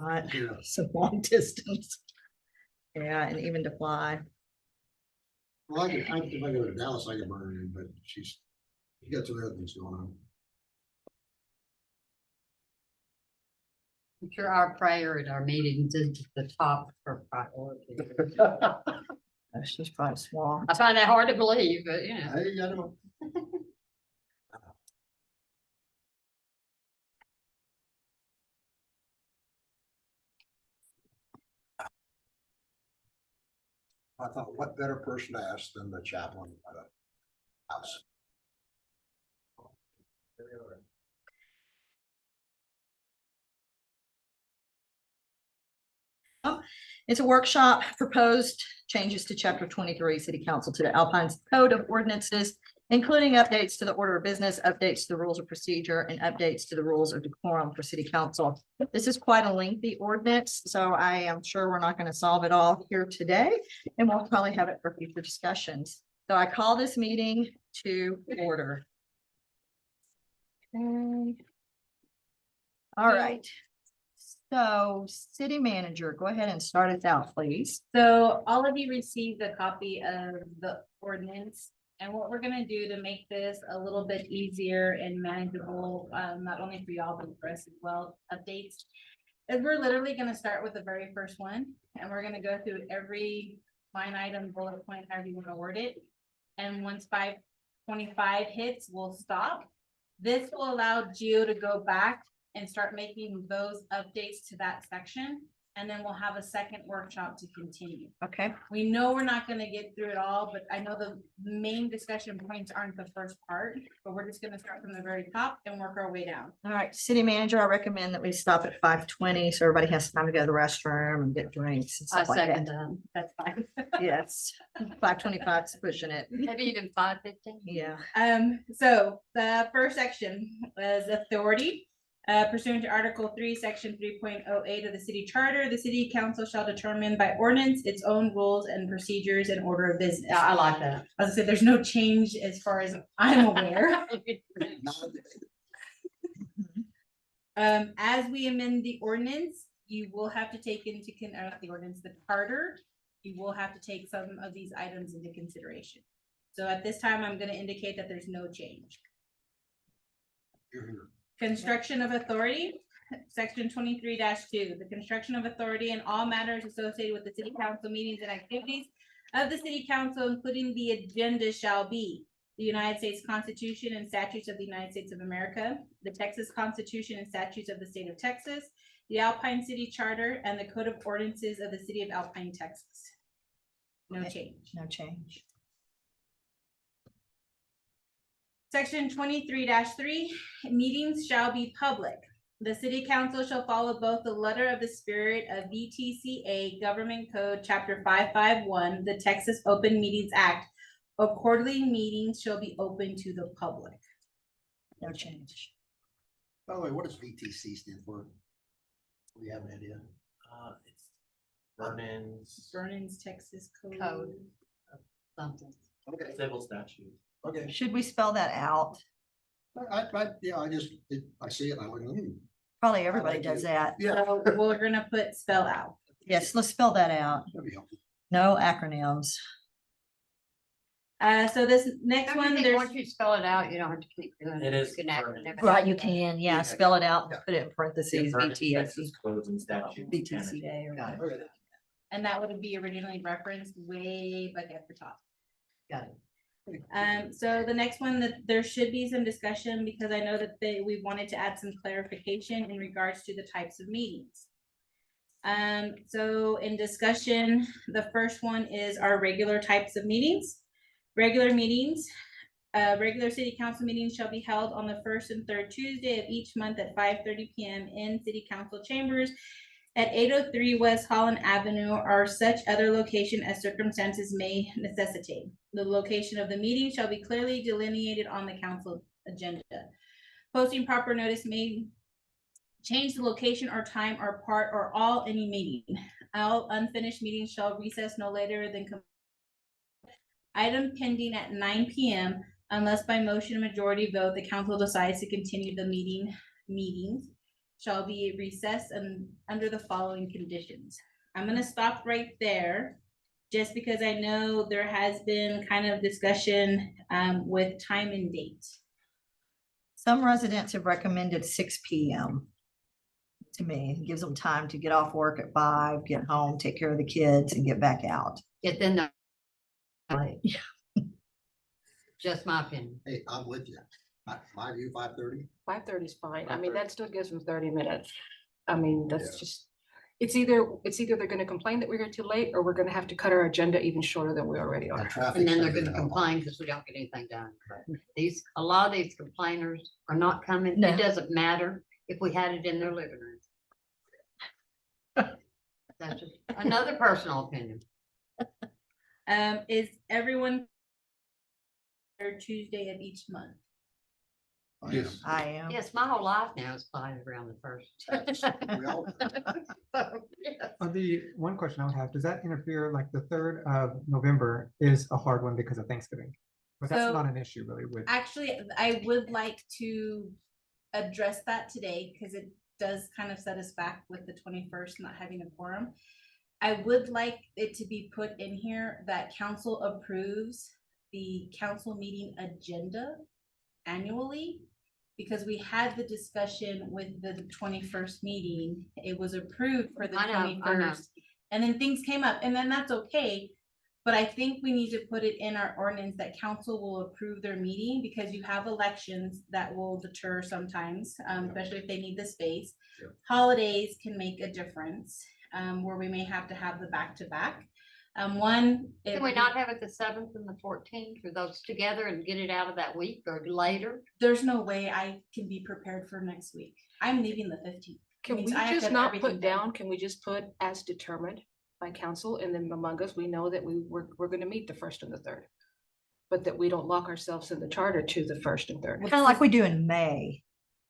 Yeah. some long distance. Yeah, and even to fly. Well, if I go to Dallas, I can burn her in, but she got some other things going on. I'm sure our prayer at our meetings is the top for priority. Oh, she's probably swamped. I find that hard to believe, but you know. Hey, I don't know. I thought, what better person to ask than the chaplain at a house? It's a workshop, proposed changes to chapter 23, city council to the Alpine Code of Ordinances, including updates to the order of business, updates to the rules of procedure, and updates to the rules of decorum for city council. This is quite a lengthy ordinance, so I am sure we're not going to solve it all here today, and we'll probably have it for future discussions. So I call this meeting to order. Okay. All right. So, city manager, go ahead and start us out, please. So all of you received a copy of the ordinance. And what we're gonna do to make this a little bit easier and manageable, not only for y'all, but for us as well, updates. Is we're literally gonna start with the very first one, and we're gonna go through every line item, bullet point, however you wanna word it. And once 525 hits, we'll stop. This will allow Gio to go back and start making those updates to that section. And then we'll have a second workshop to continue. Okay, We know we're not gonna get through it all, but I know the main discussion points aren't the first part, but we're just gonna start from the very top and work our way down. all right, city manager, I recommend that we stop at 5:20, so everybody has time to go to the restroom and get drinks and I stuff like second that. that. That's fine. Yes, 5:25 is pushing it. Maybe even 5:15. Yeah, So the first section was authority. Pursuant to Article 3, Section 3.08 of the city charter, the city council shall determine by ordinance its own rules and procedures and order of business. Yeah, I like that. As I said, there's no change as far as I'm aware. As we amend the ordinance, you will have to take into the ordinance, the charter. You will have to take some of these items into consideration. So at this time, I'm gonna indicate that there's no change. You're here. Construction of authority, section 23-2, the construction of authority and all matters associated with the city council meetings and activities of the city council, including the agenda, shall be the United States Constitution and statutes of the United States of America, the Texas Constitution and statutes of the state of Texas, the Alpine City Charter, and the Code of Ordinances of the city of Alpine, Texas. No Okay. change. no change. Section 23-3, meetings shall be public. The city council shall follow both the letter of the spirit of VTCA Government Code, Chapter 551, the Texas Open Meetings Act. Quarterly meetings shall be open to the public. No change. By the way, what does VTC stand for? Do you have an idea? It's Vernon's Vernon's Texas Code. Code. Something. Okay, civil statute. okay. Should we spell that out? Yeah, I see it and I went, Probably everybody like does it. that. yeah, So we're gonna put spell out. Yes, let's spell that out. that'd be helpful. No acronyms. So this next one, there's. Once you spell it out, you don't have to keep doing it. It is You can Vernon. acronym it. Right, you can, yeah, Yeah. spell it out, Yeah. put it in parentheses, Vernon's VTSC, Texas Codes and statutes. VTCA or Got it. Okay. And that would be originally referenced way back at the top. Got it. So the next one, that there should be some discussion because I know that we wanted to add some clarification in regards to the types of meetings. So in discussion, the first one is our regular types of meetings. Regular meetings, regular city council meetings shall be held on the first and third Tuesday of each month at 5:30 PM in city council chambers at 803 West Holland Avenue or such other location as circumstances may necessitate. The location of the meeting shall be clearly delineated on the council agenda. Posting proper notice may change the location or time or part or all any meeting. All unfinished meetings shall recess no later than item pending at 9 PM unless by motion majority vote, the council decides to continue the meetings. shall be recessed and under the following conditions. I'm gonna stop right there, just because I know there has been kind of discussion with time and date. Some residents have recommended 6 p.m. to me. It gives them time to get off work at 5, get home, take care of the kids and get back out. Get then the. Yeah. Just my opinion. Hey, I'm with you. My view, 5:30. 5:30 is fine. I mean, 5:30. that still gives them 30 minutes. I mean, Yeah. that's just, it's either they're gonna complain that we're here too late, or we're gonna have to cut our agenda even shorter than we already are. And traffic. And then they're gonna complain because we don't get anything done. But a lot of these complainers are not coming. No. It doesn't matter if we had it in their living room. That's just another personal opinion. Is everyone third Tuesday of each month? Yes. I am. Yes, my whole life now is plotted around the first. We all- The one question I would have, does that interfere, like the 3rd of November is a hard one because of Thanksgiving? But that's So- not an issue really with, Actually, I would like to address that today because it does kind of set us back with the 21st not having a quorum. I would like it to be put in here that council approves the council meeting agenda annually. Because we had the discussion with the 21st meeting, it was approved for the I know. 21st. And then things came up, and then that's okay. But I think we need to put it in our ordinance that council will approve their meeting, because you have elections that will deter sometimes, especially if they need the space. Yeah. Holidays can make a difference, where we may have to have the back-to-back. One. Can we not have it the 7th and the 14th, or those together and get it out of that week or later? There's no way I can be prepared for next week. I'm leaving the 15th. Can means we I have to just have not everything put done. down, can we just put as determined by council, and then among us, we know that we're gonna meet the 1st and the 3rd. But that we don't lock ourselves in the charter to the 1st and 3rd. Kind of like we do in May.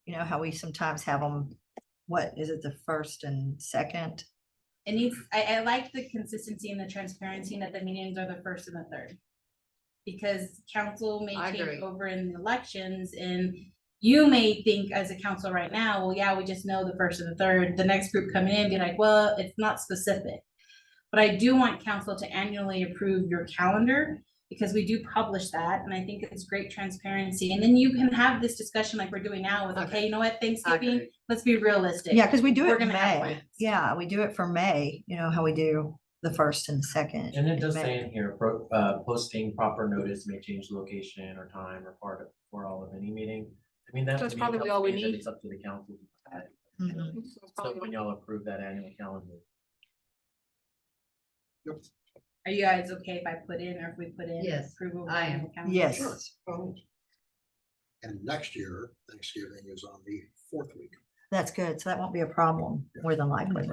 You know how we sometimes have them, what is it, the 1st and 2nd? It needs, I like the consistency and the transparency that the meetings are the 1st and the 3rd. Because council may I change agree. over in elections, and you may think as a council right now, well, yeah, we just know the 1st and the 3rd. The next group coming in, be like, well, it's not specific. But I do want council to annually approve your calendar, because we do publish that, and I think it's great transparency. And then you can have this discussion like we're doing now with, okay, you know what, Thanksgiving, agree. let's be realistic. Yeah, because we do We're it in gonna have May. plans. Yeah, we do it for May, you know how we do the 1st and 2nd. And it in does May. say in here, posting proper notice may change location or time or part of, for all of any meeting. I mean, that's. That's probably all we need. It's up to the council. to decide. Mhm. That's So probably when y'all approve that annual calendar. Are you guys okay if I put in, or if we put in? Yes, approval of I am. annual calendar? Yes, And next year, Thanksgiving is on the 4th week. that's good. So that won't be a problem more than likely.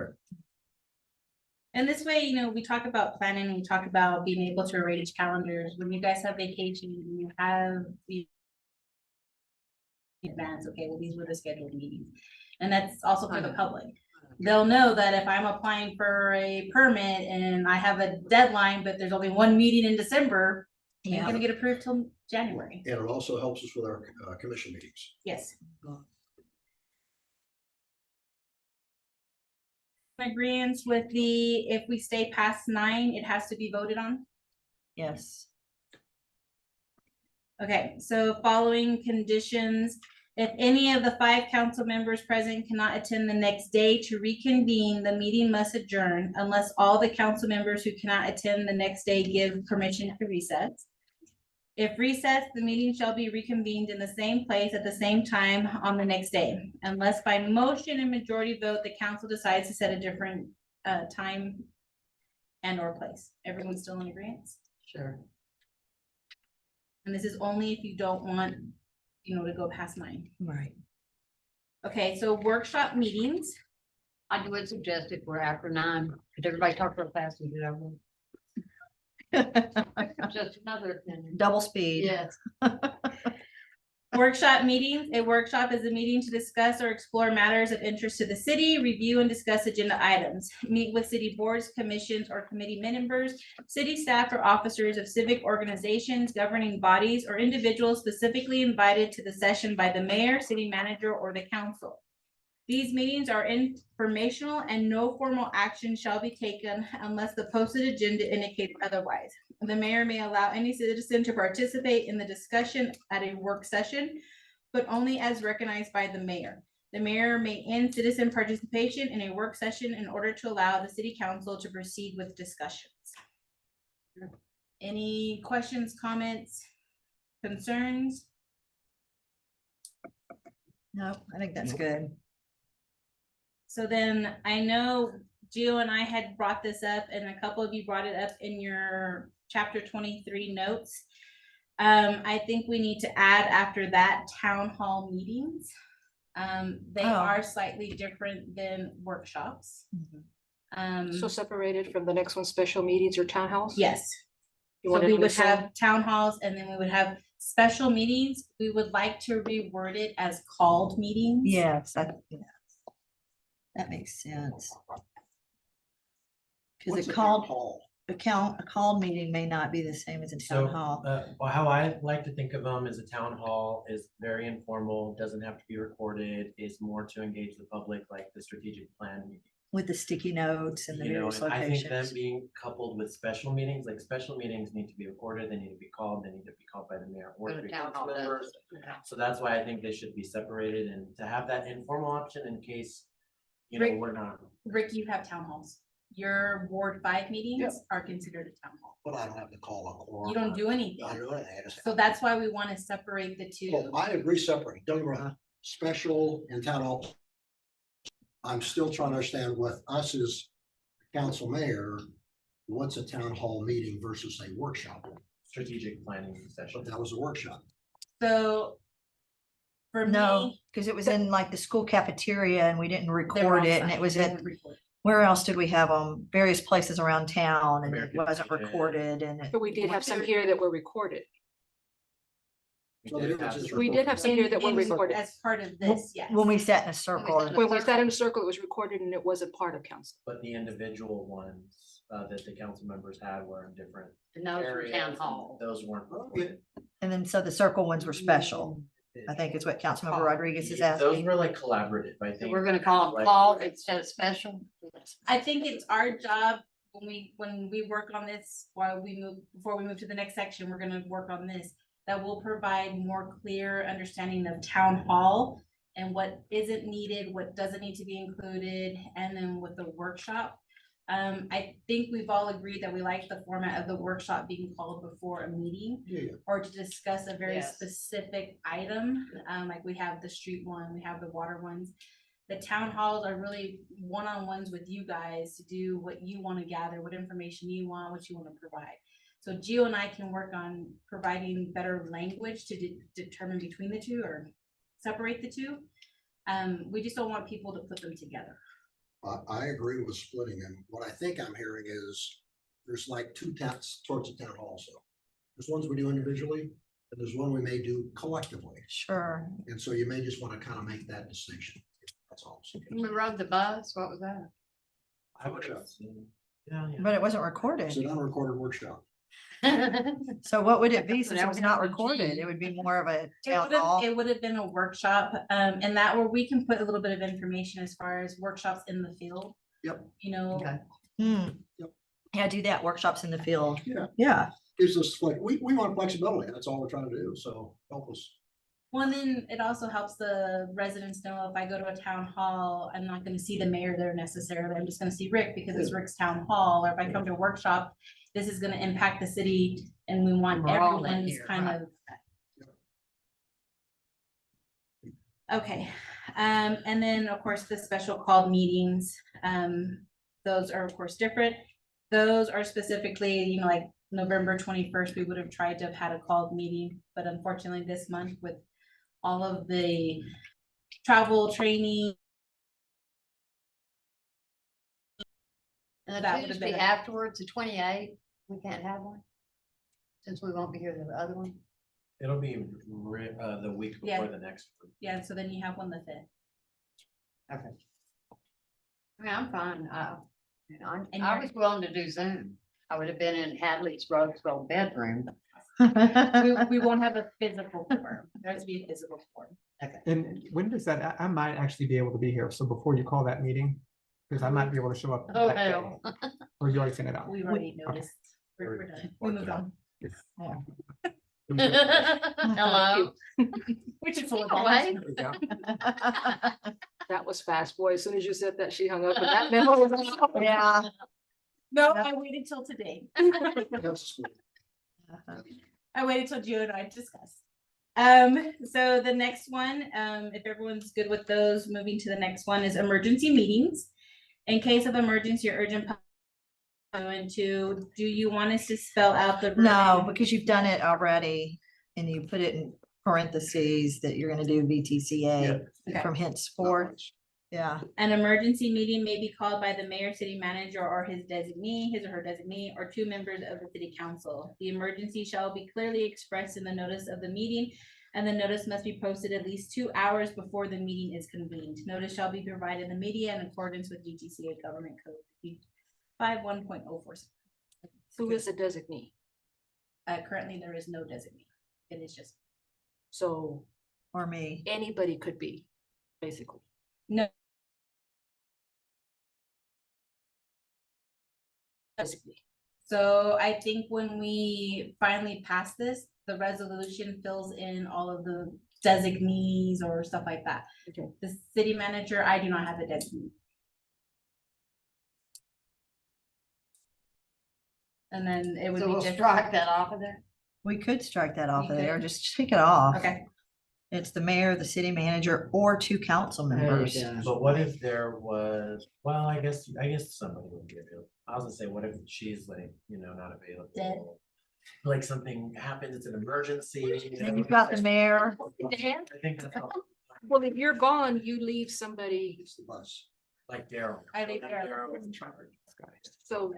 And this way, you know, we talk about planning, we talk about being able to arrange calendars, when you guys have vacation, you have the advance, okay, well, these were the scheduled meetings. And that's also for the public. They'll know that if I'm applying for a permit and I have a deadline, but there's only one meeting in December, you're Yeah. gonna get approved till January. And it also helps us with our commission meetings. Yes. Agreements with the, if we stay past 9, it has to be voted on. Yes. Okay, so following conditions, if any of the 5 council members present cannot attend the next day to reconvene, the meeting must adjourn unless all the council members who cannot attend the next day give permission to recess. If recessed, the meeting shall be reconvened in the same place at the same time on the next day, unless by motion and majority vote, the council decides to set a different time and or place. Everyone's still in agreement? Sure. And this is only if you don't want, you know, to go past 9. Right. Okay, so workshop meetings, I would suggest if we're after 9, could everybody talk real fast and get over? Just another opinion. Double speed. Yes. workshop meetings, a workshop is a meeting to discuss or explore matters of interest to the city, review and discuss agenda items, meet with city boards, commissions, or committee members, city staff or officers of civic organizations, governing bodies, or individuals specifically invited to the session by the mayor, city manager, or the council. These meetings are informational and no formal action shall be taken unless the posted agenda indicates otherwise. The mayor may allow any citizen to participate in the discussion at a work session, but only as recognized by the mayor. The mayor may end citizen participation in a work session in order to allow the city council to proceed with discussions. Any questions, comments, concerns? No, I think that's good. So then I know Gio and I had brought this up and a couple of you brought it up in your chapter 23 notes. I think we need to add after that town hall meetings. They Oh. are slightly different than workshops. So separated from the next one, special meetings or town halls? Yes. You So want it we in the would same- have town halls and then we would have special meetings. We would like to reword it as called meetings. Yes, that makes sense. Cause What's a a town called, hall? a called meeting may not be the same as a So, town hall. well, how I like to think of them is a town hall is very informal, doesn't have to be recorded, is more to engage the public, like the strategic plan meeting. With the sticky notes and the You know, various and I think them locations. being coupled with special meetings, like special meetings need to be recorded, they need to be called, they need to be called by the mayor or But a three town council hall does. members. So that's why I think they should be separated and to have that informal option in case, you know, Rick- we're not. Rick, you have town halls. Your Ward 5 meetings are considered a town hall. But I don't have to call a quorum. You don't do I anything. don't do anything. I just- So that's why we want to separate the two. Well, I agree separate. Don't get me wrong, special and town hall. I'm still trying to understand with us as council mayor, what's a town hall meeting versus a workshop? Strategic planning session. But that was a workshop. So for No, me, cause it was in like the school cafeteria and we didn't they were record it and offsite. it was They at, weren't recorded. where else did we have them? Various places around town and it American wasn't Legion. recorded and it. But we did have some here that were recorded. So the difference is We did have some here that were In- recorded. As part of this, yes. When we sat in a circle. and- When we sat in a circle, it was recorded and it wasn't part of council. But the individual ones that the council members had were in different And those were areas. town and hall. Those weren't. Okay. And then so the circle ones were special. I think is what Councilmember Rodriguez is Those asking. were like collaborative, I So think. we're gonna call them Like- called instead of special. I think it's our job when we work on this, before we move to the next section, we're gonna work on this. That will provide more clear understanding of town hall and what isn't needed, what doesn't need to be included, and then with the workshop. I think we've all agreed that we like the format of the workshop being called before a meeting Yeah, or to discuss a very Yes. specific item, like we have the street one, we have the water ones. The town halls are really one-on-ones with you guys to do what you want to gather, what information you want, what you want to provide. So Gio and I can work on providing better language to determine between the two or separate the two. We just don't want people to put them together. I agree with splitting them. What I think I'm hearing is there's like two taps towards the town hall also. There's ones we do individually and there's one we may do collectively. Sure. And so you may just want to kind of make that distinction. That's all. I'm We saying. rode the bus, what was that? I would have seen. Yeah, yeah. But it wasn't recorded. It's an unrecorded workshop. So what would it be since it That was would not have to recorded? be- It would be more of a It town would hall. have, it would have been a workshop, and that where we can put a little bit of information as far as workshops in the field. Yep. You know, Okay. Hmm. Yep. Yeah, do that, workshops in the field. Yeah. Yeah, Gives us like, we want flexibility. That's all we're trying to do. So help us. one, then it also helps the residents know if I go to a town hall, I'm not gonna see the mayor there necessarily. I'm just gonna see Rick because it's Rick's town hall, or if I come to a workshop, this is gonna impact the city and we want We're all in everyone's here, kind right. of. Okay, and then, of course, the special called meetings, those are of course different. Those are specifically, you know, like November 21st, we would have tried to have had a called meeting, but unfortunately this month with all of the travel training. And That the would have Tuesday been, afterwards, the 28th, we can't have one? Since we won't be here the other one? It'll be the week Yeah. before the next. one. yeah, so then you have one the 5th. Okay. I mean, I'm fine, And I you're- was willing to do Zoom. I would have been in Hadley's Roseville bedroom. We won't have a physical form. There has to be a physical form. And when does that, I might actually be able to be here, so before you call that meeting, because I might be able to show up. Oh, that day. hell. Or you already sent it out. We've already noticed. We're done. We moved on. Hello. Which is. Away. Yeah. That was fast, boy. As soon as you said that, she hung up and that memo was out. Yeah. No, I waited till today. That's- I waited till you and I discussed. So the next one, if everyone's good with those, moving to the next one is emergency meetings. In case of emergency or urgent. Going to, do you want us to spell out the? No, verbiage? because you've done it already and you put it in parentheses that you're gonna do VTCA Okay. from henceforth. Yeah, An emergency meeting may be called by the mayor, city manager, or his designee, his or her designee, or two members of the city council. The emergency shall be clearly expressed in the notice of the meeting, and the notice must be posted at least 2 hours before the meeting is convened. Notice shall be provided in the media in accordance with GTCA Government Code 51.047. Who is a designee? Currently, there is no designee. It is just, So or me. anybody could be, basically. no, Designee. so I think when we finally pass this, the resolution fills in all of the designees or stuff like that. Okay. The city manager, I do not have a designee. And then it would So be we'll just. strike that off of there. We could strike that off You of there, could. just take it off. Okay, It's the mayor, the city manager, or two council members. But what if there was, well, I guess somebody would be available. I was gonna say, what if she's like, not available? Dead. Like something happens, it's an emergency. Then you've got the mayor. Dan? I think that's all, Well, if you're gone, you leave somebody, It's the bus. like Daryl. I leave Daryl. Daryl was in charge. so,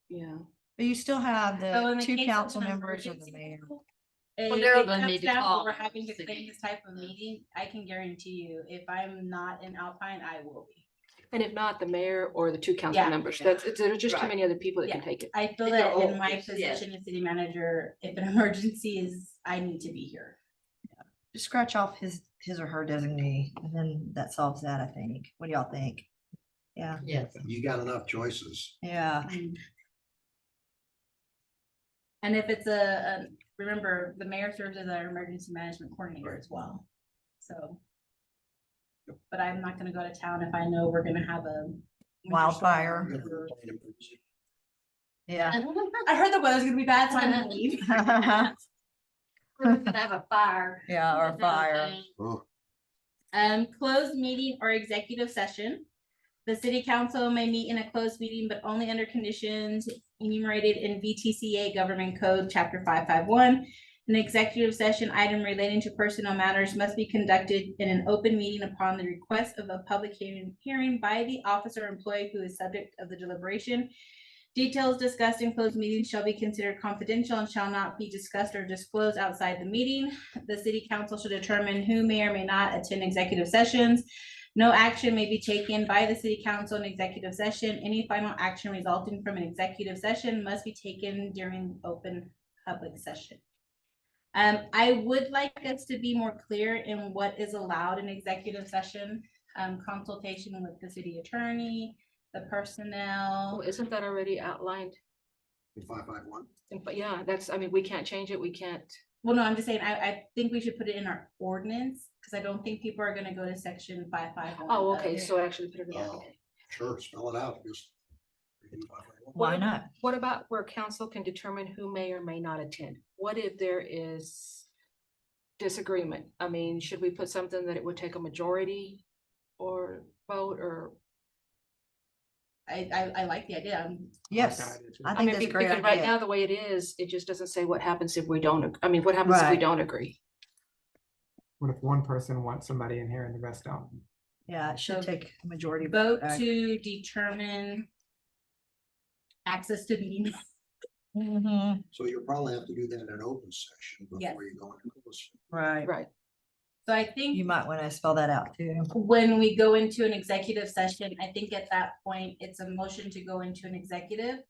yeah. But you still have So in the the two case of council an members or the emergency, mayor. if Well, Daryl's it gonna comes need to down to call we're having to city. claim this type of meeting, I can guarantee you, if I'm not in Alpine, I will be. And if not, the mayor or the two council Yeah. members, there's just too Right. many other people that can Yeah. take it. I feel They're that in old, my yes. position as city manager, if an emergency is, I need to be here. Just scratch off his or her designee, and then that solves that, I think. What do y'all think? Yeah, Yes. You got enough choices. yeah. And if it's remember, the mayor serves as our emergency management coordinator as well, so. But I'm not gonna go to town if I know we're gonna have a. winter Wildfire. storm You got or- a plain emergency. Yeah. I heard the weather's gonna be bad, so I'm gonna leave. We're gonna have a fire. Yeah, or fire. Oh, Closed meeting or executive session. The city council may meet in a closed meeting, but only under conditions enumerated in VTCA Government Code, Chapter 551. An executive session item relating to personnel matters must be conducted in an open meeting upon the request of a public hearing by the officer or employee who is subject of the deliberation. Details discussed in closed meetings shall be considered confidential and shall not be discussed or disclosed outside the meeting. The city council should determine who may or may not attend executive sessions. No action may be taken by the city council in executive session. Any final action resulting from an executive session must be taken during open public session. I would like us to be more clear in what is allowed in executive session, consultation with the city attorney, the personnel. Oh, isn't that already outlined? in 551. But yeah, we can't change it. We can't. Well, no, I'm just saying, I think we should put it in our ordinance, because I don't think people are gonna go to section 551. Oh, okay, so actually put it in. Oh, sure, spell it out, just. Why not? What about where council can determine who may or may not attend? What if there is disagreement? I mean, should we put something that it would take a majority or vote or? I like the idea. Yes, I think that's a great Because right now, idea. the way it is, it just doesn't say what happens if we don't, what happens if we Right. don't agree? What if one person wants somebody in here and the rest don't? Yeah, it should So take a majority. Vote vote. to determine access to meeting. Mhm, So you'll probably have to do that in an open session Yes. before you go into closed. right. Right. So I You think might want to spell that out too. when we go into an executive session, I think at that point, it's a motion to go into an executive.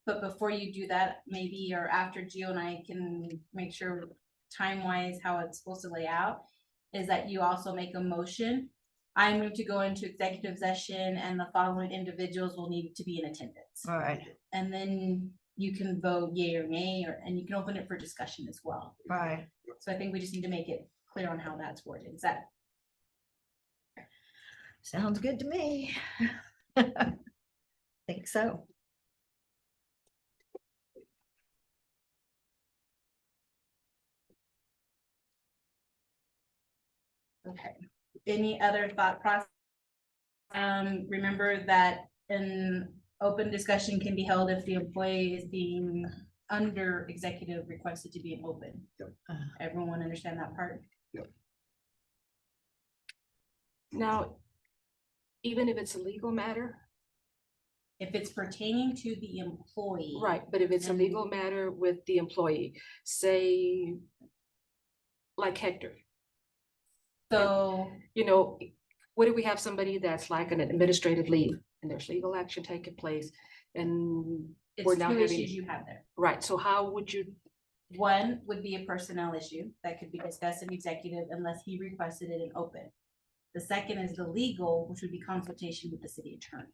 but before you do that, maybe or after Gio and I can make sure time wise how it's supposed to lay out, is that you also make a motion. I move to go into executive session and the following individuals will need to be in attendance. All right, And then you can vote yay or nay, and you can open it for discussion as well. right. So I think we just need to make it clear on how that's worded. Is that? Sounds good to me. Think so. Okay, any other thought process? Remember that an open discussion can be held if the employee is being under executive requested to be an open. Yep. Everyone understand that part? Now, even if it's a legal matter, If it's pertaining to the employee. right, but if it's a legal matter with the employee, say like Hector, So, you know, what if we have somebody that's like an administrative leave and there's legal action taking place and it's we're two now issues having, you have there. right, so how would you, One would be a personnel issue that could be discussed in executive unless he requested it in open. The second is the legal, which would be consultation with the city attorney.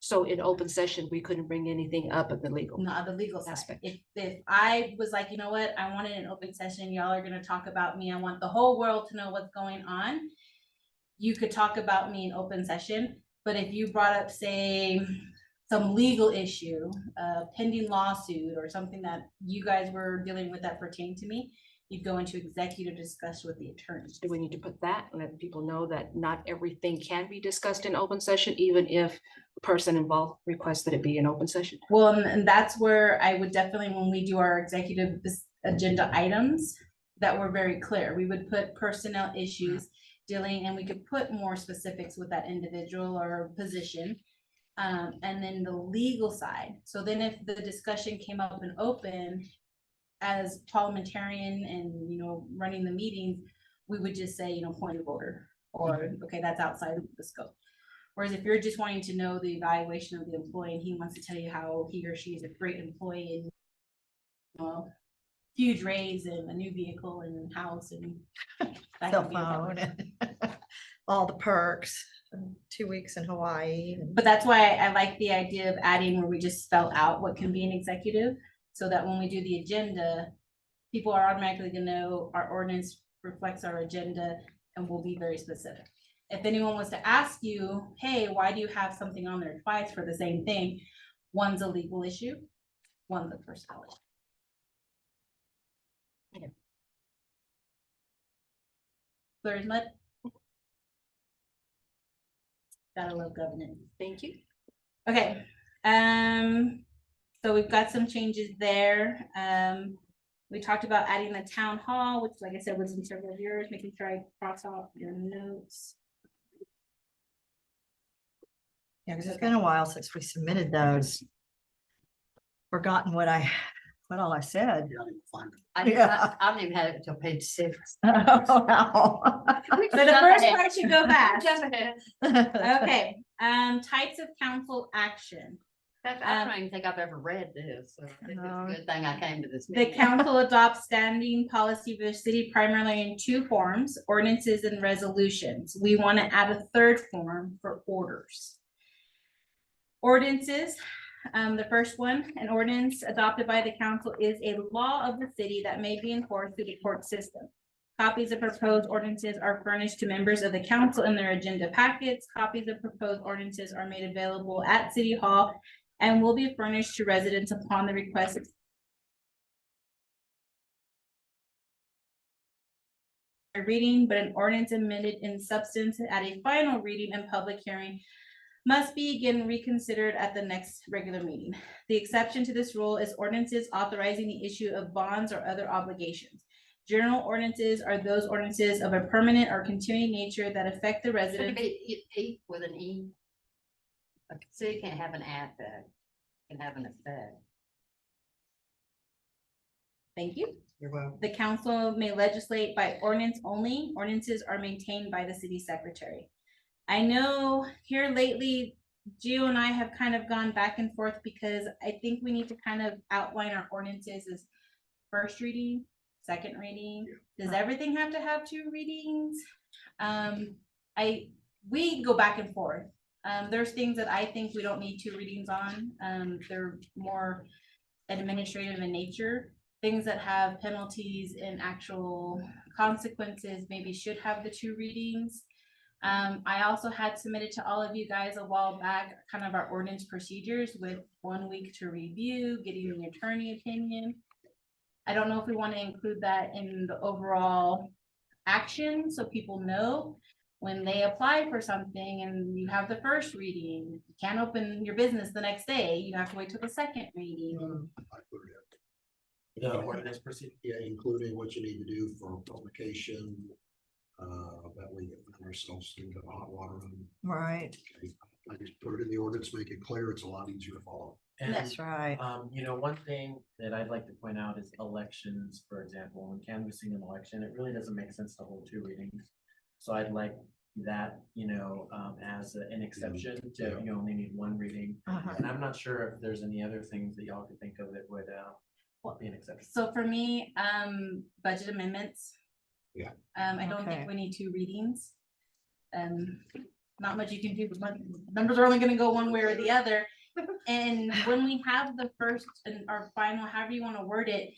so in open session, we couldn't bring anything up at the legal? Not the legal side. Aspect. If I was like, you know what, I wanted an open session, y'all are gonna talk about me, I want the whole world to know what's going on. You could talk about me in open session, but if you brought up, say, some legal issue, pending lawsuit or something that you guys were dealing with that pertained to me, you'd go into executive discussion with the attorney. Do we need to put that and let people know that not everything can be discussed in open session, even if the person involved requests that it be in open session? Well, and that's where I would definitely, when we do our executive agenda items, that were very clear, we would put personnel issues dealing, and we could put more specifics with that individual or position. And then the legal side, so then if the discussion came up in open as parliamentarian and, you know, running the meeting, we would just say, you know, point of order, or, okay, that's outside of the scope. Whereas if you're just wanting to know the evaluation of the employee and he wants to tell you how he or she is a great employee and, well, huge raise and a new vehicle and house and. that Cell could be a phone different- and all the perks, and 2 weeks in Hawaii. But that's why I like the idea of adding where we just spell out what can be an executive, so that when we do the agenda, people are automatically gonna know our ordinance reflects our agenda and we'll be very specific. If anyone wants to ask you, hey, why do you have something on there twice for the same thing? One's a legal issue, one's a personnel issue. Clear as mud? Gotta love governance. Thank you. Okay, so we've got some changes there. We talked about adding the town hall, which like I said, was in several of yours, making sure I cross off your notes. Yeah, because it's been a while since we submitted those. Forgotten what all I said. Yeah, I didn't find it. I don't even have it until page 6. Oh, wow. So the first part should go fast. Jump ahead. Okay, types of council action. I don't even think I've ever read this, so I think it's No. a good thing I came to this The meeting. council adopts standing policy for the city primarily in two forms, ordinances and resolutions. We want to add a third form for orders. Ordinances, the first one, an ordinance adopted by the council is a law of the city that may be enforced through the court system. Copies of proposed ordinances are furnished to members of the council in their agenda packets. Copies of proposed ordinances are made available at City Hall and will be furnished to residents upon the request. A reading, but an ordinance amended in substance at a final reading and public hearing must be again reconsidered at the next regular meeting. The exception to this rule is ordinances authorizing the issue of bonds or other obligations. General ordinances are those ordinances of a permanent or continuing nature that affect the Should it residents. be E with an E? A city can't have an affect, it can have an effect. Thank you. You're welcome. The council may legislate by ordinance only. Ordinances are maintained by the city secretary. I know here lately, Gio and I have kind of gone back and forth because I think we need to kind of outline our ordinances as first reading, second reading. Does everything have to have 2 readings? We go back and forth. There's things that I think we don't need 2 readings on. They're more administrative in nature. Things that have penalties and actual consequences maybe should have the 2 readings. I also had submitted to all of you guys a while back, kind of our ordinance procedures with 1 week to review, getting the attorney opinion. I don't know if we want to include that in the overall action, so people know when they apply for something and you have the first reading, you can't open your business the next day, you have to wait till the second reading. I put it The ordinance procedure. in. Yeah, including what you need to do for publication. That we get ourselves into the hot water room. Right, Okay, I just put it in the ordinance, make it clear, it's a lot easier to follow. And, right. you know, one thing that I'd like to point out is elections, for example, when canvassing an election, it really doesn't make sense to hold 2 readings. So I'd like that, you know, as an exception to, you only need 1 reading. Uh-huh. And I'm not sure if there's any other things that y'all could think of that would be an exception. So for me, budget amendments. Yeah. I don't Okay. think we need 2 readings. Not much you can do, but numbers are only gonna go one way or the other. And when we have the first and our final, however you wanna word it,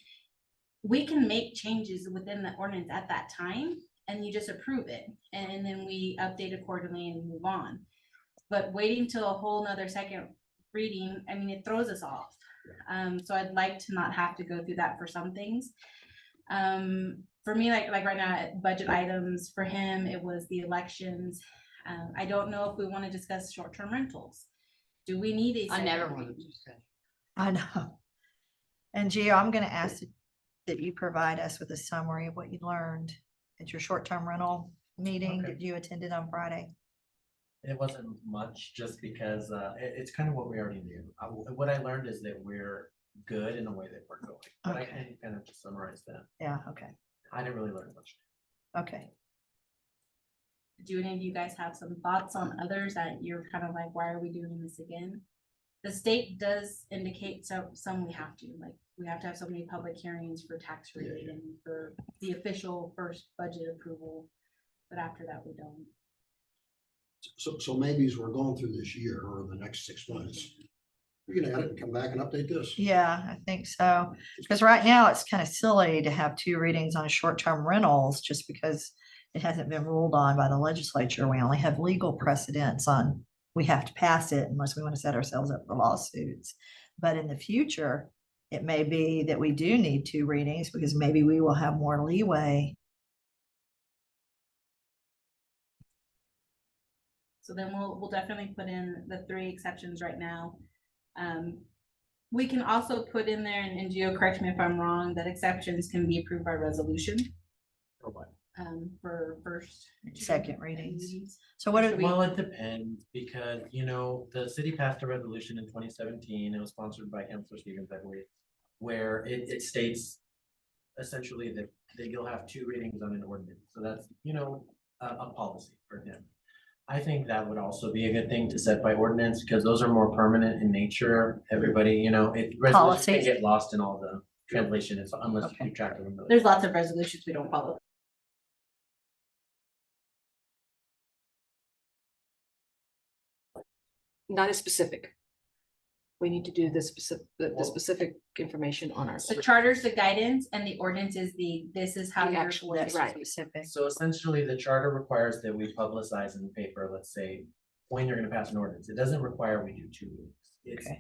we can make changes within the ordinance at that time, and you just approve it, and then we update accordingly and move on. But waiting till a whole nother second reading, I mean, it throws us off. So I'd like to not have to go through that for some things. For me, like right now, budget items, for him, it was the elections. I don't know if we want to discuss short-term rentals. Do we need a? I never second wanted reading? to say. I know. And Gio, I'm gonna ask that you provide us with a summary of what you learned at your short-term rental meeting Okay. that you attended on Friday. It wasn't much, just because it's kind of what we already knew. What I learned is that we're good in the way that we're going. But I Okay. can kind of just summarize that. Yeah, okay, I didn't really learn much. okay. Do any of you guys have some thoughts on others that you're kind of like, why are we doing this again? The state does indicate some we have to, like, we have to have so many public hearings for tax rate and for the official first budget approval. But after that, we don't. So maybe as we're going through this year or the next 6 months, we can add it and come back and update this. Yeah, I think so. Because right now it's kind of silly to have 2 readings on short-term rentals just because it hasn't been ruled on by the legislature. We only have legal precedents on, we have to pass it unless we want to set ourselves up for lawsuits. But in the future, it may be that we do need 2 readings because maybe we will have more leeway. So then we'll definitely put in the 3 exceptions right now. We can also put in there, and Gio, correct me if I'm wrong, that exceptions can be approved by resolution. Or what? For first. and Second readings. readings. So what are we, Well, it depends, because, you know, the city passed a resolution in 2017, it was sponsored by Councilor Stevens, I believe, where it states essentially that you'll have 2 readings on an ordinance, so that's, you know, a policy for him. I think that would also be a good thing to set by ordinance, because those are more permanent in nature. Everybody, you know, resolutions can Policies. get lost in all the translation, unless you Okay. keep track of them. There's lots of resolutions we don't follow. Not as specific. We need to do the specific information on our. The charter's the guidance and the ordinance is this is how The you're actual- going to- right. specific? So essentially, the charter requires that we publicize in the paper, let's say, when you're gonna pass an ordinance. It doesn't require we do 2 readings. It's Okay.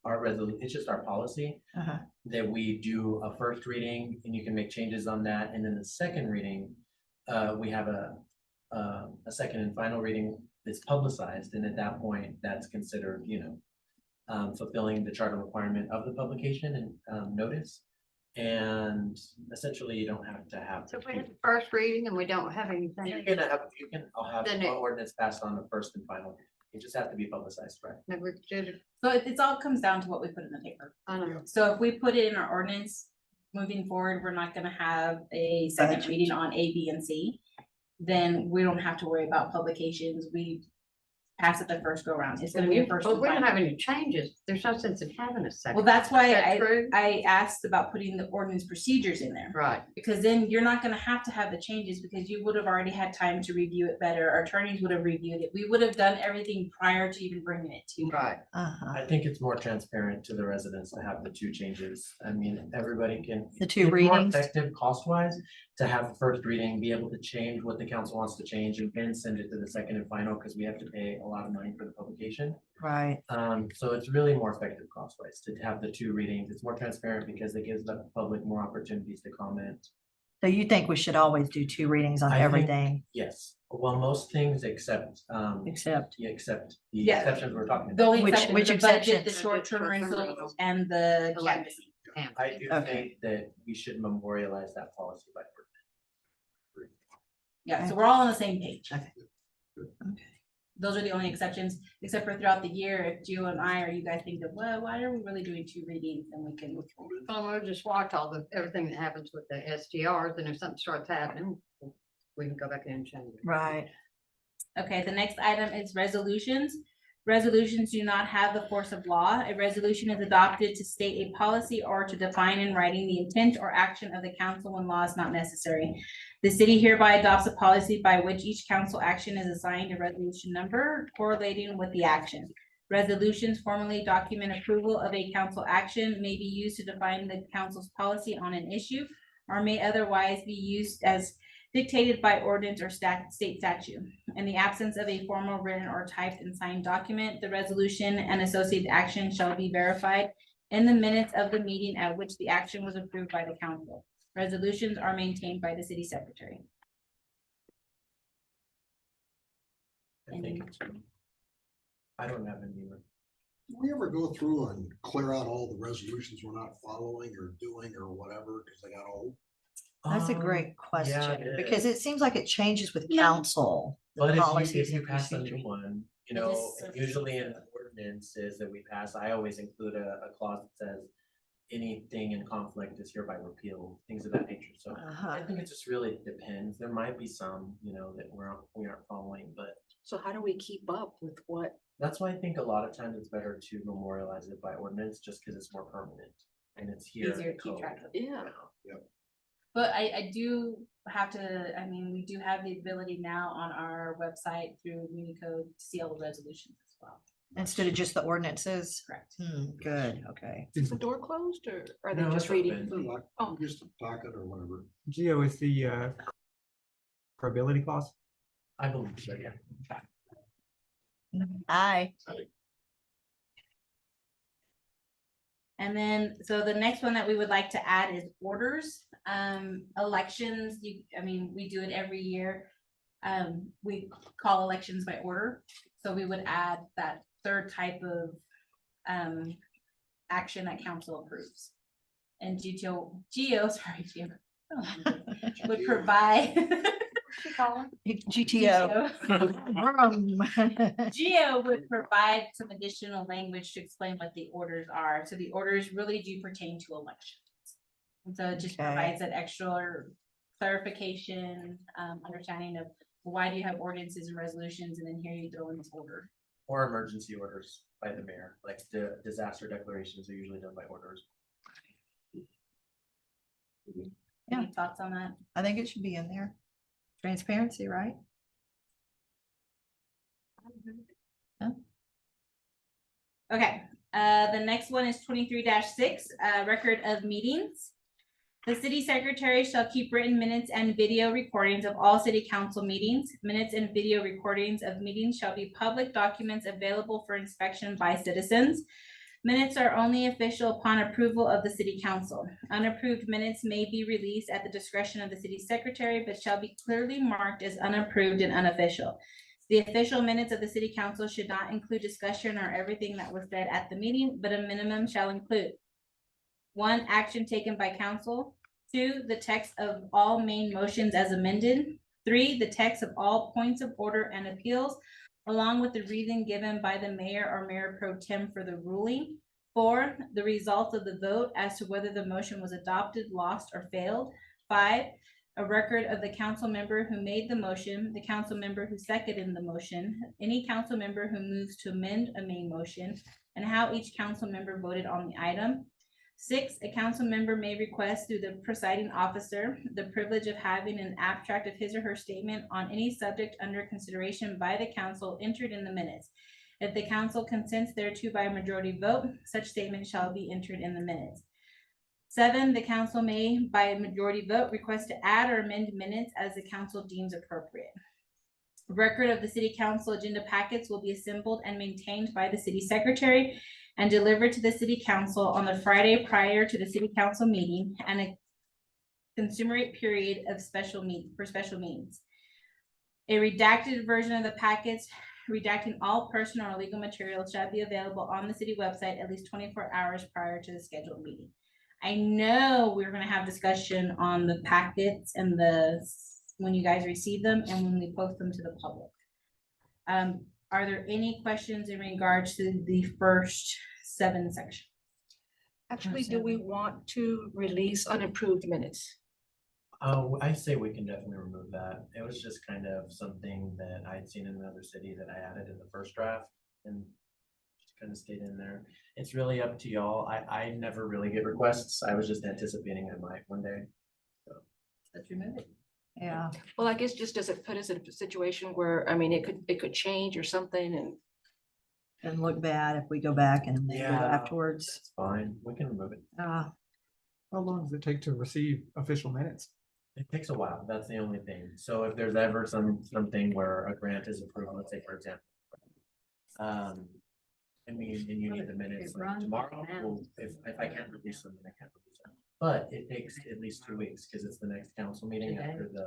our resolution, it's just our policy Uh-huh. that we do a first reading and you can make changes on that. And then the second reading, we have a second and final reading that's publicized. And at that point, that's considered, you know, fulfilling the charter requirement of the publication and notice. And essentially, you don't have to have. So if we have the first reading and we don't have anything. I'll have Then an it- ordinance passed on the first and final. reading. It just has to be publicized, right? Never did, So it's all comes down to what we put in the paper. I don't know. So if we put it in our ordinance, moving forward, we're not gonna have a second Budget. reading on A, B, and C. Then we don't have to worry about publications. We pass it the first go around. It's gonna be a first. But and we don't final. have any changes. There's no sense in having a second. Well, that's why Is that true? I asked about putting the ordinance procedures in there. Right, Because then you're not gonna have to have the changes because you would have already had time to review it better. Our attorneys would have reviewed it. We would have done everything prior to even bringing it to you. right. Uh-huh. I think it's more transparent to the residents to have the two changes. I mean, everybody can. The two it's more readings. Effective cost wise to have the first reading, be able to change what the council wants to change and then send it to the second and final because we have to pay a lot of money for the publication. Right. So it's really more effective cost wise to have the two readings. It's more transparent because it gives the public more opportunities to comment. So you think we should always do two readings on I think- everything Yes, well, most things except, except, yeah, except the Yeah. exceptions we're talking The about. only Which- exception which is the budget, the exceptions? short-term Short-term rentals rentals. and the Election. canvassing. Yeah. I do Okay. think that we should memorialize that policy by ordinance. Yeah, so we're all on the same page. Okay. Those are the only exceptions, except for throughout the year, if Gio and I, or you guys think of, well, why are we really doing two readings, then we can. Well, we'll just watch everything that happens with the STRs, and if something starts happening, we can go back in and change it. right. Okay, the next item is resolutions. Resolutions do not have the force of law. A resolution is adopted to state a policy or to define in writing the intent or action of the council when law is not necessary. The city hereby adopts a policy by which each council action is assigned a resolution number correlating with the action. Resolutions formally document approval of a council action, may be used to define the council's policy on an issue, or may otherwise be used as dictated by ordinance or state statute. In the absence of a formal written or typed and signed document, the resolution and associated action shall be verified in the minutes of the meeting at which the action was approved by the council. Resolutions are maintained by the city secretary. I think it's. I don't have any. Do we ever go through and clear out all the resolutions we're not following or doing or whatever, because they got old? That's a Um, great yeah, question, because is. it seems like it changes with No. council. the But if policies you and pass a new procedures. one, you It know, is- usually in the ordinances that we pass, I always include a clause that says. Anything in conflict is hereby repealed, things of that nature, so. Uh-huh. I think it just really depends. There might be some, you know, that we aren't following, but So how do we keep up with what? that's why I think a lot of times it's better to memorialize it by ordinance, just because it's more permanent and it's here. in Easier the to keep code. track of. Yeah. But I do have to, I mean, we do have the ability now on our website through Unicode to see all the resolutions as well. Instead of just the ordinances. Correct. Good, okay. Is the door closed or are they No, just it's reading? open. They're like, Oh. just a pocket or whatever. Geo is the probability clause. I believe so, yeah. Aye. And then, so the next one that we would like to add is orders. Elections, I mean, we do it every year. We call elections by order. So we would add that third type of action that council approves. And Geo, sorry, Geo, would provide. GTO. Geo would provide some additional language to explain what the orders are. So the orders really do pertain to elections. And so it just Okay. provides that extra clarification, understanding of why do you have ordinances and resolutions, and then here you throw in this order. Or emergency orders by the mayor, like the disaster declarations are usually done by orders. Any thoughts on that? I think it should be in there. Transparency, right? Okay, the next one is 23-6, record of meetings. The city secretary shall keep written minutes and video recordings of all city council meetings. Minutes and video recordings of meetings shall be public documents available for inspection by citizens. Minutes are only official upon approval of the city council. Unapproved minutes may be released at the discretion of the city secretary, but shall be clearly marked as unapproved and unofficial. The official minutes of the city council should not include discussion or everything that was said at the meeting, but a minimum shall include: 1, action taken by council; 2, the text of all main motions as amended; 3, the text of all points of order and appeals, along with the reason given by the mayor or mayor pro tem for the ruling; 4, the results of the vote as to whether the motion was adopted, lost, or failed; 5, a record of the council member who made the motion, the council member who seconded the motion, any council member who moves to amend a main motion, and how each council member voted on the item. 6, a council member may request through the presiding officer the privilege of having an abstract of his or her statement on any subject under consideration by the council entered in the minutes. If the council consents thereto by a majority vote, such statement shall be entered in the minutes. 7, the council may, by a majority vote, request to add or amend minutes as the council deems appropriate. Record of the city council agenda packets will be assembled and maintained by the city secretary and delivered to the city council on the Friday prior to the city council meeting and a consummate period of special meetings. A redacted version of the packets redacting all personal or legal materials shall be available on the city website at least 24 hours prior to the scheduled meeting. I know we're gonna have discussion on the packets and when you guys receive them and when we post them to the public. Are there any questions in regards to the first 7 sections? Actually, do we want to release unapproved minutes? Oh, I say we can definitely remove that. It was just kind of something that I'd seen in another city that I added in the first draft and just kind of stayed in there. It's really up to y'all. I never really get requests. I was just anticipating I might one day. Let's remove it. Yeah, Well, I guess just does it put us in a situation where, I mean, it could change or something and and look bad if we go back and amend it Yeah. afterwards. It's fine. We can remove it. Uh, How long does it take to receive official minutes? It takes a while. That's the only thing. So if there's ever something where a grant is approved, let's say for example. And you need the minutes like tomorrow, well, if I can't release them, then I can't release them. But it takes at least 2 weeks because it's the next council meeting after the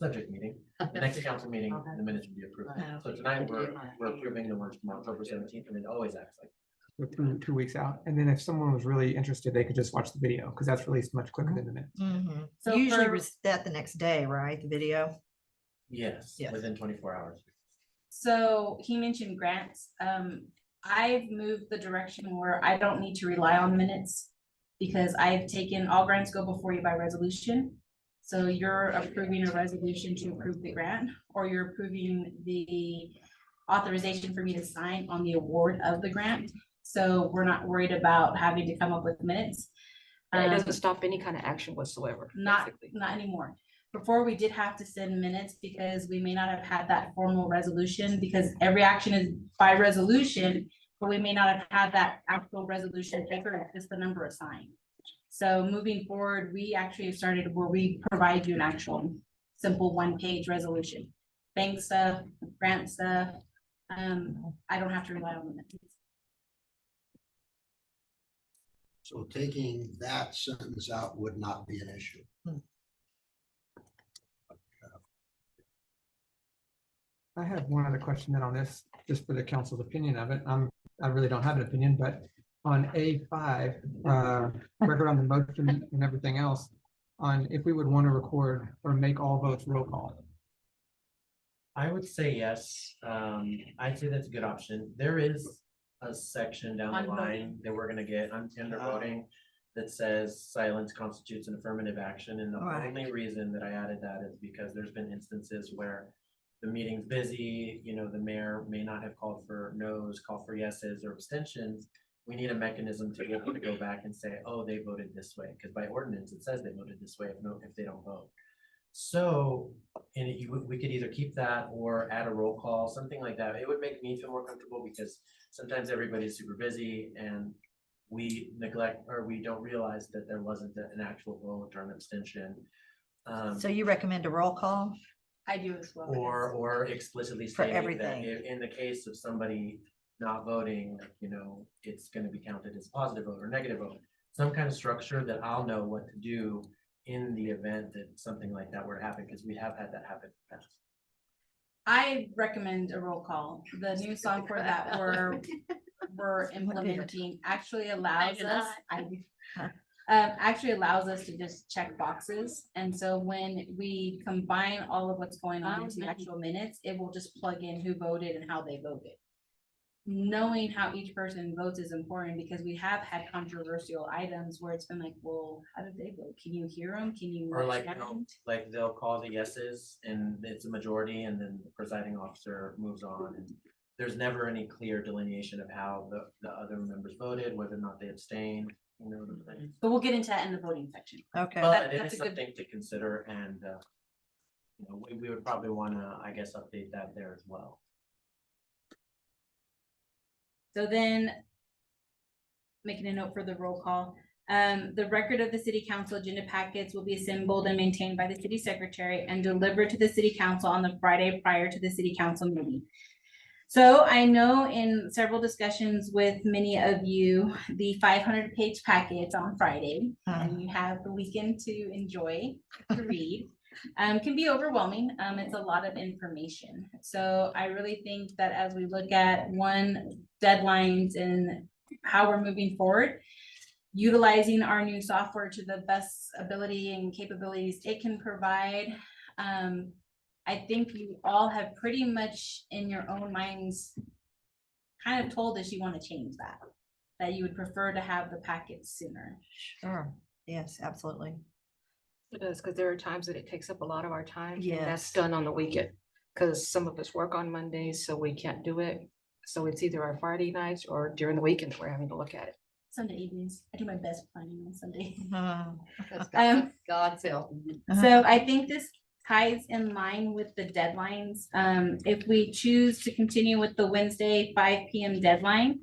subject meeting. The next council meeting, the minutes will be approved. So tonight we're approving the ones from October 17th and it always acts like. We're 2 weeks out, and then if someone was really interested, they could just watch the video, because that's released much quicker than the minutes. So Usually for- that the next day, right, the video? Yes, Yes. within 24 hours. So he mentioned grants. I've moved the direction where I don't need to rely on minutes because I've taken, all grants go before you by resolution. So you're approving a resolution to approve the grant, or you're approving the authorization for me to sign on the award of the grant. So we're not worried about having to come up with minutes. it doesn't stop any kind of action whatsoever. Not basically. anymore. Before, we did have to send minutes because we may not have had that formal resolution, because every action is by resolution, but we may not have had that actual resolution paper, just the number assigned. So moving forward, we actually started where we provide you an actual simple 1-page resolution. Bank stuff, grant stuff. I don't have to rely on the minutes. So taking that sentence out would not be an issue. I have one other question then on this, just for the council's opinion of it. I really don't have an opinion, but on A5, record on the motion and everything else, on if we would want to record or make all votes roll call. I would say yes. I'd say that's a good option. There is a section down On the voting. line that we're gonna get on under voting that says silence constitutes an affirmative action. And the Right. only reason that I added that is because there's been instances where the meeting's busy, the mayor may not have called for no's, call for yeses or abstentions. We need a mechanism to be able to go back and say, oh, they voted this way, because by ordinance, it says they voted this way if they don't vote. So, we could either keep that or add a roll call, something like that. It would make me feel more comfortable because sometimes everybody's super busy and we neglect or we don't realize that there wasn't an actual vote or an abstention. So you recommend a roll call? I do as well. Or explicitly For stating that everything. in the case of somebody not voting, it's gonna be counted as a positive vote or negative vote. Some kind of structure that I'll know what to do in the event that something like that were to happen, because we have had that happen in the past. I recommend a roll call. The new software that we're implementing actually allows us. Actually allows us to just check boxes. And so when we combine all of what's going on into the actual minutes, it will just plug in who voted and how they voted. knowing how each person votes is important because we have had controversial items where it's been like, well, how did they vote? Can you hear them? Can you? Or like, understand? like they'll call the yeses and it's a majority and then the presiding officer moves on. And there's never any clear delineation of how the other members voted, whether or not they abstained, you know. But we'll get into that in the voting section. Okay. But it that's is a good- something to consider and, you know, we would probably wanna, I guess, update that there as well. So then, making a note for the roll call, the record of the city council agenda packets will be assembled and maintained by the city secretary and delivered to the city council on the Friday prior to the city council meeting. So I know in several discussions with many of you, the 500-page packets on Friday, and you have the weekend to enjoy to read, can be overwhelming. It's a lot of information. So I really think that as we look at deadlines and how we're moving forward, utilizing our new software to the best ability and capabilities it can provide. I think you all have pretty much in your own minds kind of told us you want to change that you would prefer to have the packets sooner. Sure. Yes, absolutely. It does, because there are times that it takes up a lot of our time. And Yes. that's done on the weekend, because some of us work on Mondays, so we can't do it. So it's either our Friday nights or during the weekend that we're having to look at it. Sunday evenings, I do my best planning on Sunday. That's God's help. So I think this ties in line with the deadlines. If we choose to continue with the Wednesday 5 p.m. deadline,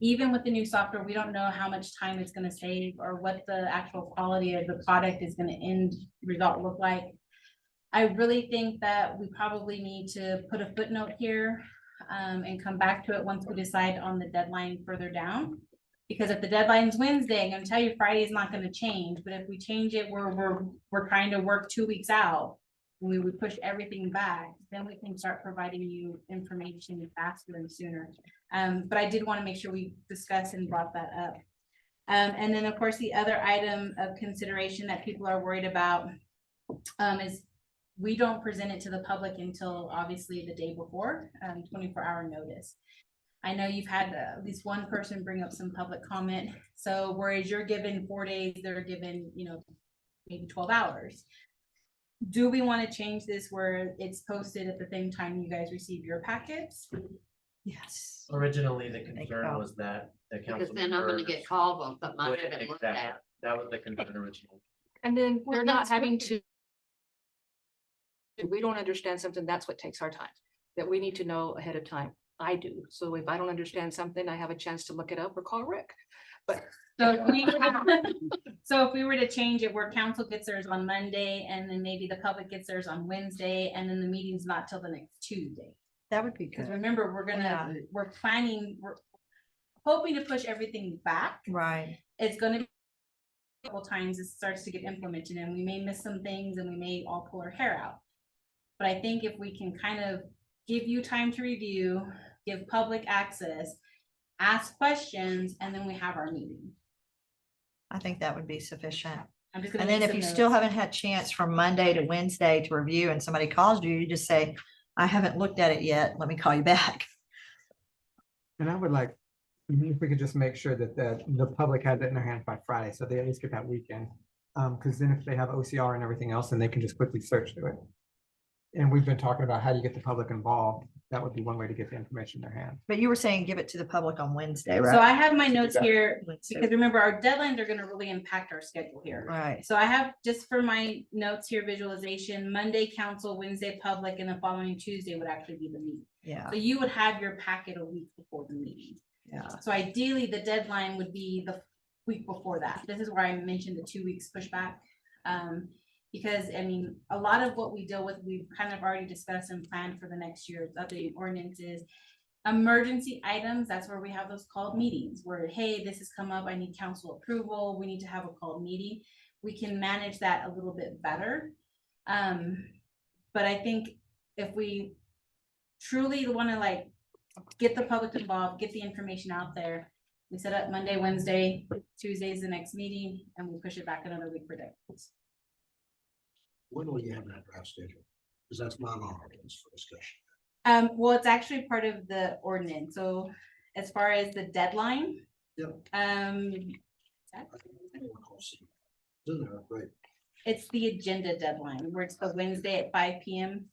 even with the new software, we don't know how much time it's gonna save or what the actual quality of the product is gonna end result look like. I really think that we probably need to put a footnote here, and come back to it once we decide on the deadline further down. Because if the deadline's Wednesday, I'm gonna tell you Friday is not gonna change, but if we change it, we're trying to work 2 weeks out. When we would push everything back, then we can start providing you information faster and sooner. But I did want to make sure we discussed and brought that up. And then, of course, the other item of consideration that people are worried about is we don't present it to the public until obviously the day before, 24-hour notice. I know you've had at least one person bring up some public comment. So whereas you're given 4 days, they're given, maybe 12 hours. Do we want to change this where it's posted at the same time you guys receive your packets? Yes. Originally, the Think concern about- was that the Because council then I'm gonna members get called on something I would- haven't looked exactly. at. That was the concern originally. And then Well, they're not that's having right. to. If we don't understand something, that's what takes our time, that we need to know ahead of time. I do. So if I don't understand something, I have a chance to look it up or call Rick. But So if we were to change it where council gets theirs on Monday and then maybe the public gets theirs on Wednesday and then the meeting's not till the next Tuesday. That would be Because good. remember, Yeah. we're hoping to push everything back. Right. It's gonna be a couple times it starts to get implemented and we may miss some things and we may all pull our hair out. But I think if we can kind of give you time to review, give public access, ask questions, and then we have our meeting. I think that would be sufficient. I'm just gonna And then make if you some still notes. haven't had chance from Monday to Wednesday to review and somebody calls you, you just say, I haven't looked at it yet. Let me call you back. And I would like, if we could just make sure that the public has it in their hands by Friday, so they at least get that weekend. Because then if they have OCR and everything else, then they can just quickly search through it. And we've been talking about how do you get the public involved? That would be one way to get the information in their hands. But you were saying give it to the public on Wednesday, So right? I have my notes here, Wednesday. because remember, our deadlines are gonna really impact our schedule here. Right. So I have, just for my notes here, visualization, Monday council, Wednesday public, and the following Tuesday would actually be the meeting. Yeah. So you would have your packet a week before the meeting. Yeah. So ideally, the deadline would be the week before that. This is where I mentioned the 2 weeks pushback. Because I mean, a lot of what we deal with, we've kind of already discussed and planned for the next year, updating ordinances. Emergency items, that's where we have those called meetings where, hey, this has come up, I need council approval, we need to have a called meeting. We can manage that a little bit better. But I think if we truly want to get the public involved, get the information out there, we set up Monday, Wednesday, Tuesday's the next meeting, and we push it back another week for deadlines. When will you have that draft schedule? Because that's my knowledge for discussion. Well, it's actually part of the ordinance, so as far as the deadline. Yep. Isn't there, right? It's the agenda deadline, where it's the Wednesday at 5 p.m.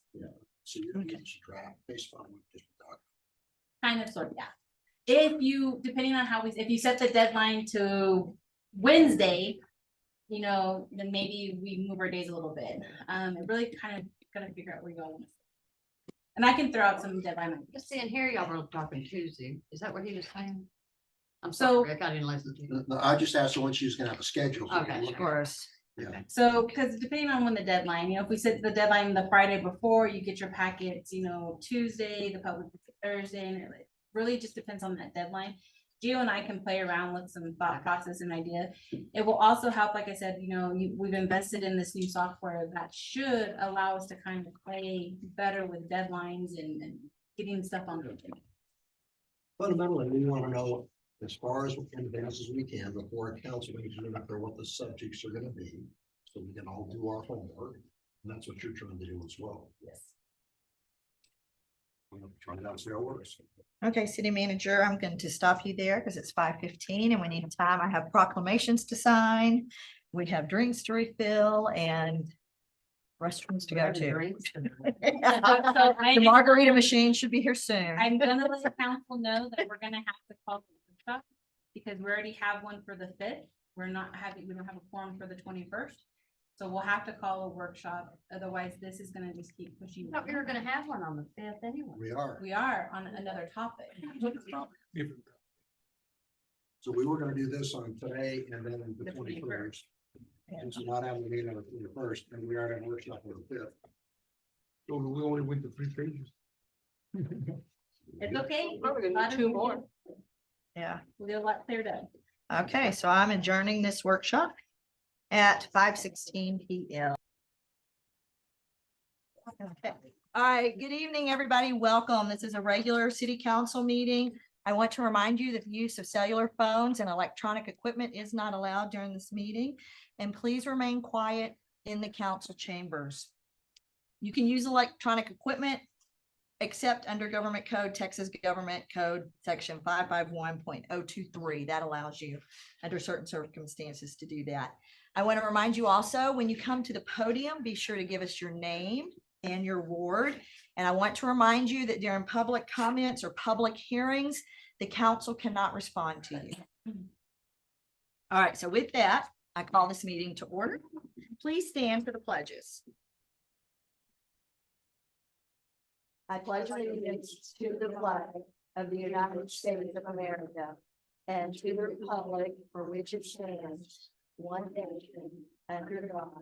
So you're gonna use a draft based on what just talked. Kind of, sort of, yeah. If you, depending on how if you set the deadline to Wednesday, you know, then maybe we move our days a little bit. It really kind of gotta figure out where you're going. And I can throw out some deadline. Just seeing here, y'all were talking Tuesday. Is that what he was saying? I'm So- sorry, Rick, I didn't listen to you. No, I just asked her when she was gonna have a schedule. so we Okay, can look Of at it. course. So, because depending on when the deadline, you know, if we set the deadline the Friday before, you get your packets, you know, Tuesday, the public Thursday, and it really just depends on that deadline. Gio and I can play around with some thought process and idea. It will also help, like I said, you know, we've invested in this new software that should allow us to kind of play better with deadlines and getting stuff on. Fundamentally, we wanna know as far as in advance as we can before a council meeting, after what the subjects are gonna be. So we can all do our homework, and that's what you're trying to do as well. Yes. Try it out, see how it works. Okay, city manager, I'm going to stop you there because it's 5:15 and we need time. I have proclamations to sign. We have drinks to refill and restrooms to go to. The margarita machine should be here soon. I'm gonna let the council know that we're gonna have to call the workshop, because we already have one for the 5th. We don't have a forum for the 21st. So we'll have to call a workshop, otherwise this is gonna just keep pushing. Thought we were gonna have one on the 5th anyway. We are. We are on another topic. So we were gonna do this on today and then the The 21st. 21st. Since we're not having a meeting on the 21st, and we are gonna workshop on the 5th. So we only went to 3 pages. It's okay. Probably gonna need 2 more. Yeah. We'll get a lot cleared up. Okay, so I'm adjourning this workshop at 5:16 p.m. Okay. All right, good evening, everybody. Welcome. This is a regular city council meeting. I want to remind you that the use of cellular phones and electronic equipment is not allowed during this meeting. And please remain quiet in the council chambers. You can use electronic equipment except under Government Code, Texas Government Code, Section 551.023. That allows you under certain circumstances to do that. I want to remind you also, when you come to the podium, be sure to give us your name and your ward. And I want to remind you that during public comments or public hearings, the council cannot respond to you. All right, so with that, I call this meeting to order. Please stand for the pledges. I pledge allegiance to the flag of the United States of America and to the republic for which it stands, one nation, under God,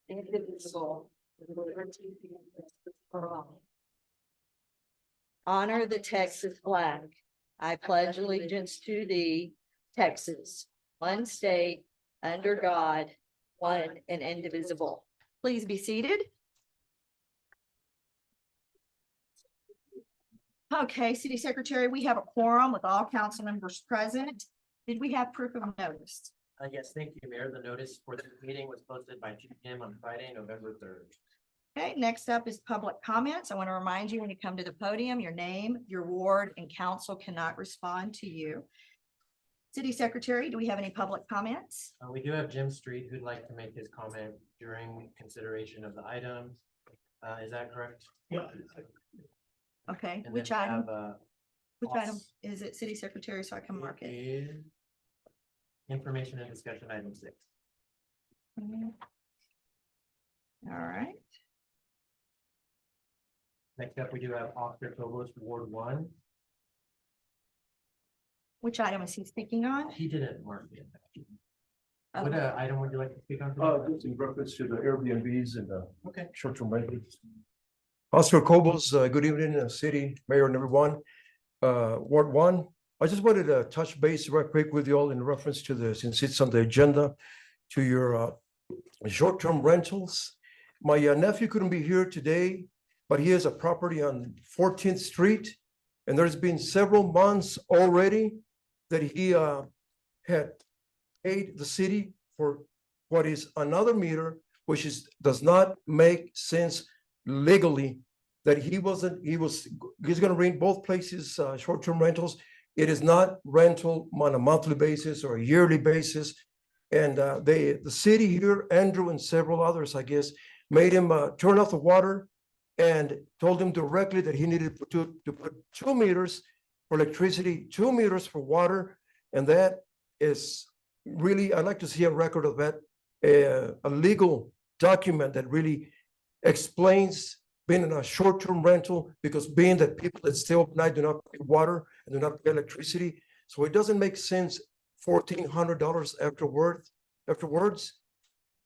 indivisible, with liberty and justice for all. Honor the Texas flag. I pledge allegiance to thee, Texas, one state, under God, one and indivisible. Please be seated. Okay, City Secretary, we have a quorum with all council members present. Did we have proof of notice? Yes, thank you, Mayor. The notice for this meeting was posted by 2 p.m. on Friday, November 3rd. Okay, next up is public comments. I want to remind you when you come to the podium, your name, your ward, and council cannot respond to you. City Secretary, do we have any public comments? We do have Jim Street who'd like to make his comment during consideration of the item. Is that correct? Yeah. Okay, And which then we item? have, Which Off- item is it, City Secretary, so I can mark it? is information and discussion item 6. All right, Next up, we do have Oscar Cobos, Ward 1. which item is he speaking on? He didn't mark it. Oh, What item would you like to speak on? Just in reference to the Airbnbs and the Okay. short-term rentals. Oscar Cobos, good evening, city mayor and everyone. Ward 1, I just wanted to touch base right quick with you all in reference to the, since it's on the agenda, to your short-term rentals. My nephew couldn't be here today, but he has a property on 14th Street. And there's been several months already that he had paid the city for what is another meter, which does not make sense legally that he's gonna rent both places, short-term rentals. It is not rental on a monthly basis or a yearly basis. And the city here, Andrew and several others, I guess, made him turn off the water and told him directly that he needed to put 2 meters for electricity, 2 meters for water. And that is really, I'd like to see a record of that, a legal document that really explains being in a short-term rental, because being that people that stay overnight do not pay water and do not pay electricity. So it doesn't make sense, $1,400 afterwards,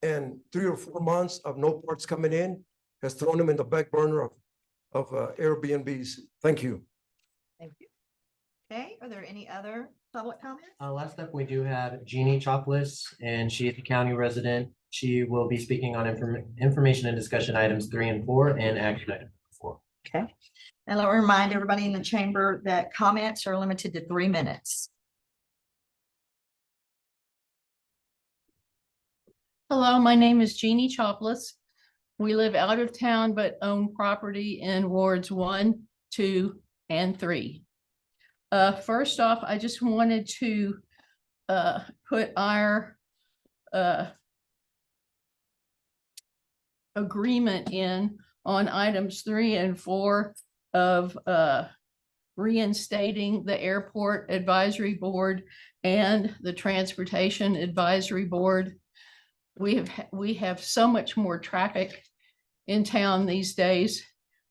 and 3 or 4 months of no parts coming in has thrown them in the back burner of Airbnbs. Thank you. Thank you. Okay, are there any other public comments? Last up, we do have Jeannie Choplis, and she is a county resident. She will be speaking on information and discussion items 3 and 4 and action item 4. Okay, and let me remind everybody in the chamber that comments are limited to 3 minutes. Hello, my name is Jeannie Choplis. We live out of town but own property in wards 1, 2, and 3. First off, I just wanted to put our agreement in on items 3 and 4 of reinstating the Airport Advisory Board and the Transportation Advisory Board. We have so much more traffic in town these days.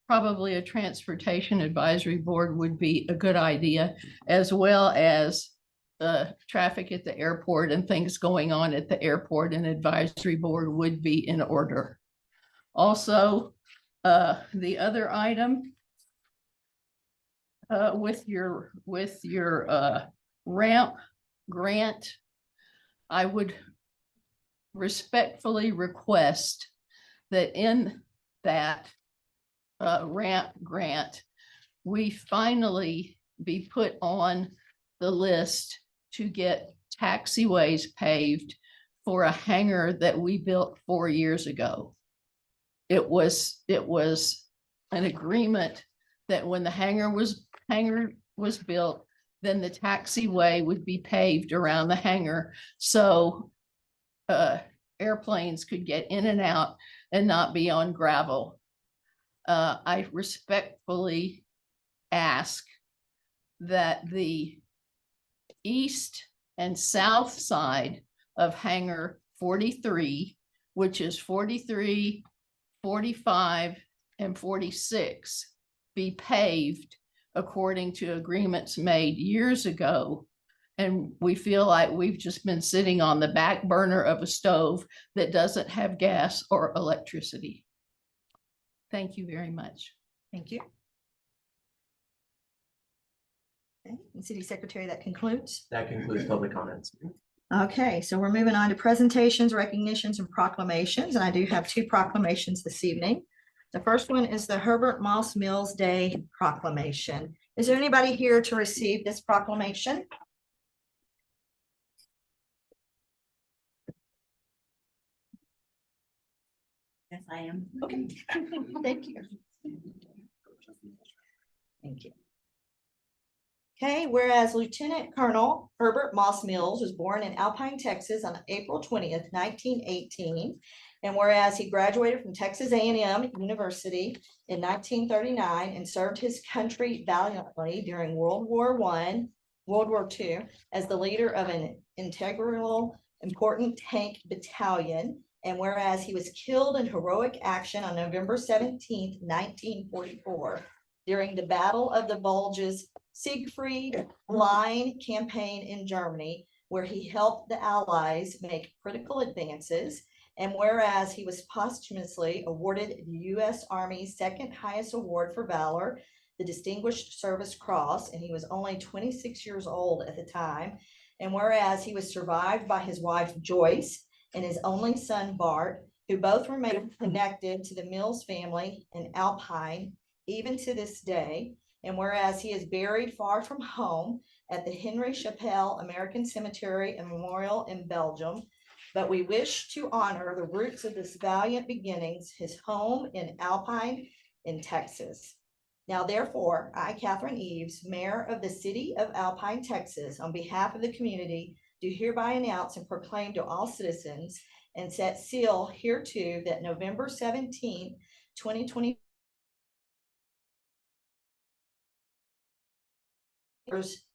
Probably a Transportation Advisory Board would be a good idea, as well as traffic at the airport and things going on at the airport. An advisory board would be in order. Also, the other item with your ramp grant, I would respectfully request that in that ramp grant, we finally be put on the list to get taxiways paved for a hangar that we built 4 years ago. It was an agreement that when the hangar was built, then the taxiway would be paved around the hangar, so airplanes could get in and out and not be on gravel. I respectfully ask that the east and south side of hangar 43, which is 43, 45, and 46, be paved according to agreements made years ago. And we feel like we've just been sitting on the back burner of a stove that doesn't have gas or electricity. Thank you very much. Thank you. Okay, and City Secretary, that concludes. That concludes public comments. Okay, so we're moving on to presentations, recognitions, and proclamations, and I do have 2 proclamations this evening. The first one is the Herbert Moss Mills Day proclamation. Is there anybody here to receive this proclamation? Yes, I am. Okay. Thank you. Thank you. Okay, whereas Lieutenant Colonel Herbert Moss Mills was born in Alpine, Texas on April 20th, 1918. And whereas he graduated from Texas A&M University in 1939 and served his country valiantly during World War I, World War II, as the leader of an integral important tank battalion. And whereas he was killed in heroic action on November 17th, 1944, during the Battle of the Bulges Siegfried Line campaign in Germany, where he helped the Allies make critical advances. And whereas he was posthumously awarded the U.S. Army's second highest award for valor, the Distinguished Service Cross, and he was only 26 years old at the time. And whereas he was survived by his wife Joyce and his only son Bart, who both remain connected to the Mills family in Alpine even to this day. And whereas he is buried far from home at the Henry Chappelle American Cemetery and Memorial in Belgium, but we wish to honor the roots of this valiant beginnings, his home in Alpine, in Texas. Now therefore, I, Catherine Eves, Mayor of the City of Alpine, Texas, on behalf of the community, do hereby announce and proclaim to all citizens and set seal hereto that November 17, 2020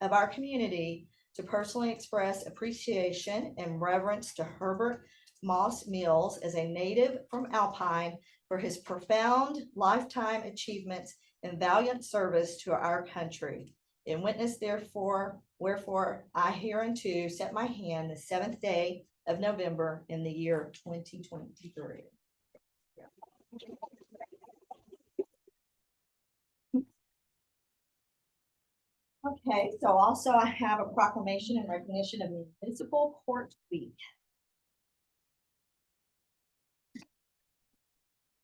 of our community to personally express appreciation and reverence to Herbert Moss Mills as a native from Alpine for his profound lifetime achievements and valiant service to our country. In witness therefore, wherefore I hereunto set my hand the 7th day of November in the year 2023. Okay, so also I have a proclamation in recognition of Municipal Court Week.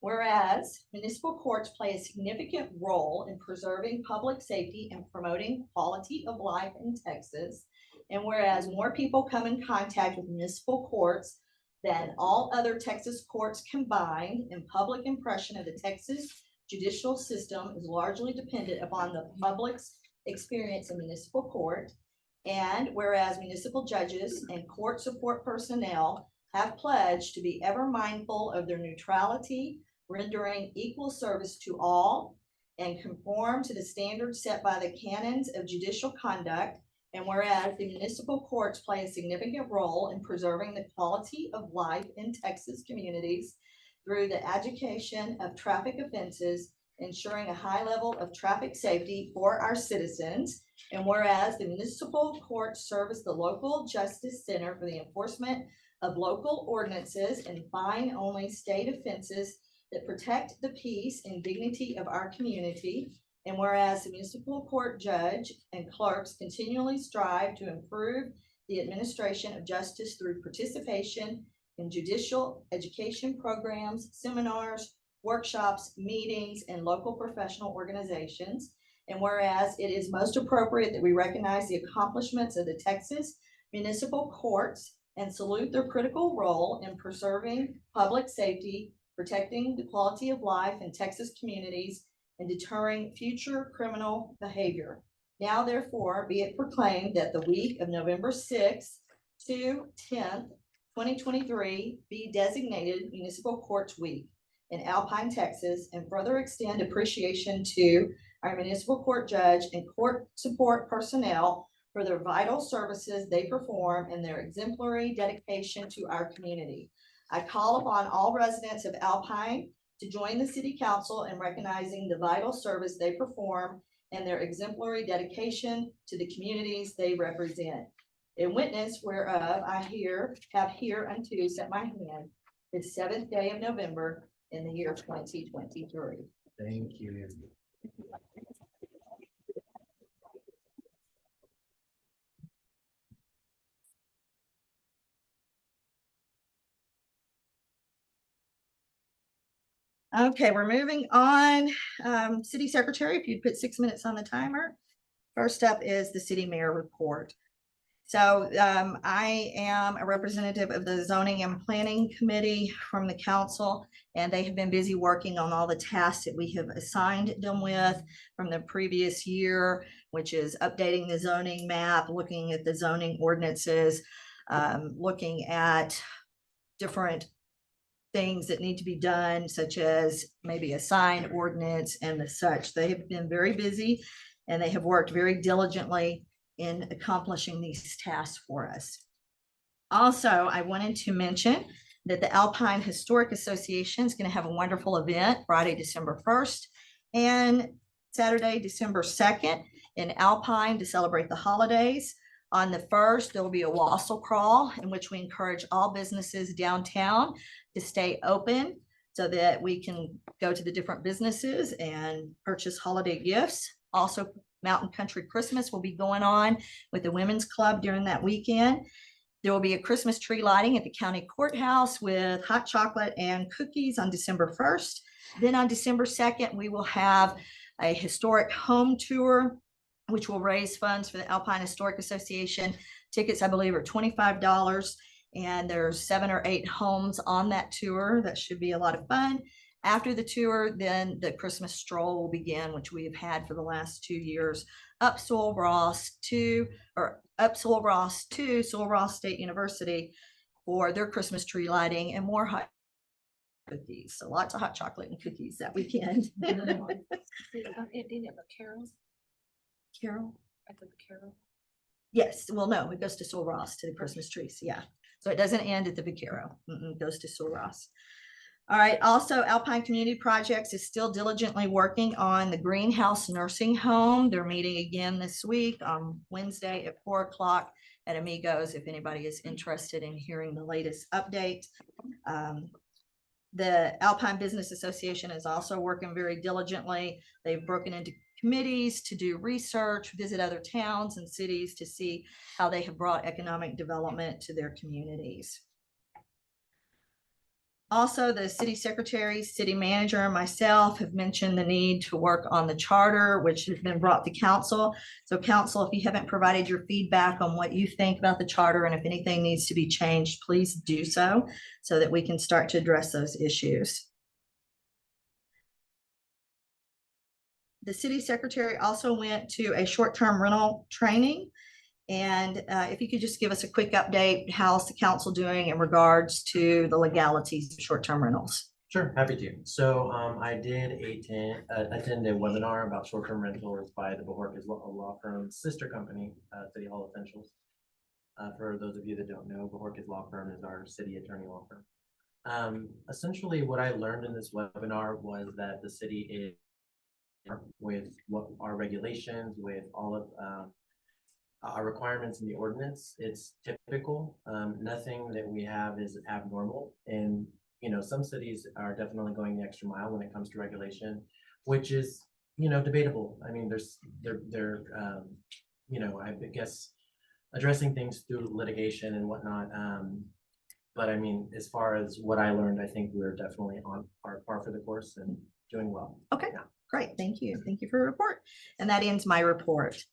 Whereas municipal courts play a significant role in preserving public safety and promoting quality of life in Texas. And whereas more people come in contact with municipal courts than all other Texas courts combined, and public impression of the Texas judicial system is largely dependent upon the public's experience in municipal court. And whereas municipal judges and court support personnel have pledged to be ever mindful of their neutrality, rendering equal service to all, and conform to the standards set by the canons of judicial conduct. And whereas the municipal courts play a significant role in preserving the quality of life in Texas communities through the adjudication of traffic offenses, ensuring a high level of traffic safety for our citizens. And whereas the municipal courts serve as the local justice center for the enforcement of local ordinances and fine-only state offenses that protect the peace and dignity of our community. And whereas the municipal court judge and clerks continually strive to improve the administration of justice through participation in judicial education programs, seminars, workshops, meetings, and local professional organizations. And whereas it is most appropriate that we recognize the accomplishments of the Texas municipal courts and salute their critical role in preserving public safety, protecting the quality of life in Texas communities, and deterring future criminal behavior. Now therefore be it proclaimed that the week of November 6th to 10th, 2023 be designated Municipal Courts Week in Alpine, Texas, and further extend appreciation to our municipal court judge and court support personnel for their vital services they perform and their exemplary dedication to our community. I call upon all residents of Alpine to join the city council in recognizing the vital service they perform and their exemplary dedication to the communities they represent. In witness whereof I have hereunto set my hand the 7th day of November in the year 2023. Thank you. Okay, we're moving on. City Secretary, if you'd put 6 minutes on the timer. First up is the city mayor report. So I am a representative of the Zoning and Planning Committee from the council, and they have been busy working on all the tasks that we have assigned them with from the previous year, which is updating the zoning map, looking at the zoning ordinances, looking at different things that need to be done, such as maybe a sign ordinance and the such. They have been very busy and they have worked very diligently in accomplishing these tasks for us. Also, I wanted to mention that the Alpine Historic Association is going to have a wonderful event Friday, December 1st and Saturday, December 2nd in Alpine to celebrate the holidays. On the 1st, there will be a wassail crawl in which we encourage all businesses downtown to stay open so that we can go to the different businesses and purchase holiday gifts. Also, Mountain Country Christmas will be going on with the Women's Club during that weekend. There will be a Christmas tree lighting at the county courthouse with hot chocolate and cookies on December 1st. Then on December 2nd, we will have a historic home tour, which will raise funds for the Alpine Historic Association. Tickets, I believe, are $25, and there's 7 or 8 homes on that tour. That should be a lot of fun. After the tour, then the Christmas stroll will begin, which we have had for the last 2 years, up Sewell Ross to Sewell Ross State University for their Christmas tree lighting and more hot cookies. So lots of hot chocolate and cookies that weekend. Carol? Yes, well, no, it goes to Sewell Ross to the Christmas trees, yeah. So it doesn't end at the Vaquero, it goes to Sewell Ross. All right, also Alpine Community Projects is still diligently working on the Greenhouse Nursing Home. They're meeting again this week on Wednesday at 4 o'clock at Amigos, if anybody is interested in hearing the latest update. The Alpine Business Association is also working very diligently. They've broken into committees to do research, visit other towns and cities to see how they have brought economic development to their communities. Also, the city secretary, city manager, and myself have mentioned the need to work on the charter, which has been brought to council. So council, if you haven't provided your feedback on what you think about the charter and if anything needs to be changed, please do so that we can start to address those issues. The city secretary also went to a short-term rental training. And if you could just give us a quick update, how's the council doing in regards to the legalities of short-term rentals? Sure, happy to. So I did attend a webinar about short-term rentals by the Bojorquez Law Firm sister company, City Hall Essentials. For those of you that don't know, Bojorquez Law Firm is our city attorney law firm. Essentially, what I learned in this webinar was that the city is with what our regulations, with all of our requirements in the ordinance. It's typical. Nothing that we have is abnormal. And, you know, some cities are definitely going the extra mile when it comes to regulation, which is, you know, debatable. I mean, they're you know, I guess addressing things through litigation and whatnot. But I mean, as far as what I learned, I think we're definitely on our par for the course and doing well. Okay, great. Thank you. Thank you for your report. And that ends my report.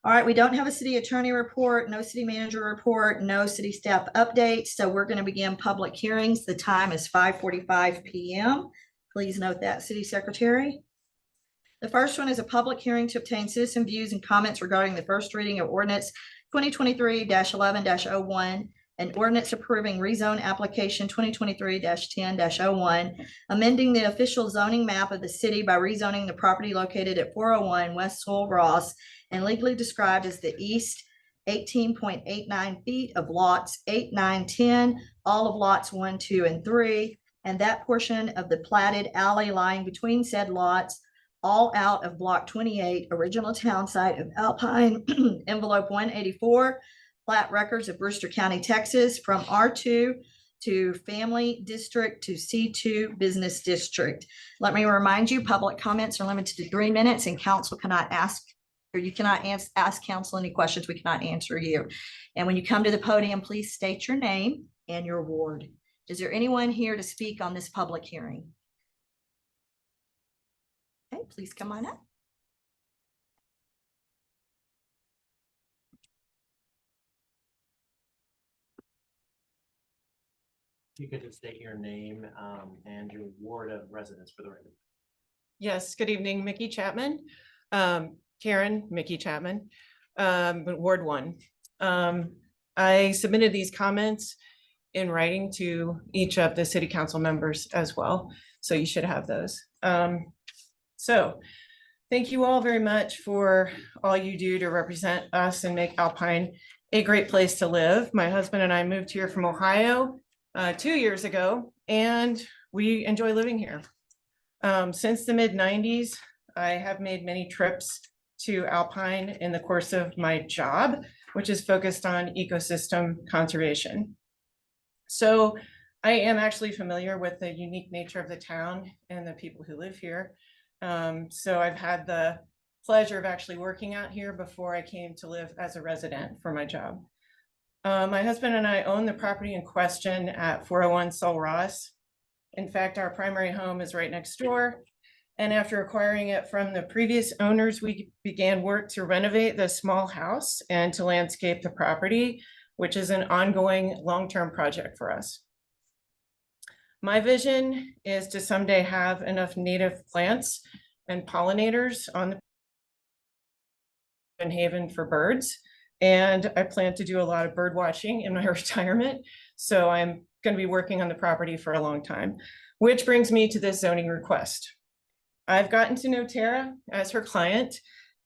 All right, we don't have a city attorney report, no city manager report, no city staff updates. So we're going to begin public hearings. The time is 5:45 p.m. Please note that, City Secretary. The first one is a public hearing to obtain citizen views and comments regarding the first reading of ordinance 2023-11-01, an ordinance approving rezone application 2023-10-01, amending the official zoning map of the city by rezoning the property located at 401 West Sewell Ross and legally described as the east 18.89 feet of lots 8, 9, 10, all of lots 1, 2, and 3, and that portion of the platted alley lying between said lots, all out of block 28, original town site of Alpine, envelope 184, plat records of Brewster County, Texas, from R2 to Family District to C2 Business District. Let me remind you, public comments are limited to 3 minutes and council cannot ask, or you cannot ask council any questions. We cannot answer you. And when you come to the podium, please state your name and your ward. Is there anyone here to speak on this public hearing? Okay, please come on up. You could just state your name and your ward of residence for the record. Yes, good evening, Mickey Chapman. Karen, Mickey Chapman, Ward 1. I submitted these comments in writing to each of the city council members as well, so you should have those. So thank you all very much for all you do to represent us and make Alpine a great place to live. My husband and I moved here from Ohio 2 years ago, and we enjoy living here. Since the mid-90s, I have made many trips to Alpine in the course of my job, which is focused on ecosystem conservation. So I am actually familiar with the unique nature of the town and the people who live here. So I've had the pleasure of actually working out here before I came to live as a resident for my job. My husband and I own the property in question at 401 Sewell Ross. In fact, our primary home is right next door. And after acquiring it from the previous owners, we began work to renovate the small house and to landscape the property, which is an ongoing long-term project for us. My vision is to someday have enough native plants and pollinators on the haven for birds. And I plan to do a lot of bird watching in my retirement. So I'm going to be working on the property for a long time, which brings me to this zoning request. I've gotten to know Tara as her client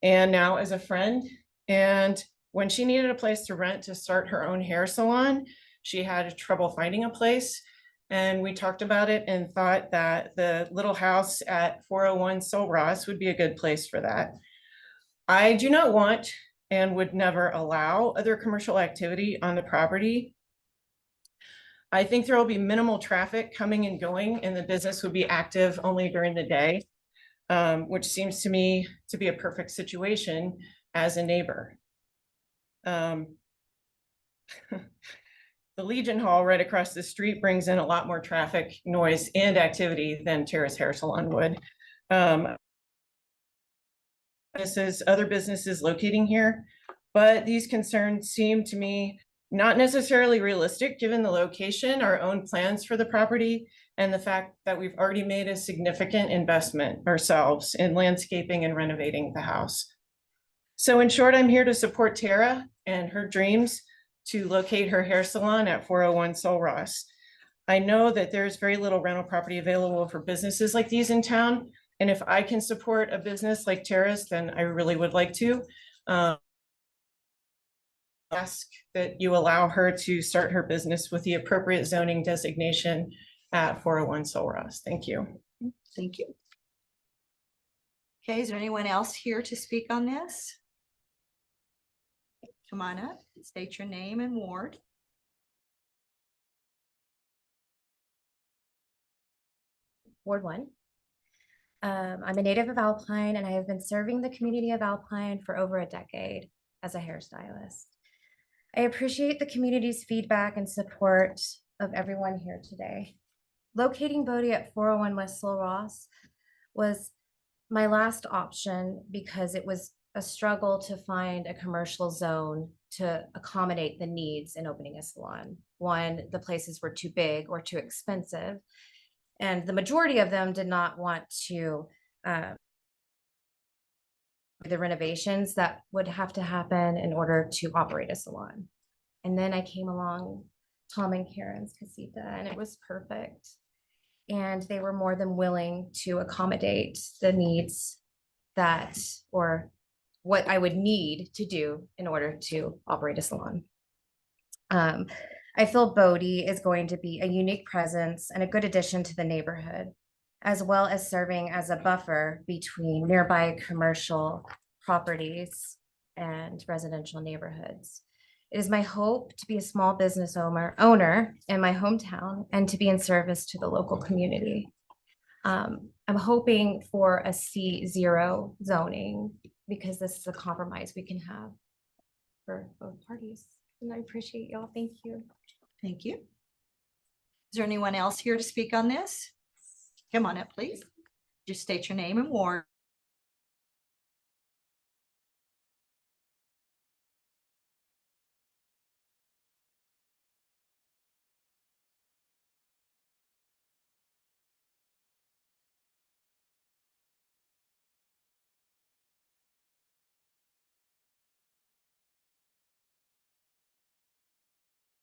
and now as a friend. And when she needed a place to rent to start her own hair salon, she had trouble finding a place. And we talked about it and thought that the little house at 401 Sul Ross would be a good place for that. I do not want and would never allow other commercial activity on the property. I think there will be minimal traffic coming and going, and the business would be active only during the day, which seems to me to be a perfect situation as a neighbor. The Legion Hall right across the street brings in a lot more traffic, noise, and activity than Tara's Hair Salon would. Other businesses locating here, but these concerns seem to me not necessarily realistic given the location, our own plans for the property, and the fact that we've already made a significant investment ourselves in landscaping and renovating the house. So in short, I'm here to support Tara and her dreams to locate her hair salon at 401 Sul Ross. I know that there's very little rental property available for businesses like these in town. And if I can support a business like Tara's, then I really would like to. Ask that you allow her to start her business with the appropriate zoning designation at 401 Sul Ross. Thank you. Thank you. Okay, is there anyone else here to speak on this? Come on up, state your name and ward. Ward 1. I'm a native of Alpine, and I have been serving the community of Alpine for over a decade as a hairstylist. I appreciate the community's feedback and support of everyone here today. Locating Bodie at 401 West Sul Ross was my last option because it was a struggle to find a commercial zone to accommodate the needs in opening a salon. One, the places were too big or too expensive, and the majority of them did not want to the renovations that would have to happen in order to operate a salon. And then I came along, Tom and Karen's Casita, and it was perfect. And they were more than willing to accommodate the needs that, or what I would need to do in order to operate a salon. I feel Bodie is going to be a unique presence and a good addition to the neighborhood, as well as serving as a buffer between nearby commercial properties and residential neighborhoods. It is my hope to be a small business owner in my hometown and to be in service to the local community. I'm hoping for a C0 zoning because this is a compromise we can have for both parties. And I appreciate y'all. Thank you. Thank you. Is there anyone else here to speak on this? Come on up, please. Just state your name and ward.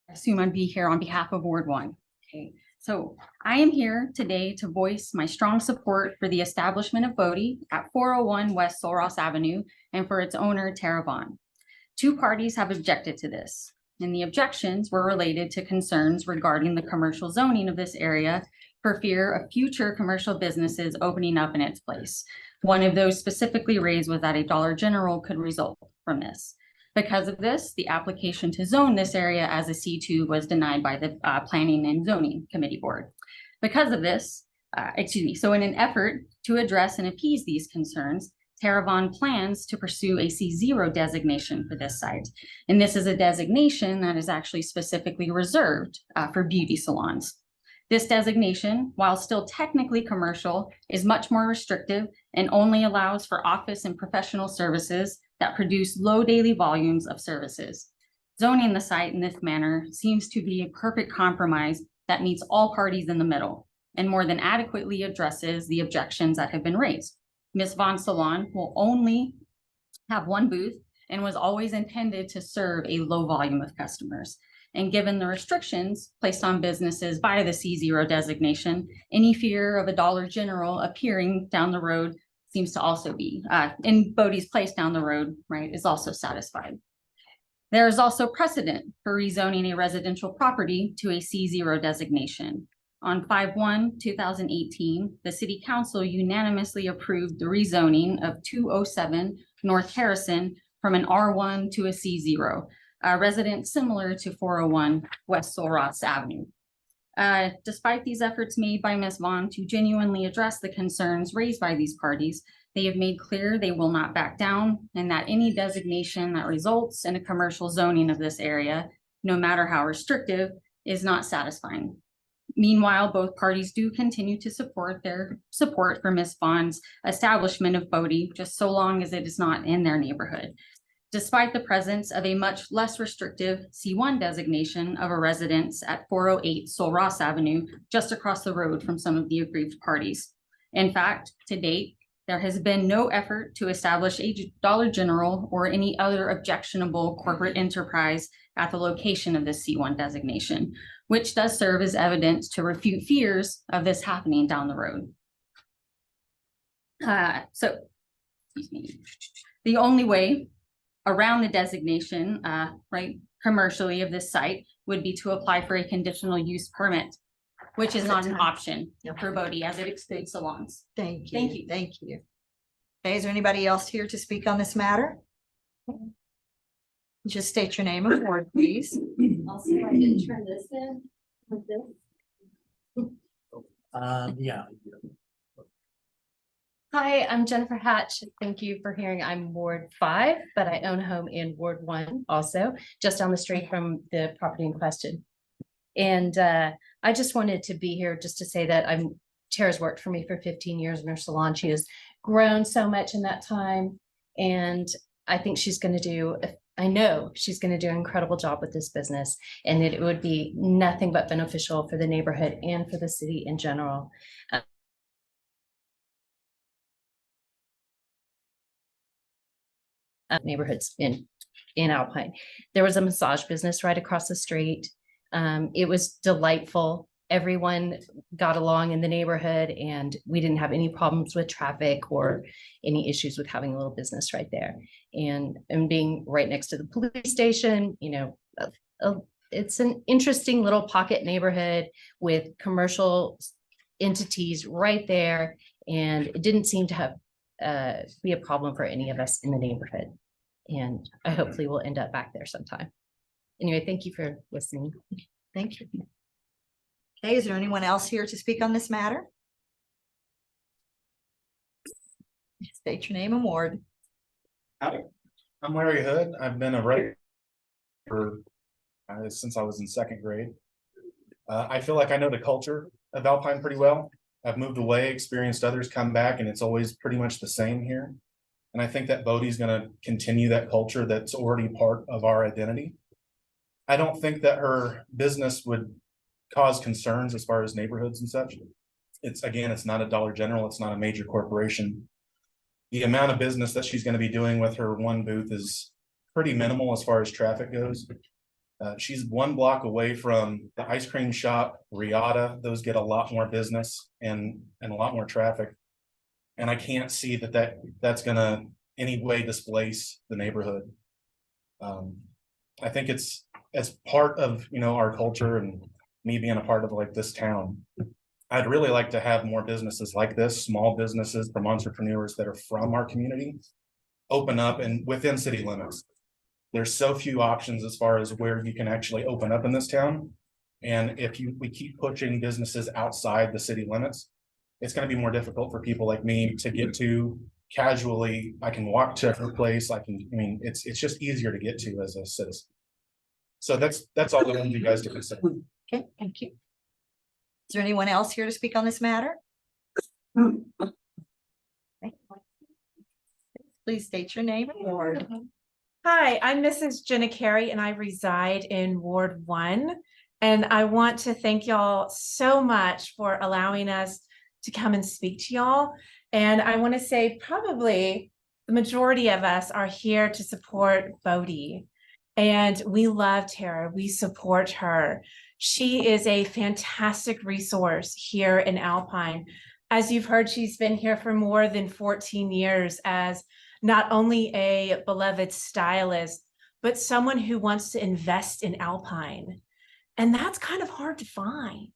I assume I'd be here on behalf of Ward 1. Okay, so I am here today to voice my strong support for the establishment of Bodie at 401 West Sul Ross Avenue and for its owner, Tara Vaughn. Two parties have objected to this, and the objections were related to concerns regarding the commercial zoning of this area for fear of future commercial businesses opening up in its place. One of those specifically raised was that a Dollar General could result from this. Because of this, the application to zone this area as a C2 was denied by the Planning and Zoning Committee Board. Because of this, so in an effort to address and appease these concerns, Tara Vaughn plans to pursue a C0 designation for this site. And this is a designation that is actually specifically reserved for beauty salons. This designation, while still technically commercial, is much more restrictive and only allows for office and professional services that produce low daily volumes of services. Zoning the site in this manner seems to be a perfect compromise that meets all parties in the middle. and more than adequately addresses the objections that have been raised. Ms. Von Salon will only have one booth and was always intended to serve a low volume of customers. And given the restrictions placed on businesses by the C0 designation, any fear of a Dollar General appearing down the road seems to also be in Bodie's Place down the road, right, is also satisfied. There is also precedent for rezoning a residential property to a C0 designation. On 5/1/2018, the City Council unanimously approved the rezoning of 207 North Harrison from an R1 to a C0, a residence similar to 401 West Sul Ross Avenue. Despite these efforts made by Ms. Vaughn to genuinely address the concerns raised by these parties, they have made clear they will not back down and that any designation that results in a commercial zoning of this area, no matter how restrictive, is not satisfying. Meanwhile, both parties do continue to support their support for Ms. Vaughn's establishment of Bodie, just so long as it is not in their neighborhood. Despite the presence of a much less restrictive C1 designation of a residence at 408 Sul Ross Avenue, just across the road from some of the aggrieved parties. In fact, to date, there has been no effort to establish a Dollar General or any other objectionable corporate enterprise at the location of the C1 designation, which does serve as evidence to refute fears of this happening down the road. Excuse me. The only way around the designation, right, commercially of this site would be to apply for a conditional use permit, which is not an option for Bodie as it excludes salons. Thank you. Thank you. Thank you. Okay, is there anybody else here to speak on this matter? Just state your name and ward, please. I'll see if I can turn this in with this. Yeah. Hi, I'm Jennifer Hatch. Thank you for hearing. I'm Ward 5, but I own a home in Ward 1 also, just down the street from the property in question. And I just wanted to be here just to say that Tara's worked for me for 15 years in her salon. She has grown so much in that time. And I think she's going to do, I know she's going to do an incredible job with this business, and that it would be nothing but beneficial for the neighborhood and for the city in general. Neighborhoods in Alpine. There was a massage business right across the street. It was delightful. Everyone got along in the neighborhood, and we didn't have any problems with traffic or any issues with having a little business right there. And being right next to the police station, you know, it's an interesting little pocket neighborhood with commercial entities right there. And it didn't seem to have be a problem for any of us in the neighborhood. And I hopefully will end up back there sometime. Anyway, thank you for listening. Thank you. Okay, is there anyone else here to speak on this matter? State your name and ward. Howdy, I'm Larry Hood. I've been a writer for since I was in second grade. I feel like I know the culture of Alpine pretty well. I've moved away, experienced others come back, and it's always pretty much the same here. And I think that Bodie's going to continue that culture that's already part of our identity. I don't think that her business would cause concerns as far as neighborhoods and such. It's not a Dollar General. It's not a major corporation. The amount of business that she's going to be doing with her one booth is pretty minimal as far as traffic goes. She's 1 block away from the ice cream shop, Riata. Those get a lot more business and a lot more traffic. And I can't see that's going to any way displace the neighborhood. I think it's as part of, you know, our culture and me being a part of like this town. I'd really like to have more businesses like this, small businesses from entrepreneurs that are from our community, open up and within city limits. There's so few options as far as where you can actually open up in this town. And if we keep pushing businesses outside the city limits, it's going to be more difficult for people like me to get to casually. I can walk to her place. It's just easier to get to as a citizen. So that's all I want you guys to consider. Okay, thank you. Is there anyone else here to speak on this matter? Please state your name and ward. Hi, I'm Mrs. Jenna Carey, and I reside in Ward 1. And I want to thank y'all so much for allowing us to come and speak to y'all. And I want to say probably the majority of us are here to support Bodie. And we love Tara. We support her. She is a fantastic resource here in Alpine. As you've heard, she's been here for more than 14 years as not only a beloved stylist, but someone who wants to invest in Alpine. And that's kind of hard to find.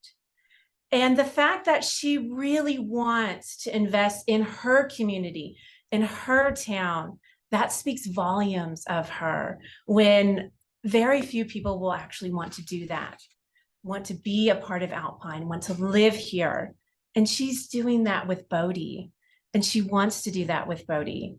And the fact that she really wants to invest in her community, in her town, that speaks volumes of her, when very few people will actually want to do that, want to be a part of Alpine, want to live here. And she's doing that with Bodie, and she wants to do that with Bodie.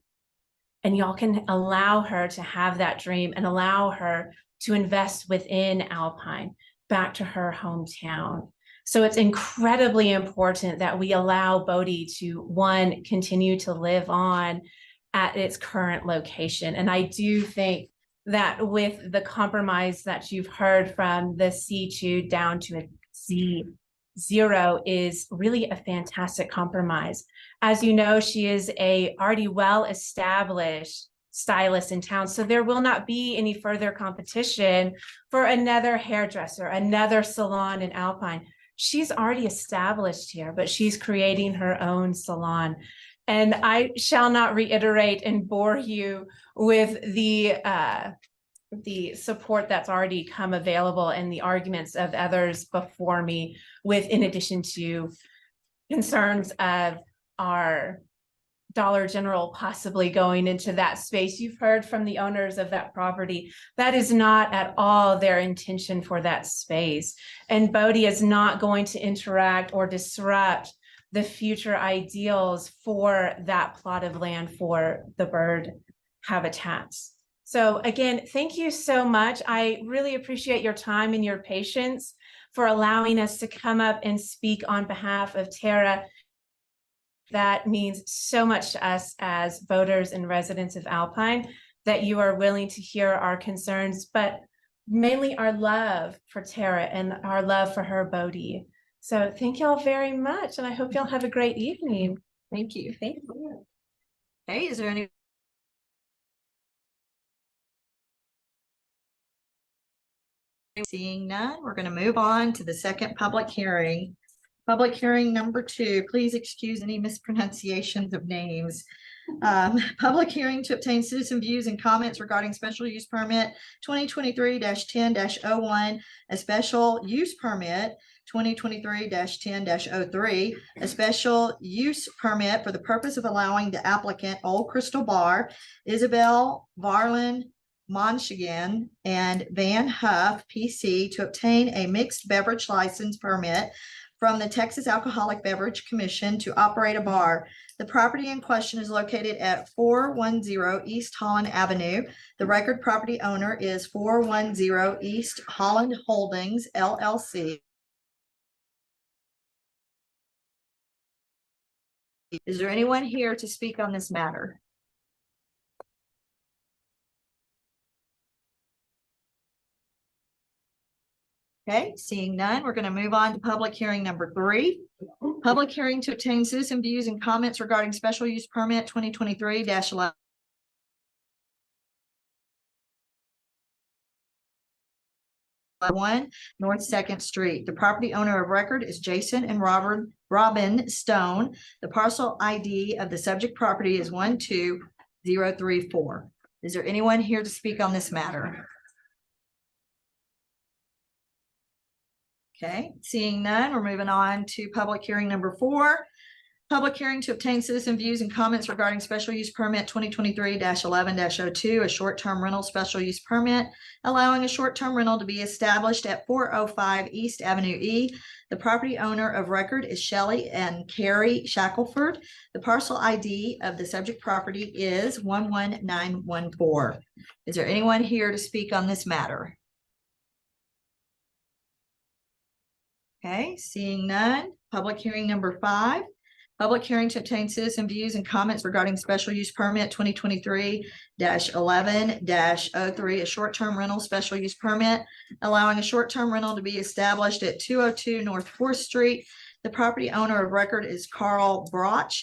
And y'all can allow her to have that dream and allow her to invest within Alpine, back to her hometown. So it's incredibly important that we allow Bodie to, one, continue to live on at its current location. And I do think that with the compromise that you've heard from the C2 down to a C0 is really a fantastic compromise. As you know, she is a already well-established stylist in town, so there will not be any further competition for another hairdresser, another salon in Alpine. She's already established here, but she's creating her own salon. And I shall not reiterate and bore you with the support that's already come available and the arguments of others before me, with in addition to concerns of our Dollar General possibly going into that space. You've heard from the owners of that property. That is not at all their intention for that space. And Bodie is not going to interact or disrupt the future ideals for that plot of land for the bird habitats. So again, thank you so much. I really appreciate your time and your patience for allowing us to come up and speak on behalf of Tara. That means so much to us as voters and residents of Alpine, that you are willing to hear our concerns, but mainly our love for Tara and our love for her Bodie. So thank y'all very much, and I hope y'all have a great evening. Thank you. Thank you. Okay, is there any? Seeing none, we're going to move on to the second public hearing. Public hearing number 2, please excuse any mispronunciations of names. Public hearing to obtain citizen views and comments regarding special use permit 2023-10-01, a special use permit 2023-10-03, a special use permit for the purpose of allowing the applicant Old Crystal Bar, Isabel Varlin Monshigan and Van Huff PC to obtain a mixed beverage license permit from the Texas Alcoholic Beverage Commission to operate a bar. The property in question is located at 410 East Holland Avenue. The record property owner is 410 East Holland Holdings, LLC. Is there anyone here to speak on this matter? Okay, seeing none, we're going to move on to public hearing number 3. Public hearing to obtain citizen views and comments regarding special use permit 2023-11. North 2nd Street. The property owner of record is Jason and Robin Stone. The parcel ID of the subject property is 12034. Is there anyone here to speak on this matter? Okay, seeing none, we're moving on to public hearing number 4. Public hearing to obtain citizen views and comments regarding special use permit 2023-11-02, a short-term rental special use permit, allowing a short-term rental to be established at 405 East Avenue E. The property owner of record is Shelley and Carrie Shackelford. The parcel ID of the subject property is 11914. Is there anyone here to speak on this matter? Okay, seeing none. Public hearing number 5. Public hearing to obtain citizen views and comments regarding special use permit 2023-11-03, a short-term rental special use permit, allowing a short-term rental to be established at 202 North Fourth Street. The property owner of record is Carl Broch.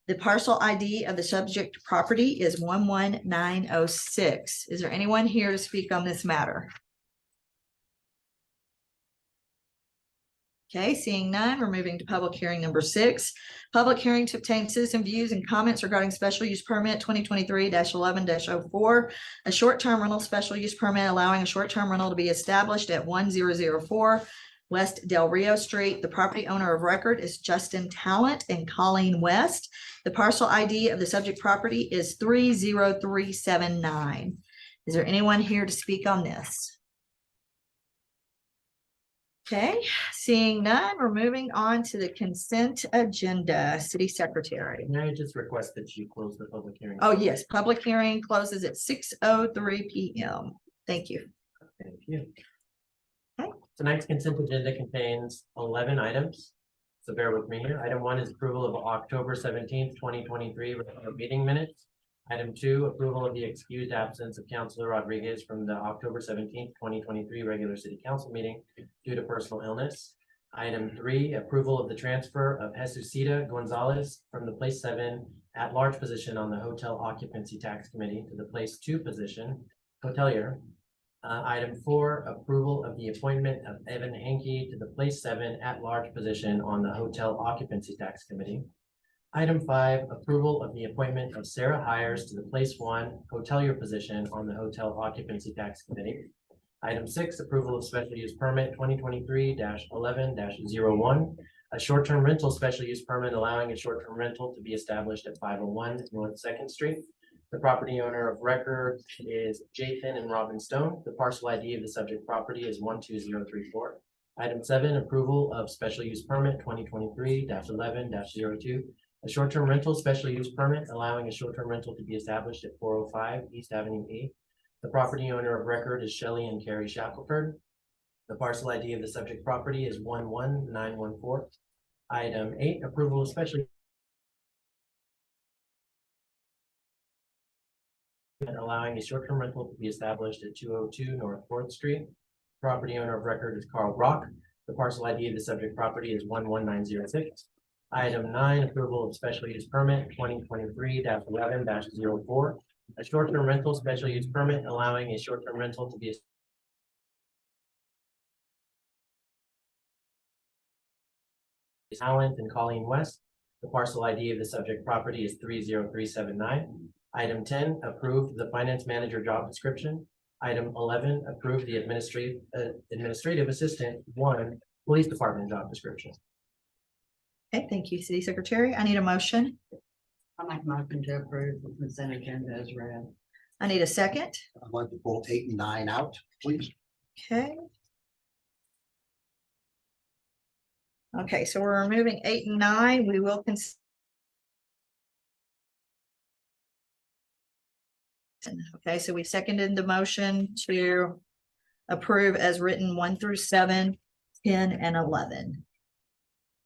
The parcel ID of the subject property is 11906. Is there anyone here to speak on this matter? Okay, seeing none, we're moving to public hearing number 6. Public hearing to obtain citizen views and comments regarding special use permit 2023-11-04. A short-term rental special use permit allowing a short-term rental to be established at 1004 West Del Rio Street. The property owner of record is Justin Talent and Colleen West. The parcel ID of the subject property is 30379. Is there anyone here to speak on this? Okay, seeing none, we're moving on to the consent agenda. City Secretary. Can I just request that you close the public hearing? Oh, yes, public hearing closes at 6:03 PM. Thank you. Thank you. Okay. Tonight's consent agenda contains 11 items. So bear with me here. Item 1 is approval of October 17th, 2023 regular meeting minutes. Item 2, approval of the excused absence of Councilor Rodriguez from the October 17th, 2023 regular city council meeting due to personal illness. Item 3, approval of the transfer of Jesucita Gonzalez from the place 7 at-large position on the hotel occupancy tax committee to the place 2 position, hotelier. Item 4, approval of the appointment of Evan Hankey to the place 7 at-large position on the hotel occupancy tax committee. Item 5, approval of the appointment of Sarah Hires to the place 1 hotelier position on the hotel occupancy tax committee. Item 6, approval of special use permit 2023-11-01, a short-term rental special use permit allowing a short-term rental to be established at 501 North 2nd Street. The property owner of record is Jathan and Robin Stone. The parcel ID of the subject property is 12034. Item 7, approval of special use permit 2023-11-02, a short-term rental special use permit allowing a short-term rental to be established at 405 East Avenue E. The property owner of record is Shelley and Carrie Shackelford. The parcel ID of the subject property is 11914. Item 8, approval of special allowing a short-term rental to be established at 202 North 4th Street. Property owner of record is Carl Brock. The parcel ID of the subject property is 11906. Item 9, approval of special use permit 2023-11-04, a short-term rental special use permit allowing a short-term rental to be Talent and Colleen West. The parcel ID of the subject property is 30379. Item 10, approve the finance manager job description. Item 11, approve the administrative assistant 1 police department job description. Okay, thank you, City Secretary. I need a motion. I make a motion to approve the consent agenda as read. I need a second. I'd like to pull 8 and 9 out, please. Okay. Okay, so we're removing 8 and 9. We will okay, so we seconded the motion to approve as written 1 through 7, 10, and 11.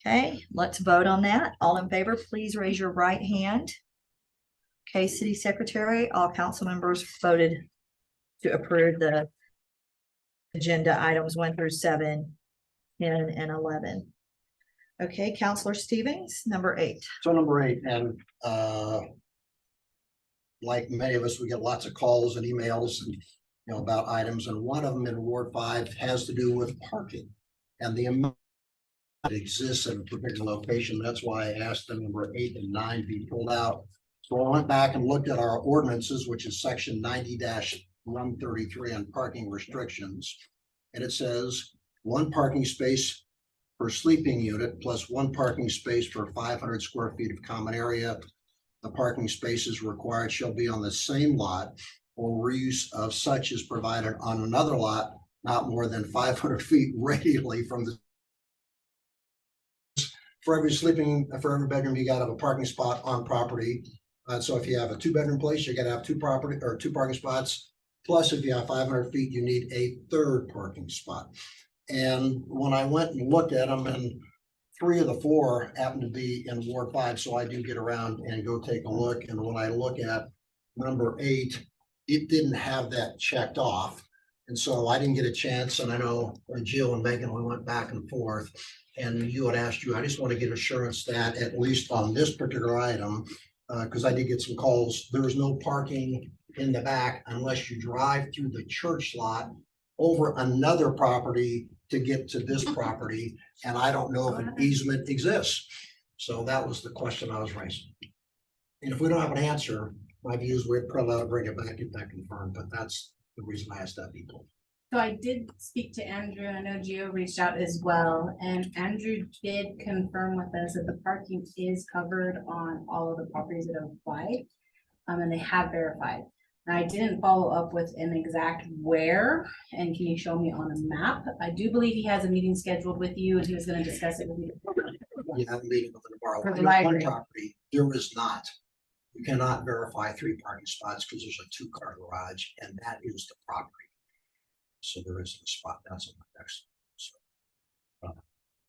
Okay, let's vote on that. All in favor, please raise your right hand. Okay, City Secretary, all council members voted to approve the agenda items 1 through 7, 10, and 11. Okay, Counselor Stevens, number 8. So number 8, and like many of us, we get lots of calls and emails and, about items, and one of them in Ward 5 has to do with parking and the amount that exists in a particular location. That's why I asked the number 8 and 9 be pulled out. So I went back and looked at our ordinances, which is section 90-133 on parking restrictions. And it says 1 parking space per sleeping unit plus 1 parking space for 500 square feet of common area. The parking spaces required shall be on the same lot, or reuse of such is provided on another lot, not more than 500 feet radially from the. For every bedroom, you gotta have a parking spot on property. So if you have a 2-bedroom place, you gotta have 2 parking spots. Plus, if you have 500 feet, you need a 3rd parking spot. And when I went and looked at them, and 3 of the 4 happen to be in Ward 5, so I do get around and go take a look. And when I look at number 8, it didn't have that checked off. And so I didn't get a chance, and I know when Jill and Megan, we went back and forth. And you had asked you, I just want to get assurance that at least on this particular item, because I did get some calls, there is no parking in the back unless you drive through the church lot over another property to get to this property, and I don't know if an easement exists. So that was the question I was raising. And if we don't have an answer, my view is we'd probably ought to bring it back, get that confirmed, but that's the reason I asked that people. So I did speak to Andrew, and I know Gio reached out as well, and Andrew did confirm with us that the parking is covered on all of the properties that have applied. And they have verified. And I didn't follow up with an exact where, and can you show me on a map? I do believe he has a meeting scheduled with you, and he was gonna discuss it with you. You have a meeting with the tomorrow. For the I know one library. property, there is not. You cannot verify 3 parking spots because there's a 2-car garage, and that is the property. So there isn't a spot, that's on my next. So,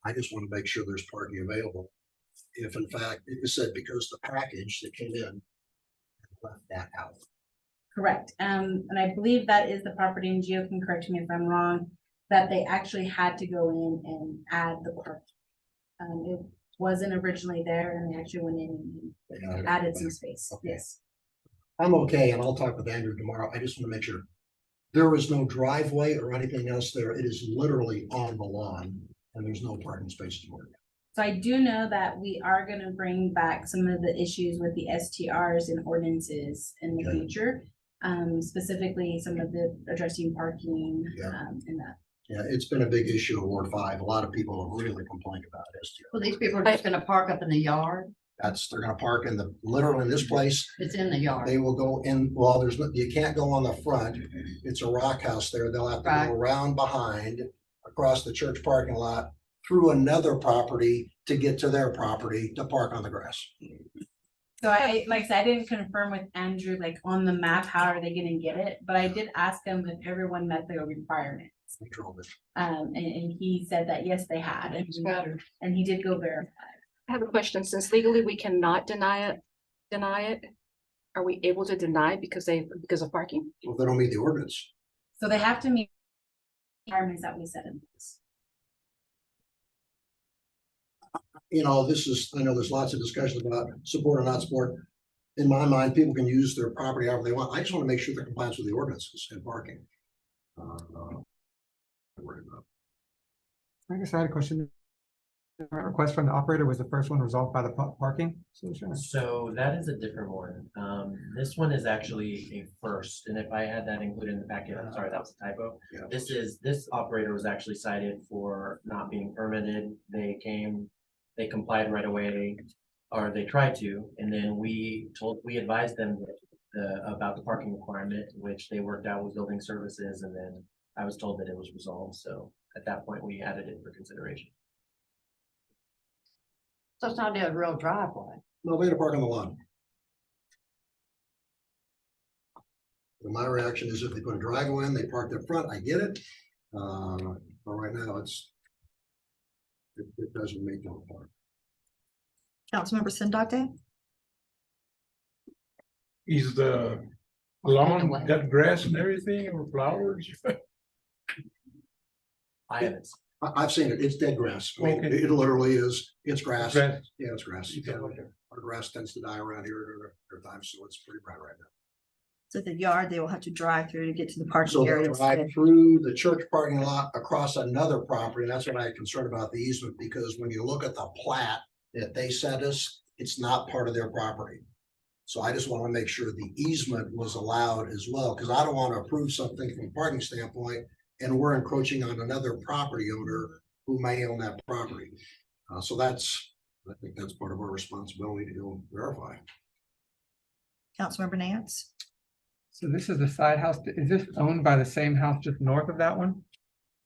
I just want to make sure there's parking available. If in fact, it was said because the package that came in left that out. Correct, and I believe that is the property, and Gio can correct me if I'm wrong, that they actually had to go in and add the park. It wasn't originally there, and they actually went in and added some space, yes. I'm okay, and I'll talk with Andrew tomorrow. I just want to make sure there is no driveway or anything else there. It is literally on the lawn, and there's no parking space to work. So I do know that we are gonna bring back some of the issues with the STRs and ordinances in the Okay. future. Specifically some of the addressing parking, Yeah. and that. Yeah, it's been a big issue in Ward 5. A lot of people have really complained about STR. Well, these people are just gonna park up in the yard. They're gonna park literally in this place. It's in the yard. They will go in, well, you can't go on the front. It's a rock house there. They'll have to Right. go around behind, across the church parking lot, through another property to get to their property to park on the grass. So I, like I said, I didn't confirm with Andrew, like on the map, how are they gonna get it? But I did ask him if everyone met the requirements. We drove it. And he said that, yes, they had, and he did go verify. I have a question. Since legally we cannot deny it, are we able to deny because of parking? Well, they don't meet the ordinance. So they have to meet requirements that we set in place. You know, I know there's lots of discussion about support or not support. In my mind, people can use their property however they want. I just want to make sure they're compliant with the ordinances and parking. Worried about. I guess I had a question. The request from the operator was the first one resolved by the parking solution. So that is a different one. This one is actually a first, and if I had that included in the packet, I'm sorry, that was a typo. Yeah. This operator was actually cited for not being permitted. They complied right away, or they tried to, and then we advised them about the parking requirement, which they worked out with building services, and then I was told that it was resolved, so at that point, we added it for consideration. So it's not a real driveway. No, they had to park on the lawn. And my reaction is if they put a driveway in, they park up front, I get it. But right now it doesn't make no park. Councilmember Sindate? Is the lawn got grass and everything or flowers? I haven't. I've seen it. It's dead grass. I mean, Okay. it literally is. It's grass. Grass. Yeah, it's grass. Okay. Our grass tends to die around here at times, so it's pretty bright right now. So the yard, they will have to drive through to get to the So parking they area. drive through the church parking lot across another property. And that's what I'm concerned about the easement, because when you look at the plat that they sent us, it's not part of their property. So I just want to make sure the easement was allowed as well, because I don't want to approve something from a parking standpoint and we're encroaching on another property owner who may own that property. So I think that's part of our responsibility to go verify. Councilmember Nance? So this is the side house. Is this owned by the same house just north of that one?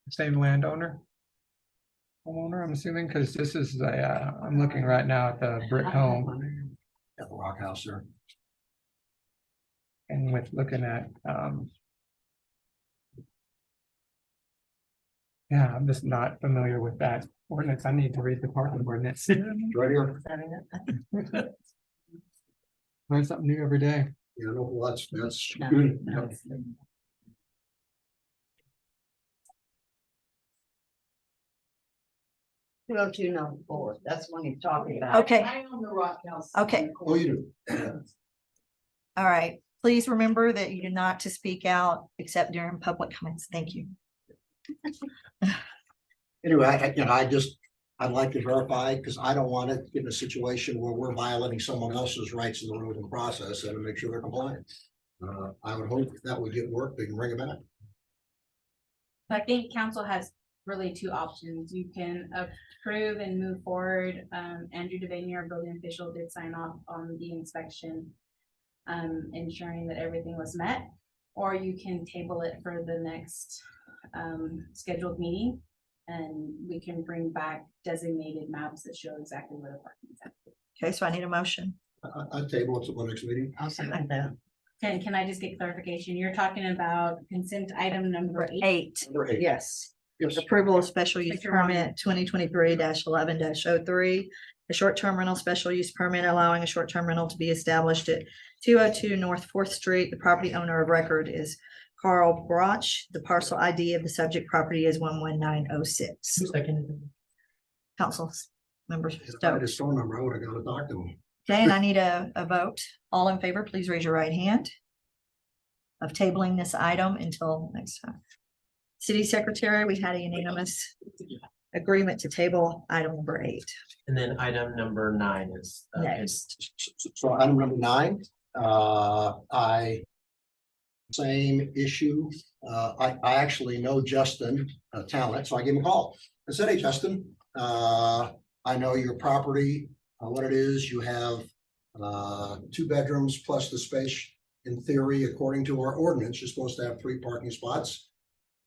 The same landowner? Homeowner, I'm assuming, because this is I'm looking right now at the brick home At the rock house there. and with looking at, yeah, I'm just not familiar with that ordinance. I need to read the parking ordinance. Right here. Learn something new every day. You know, well, that's No. good. 202 number 4, that's the one you're talking about. Okay. I own the Rock House. Okay. Oh, you do. All right. Please remember that you do not to speak out except during public comments. Thank you. Anyway, I'd like to verify, because I don't want to get in a situation where we're violating someone else's rights in the rules and process and make sure they're compliant. I would hope that would get work, they can bring it back. I think council has really two options. You can approve and move forward. Andrew Devaney, our building official, did sign off on the inspection, ensuring that everything was met, or you can table it for the next scheduled meeting, and we can bring back designated maps that show exactly where the parking is at. Okay, so I need a motion. I'd table it to the next meeting. I'll second that. Can I just get clarification? You're talking about consent item number 8? Number 8. Yes. Yes. Approval of special use Take your moment. permit 2023-11-03. A short-term rental special use permit allowing a short-term rental to be established at 202 North Fourth Street. The property owner of record is Carl Broch. The parcel ID of the subject property is 11906. Who seconded it? Council members. If I had his phone number, I would have got to talk to him. Okay, and I need a vote. All in favor, please raise your right hand of tabling this item until next time. City Secretary, we had a unanimous agreement to table item number 8. And then item number 9 is. Next. So item number 9, same issue. I actually know Justin Talent, so I gave him a call. I said, hey, Justin, I know your property, what it is, you have 2 bedrooms plus the space. In theory, according to our ordinance, you're supposed to have 3 parking spots.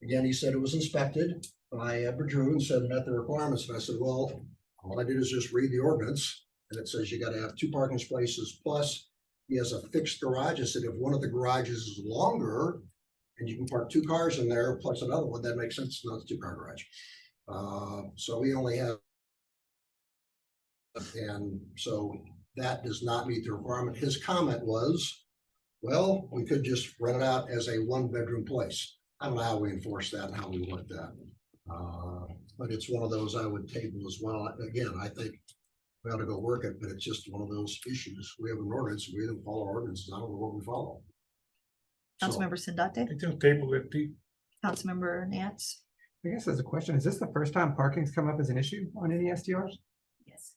Again, he said it was inspected by Drew and said met the requirements. And I said, well, all I did is just read the ordinance and it says you got to have 2 parking spaces plus he has a fixed garage. I said, if one of the garages is longer and you can park 2 cars in there plus another one, that makes sense. No, it's a 2-car garage. So we only have, and so that does not meet the requirement. His comment was, well, we could just rent it out as a 1-bedroom place. I don't know how we enforce that and how we want that. But it's one of those I would table as well. Again, I think we ought to go work it, but it's just one of those issues. We have an ordinance, we don't follow ordinances. I don't know what we follow. So, Councilmember Sindate, It's on table it, Councilmember Nance. I guess as a question, is this the first time parking's come up as an issue on any SDRs? Yes.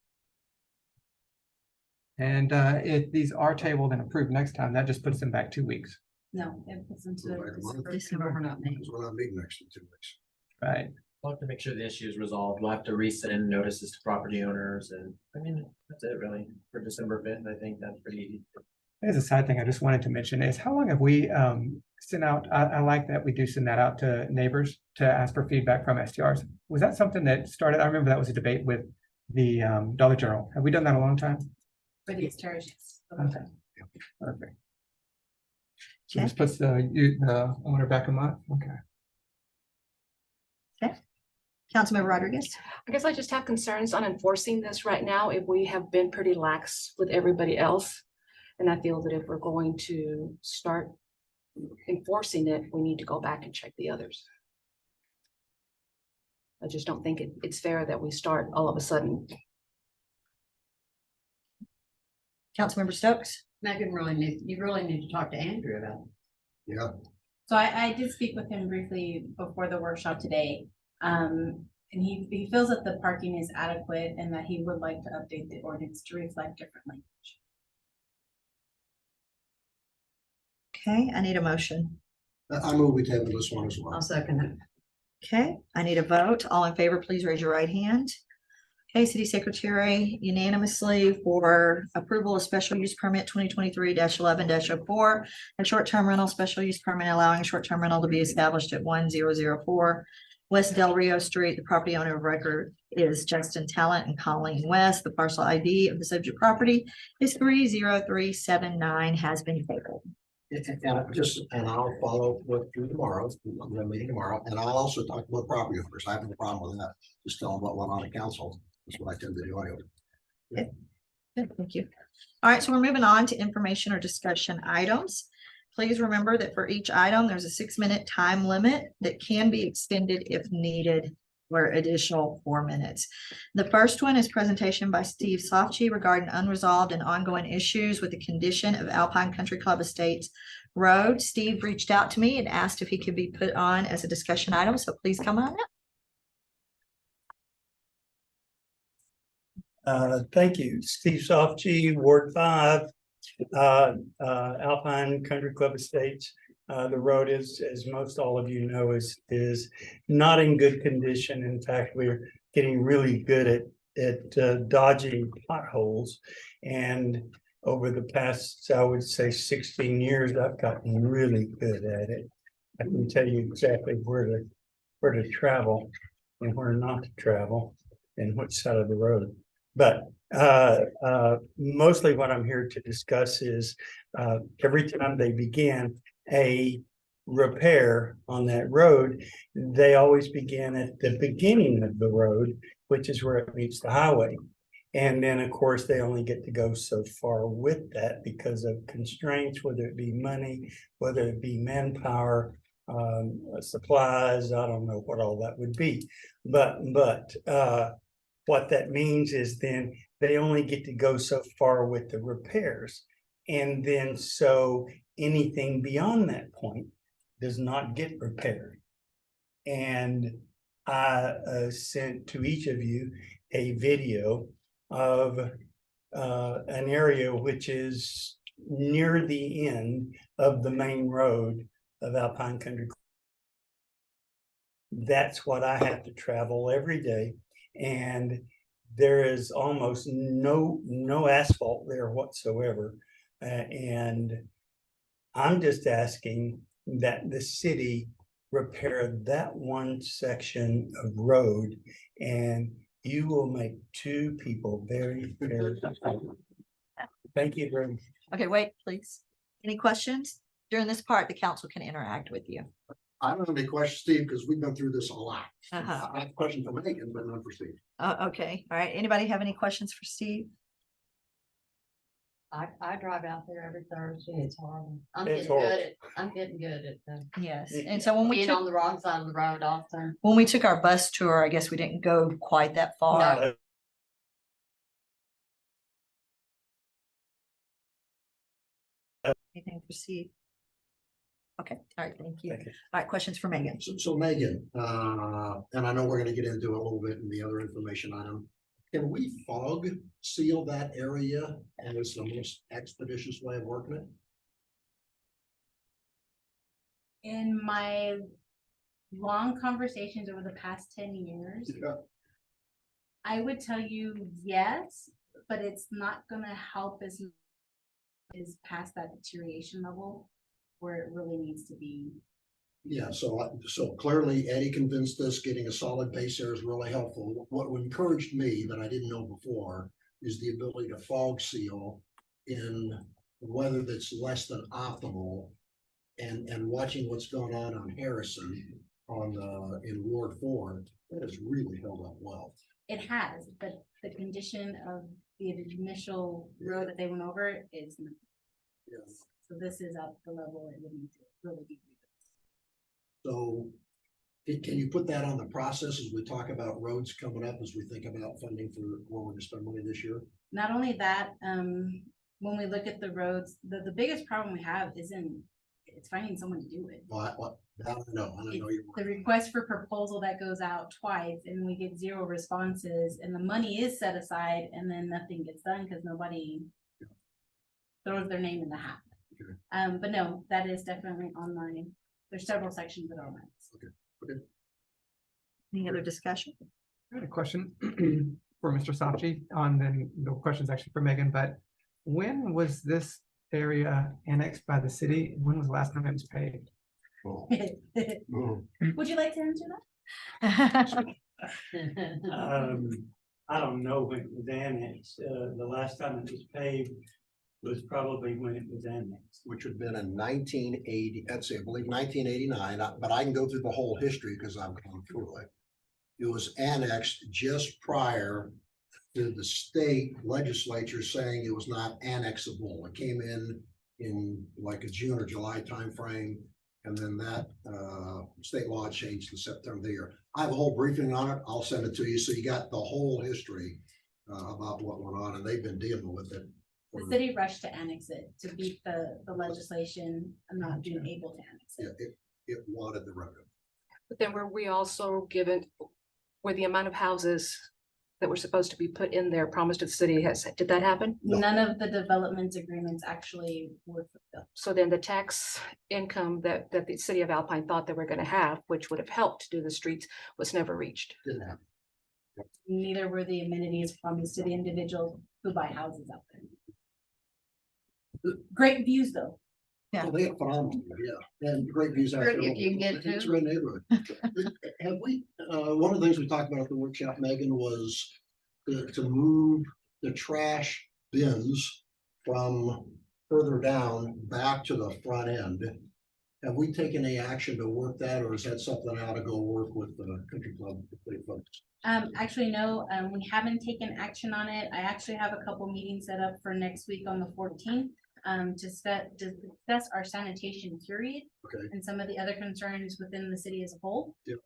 And if these are tabled and approved next time, that just puts them back 2 weeks. No, it puts them Go back a month. to December. We're not named. we're not meeting next in 2 weeks. Right. We'll have to make sure the issue is resolved. We'll have to resend notices to property owners and, I mean, that's it really for December 5th. I think that's pretty easy. As a side thing, I just wanted to mention is how long have we sent out, I like that we do send that out to neighbors to ask for feedback from SDRs. Was that something that started, I remember that was a debate with the Dollar General. Have we done that a long time? for these terraces. Okay. Perfect. So this puts the owner back a month, okay. Councilmember Rodriguez. I guess I just have concerns on enforcing this right now if we have been pretty lax with everybody else. And I feel that if we're going to start enforcing it, we need to go back and check the others. I just don't think it's fair that we start all of a sudden. Councilmember Stokes. Megan you really need to talk to Andrew about it. Yeah. So I did speak with him briefly before the workshop today. And he feels that the parking is adequate and that he would like to update the ordinance to reflect different language. Okay, I need a motion. I move we table this one as well. I'll second it. Okay, I need a vote. All in favor, please raise your right hand. Okay, City Secretary, unanimously for approval of special use permit 2023-11-04, a short-term rental special use permit allowing a short-term rental to be established at 1004 West Del Rio Street. The property owner of record is Justin Talent and Colleen West. The parcel ID of the subject property is 30379, has been tabled. And I'll follow with you tomorrow, I'm gonna meeting tomorrow, and I'll also talk about property owners. I have no problem with that. Just tell them what went on at council. That's what I tend to do anyway. Good, thank you. All right, so we're moving on to information or discussion items. Please remember that for each item, there's a 6-minute time limit that can be extended if needed. for additional 4 minutes. The first one is presentation by Steve Sofchi regarding unresolved and ongoing issues with the condition of Alpine Country Club Estates Road. Steve reached out to me and asked if he could be put on as a discussion item, so please come on up. Thank you. Steve Sofchi, Ward 5, Alpine Country Club Estates. The road is, as most all of you know, is not in good condition. In fact, we're getting really good at dodging potholes. And over the past, I would say 16 years, I've gotten really good at it. I can tell you exactly where to travel and where not to travel and which side of the road. But mostly what I'm here to discuss is every time they begin a repair on that road, they always begin at the beginning of the road, which is where it meets the highway. And then, of course, they only get to go so far with that because of constraints, whether it be money, whether it be manpower, supplies, I don't know what all that would be. But what that means is then they only get to go so far with the repairs. And then so anything beyond that point does not get repaired. And I sent to each of you a video of an area which is near the end of the main road of Alpine Country. That's what I have to travel every day. And there is almost no asphalt there whatsoever. And I'm just asking that the city repair that one section of road, and you will make two people very, very happy. Thank you very much. Okay, wait, please. Any questions? During this part, the council can interact with you. I don't have any questions, Steve, because we've been through this a lot. Uh-huh. I have a question for Megan, but not for Steve. Okay, all right. Anybody have any questions for Steve? I drive out there every Thursday. It's horrible. I'm It's getting horrible. good at, I'm getting good at Yes, and so when we being on took, the wrong side of the road often. when we took our bus tour, I guess we didn't go quite that far. No. Anything for Steve? Okay, all right, thank you. Thank you. All right, questions for Megan? So Megan, and I know we're gonna get into a little bit in the other information item. Can we fog seal that area and it's the most expeditious way of working it? In my long conversations over the past 10 years, Yeah. I would tell you yes, but it's not gonna help as is past that deterioration level where it really needs to be. Yeah, so clearly Eddie convinced us getting a solid base there is really helpful. What encouraged me that I didn't know before is the ability to fog seal in weather that's less than optimal. And watching what's going on Harrison in Ward 4, that has really held up well. It has, but the condition of the initial road that they went over is not. Yes. So this is up the level it would need to really be. So can you put that on the process as we talk about roads coming up, as we think about funding for where we're gonna spend money this year? Not only that, when we look at the roads, the biggest problem we have it's finding someone to do it. I don't know you're. The request for proposal that goes out twice and we get 0 responses and the money is set aside and then nothing gets done because nobody throws their name in the hat. Okay. But no, that is definitely online. There's several sections that are online. Okay. Any other discussion? I had a question for Mr. Sofchi then the question's actually for Megan, but when was this area annexed by the city? When was the last time it was paved? Oh. Would you like to answer that? I don't know when it was annexed. The last time it was paved was probably when it was annexed. Which would have been in 1980, I believe 1989, but I can go through the whole history because I've gone through it. It was annexed just prior to the state legislature saying it was not annexable. It came in like a June or July timeframe, And then that state law changed in September of the year. I have a whole briefing on it. I'll send it to you. So you got the whole history about what went on, and they've been dealing with it. The city rushed to annex it to beat the legislation and not being able to annex it. Yeah, it wanted the revenue. But then were we also given, were the amount of houses that were supposed to be put in there promised to the city, did that happen? No. None of the development agreements actually were fulfilled. So then the tax income that the city of Alpine thought they were gonna have, which would have helped to do the streets, was never reached. Didn't happen. Neither were the amenities promised to the individuals who buy houses out there. Great views though. So they have phenomenal, yeah, and great views out there. Pretty if you can get It's to. a great neighborhood. Have we, one of the things we talked about at the workshop, Megan, was to move the trash bins from further down back to the front end. Have we taken any action to work that, or is that something I ought to go work with the country club folks? Actually, no, we haven't taken action on it. I actually have a couple meetings set up for next week on the 14th. To discuss our sanitation period Okay. and some of the other concerns within the city as a whole. Yep.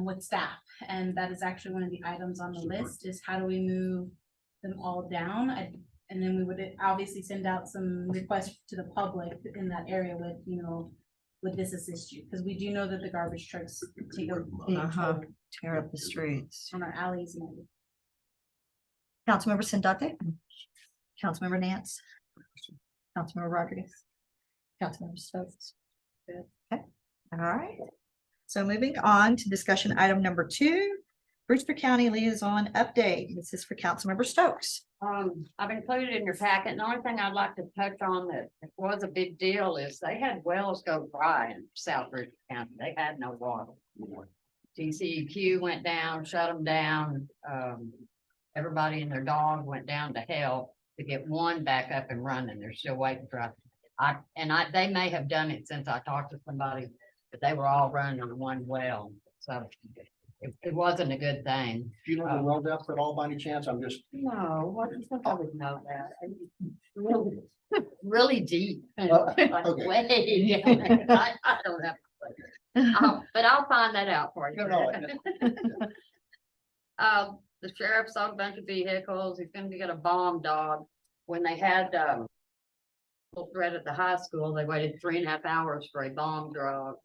With staff, and that is actually one of the items on the Super. list is how do we move them all down? And then we would obviously send out some requests to the public in that area with, would this assist you? Because we do know that the garbage trucks take a big toll Tear up the streets. on our alleys and everything. Councilmember Sandate. Councilmember Nance. Councilmember Rodriguez. Councilmember Stokes. Okay, all right. So moving on to discussion item number 2, Brewster County Liaison Update. This is for Councilmember Stokes. I've included in your packet, and the only thing I'd like to touch on that was a big deal is they had wells go dry in South Brewster County. They had no water. TCEQ went down, shut them down. Everybody and their dog went down to hell to get one back up and running. They're still waiting for, they may have done it since I talked to somebody, but they were all running on one well. So it wasn't a good thing. Do you know the well depth at all by any chance? I'm just. No, what do you think I would know that? Really, really deep. Okay. Way down there. I don't have. a clue. But I'll find that out for you. No, The sheriff saw a bunch of vehicles. He's gonna get a bomb dog. When they had threat at the high school, they waited 3.5 hours for a bomb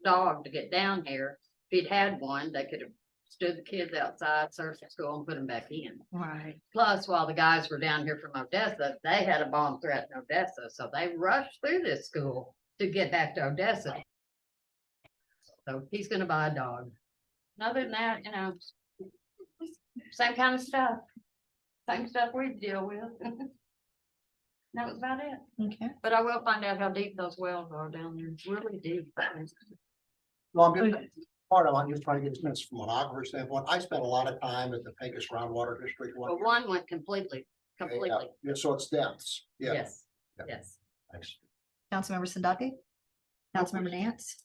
dog to get down here. If he'd had one, they could have stood the kids outside, searched the school and put them back in. Right. Plus, while the guys were down here from Odessa, they had a bomb threat in Odessa, so they rushed through this school to get back to Odessa. So he's gonna buy a dog. And other than that, same kind of stuff. Same stuff we deal with. That was about it. Okay. But I will find out how deep those wells are down there. It's really deep. Well, I'm just, part of, I'm just trying to get a sense from an aquifer standpoint. I spent a lot of time at the Pecos Groundwater District. But one went completely. Yeah, so it's depths, yeah. Yes, Yeah. yes. Thanks. Councilmember Sandate. Councilmember Nance.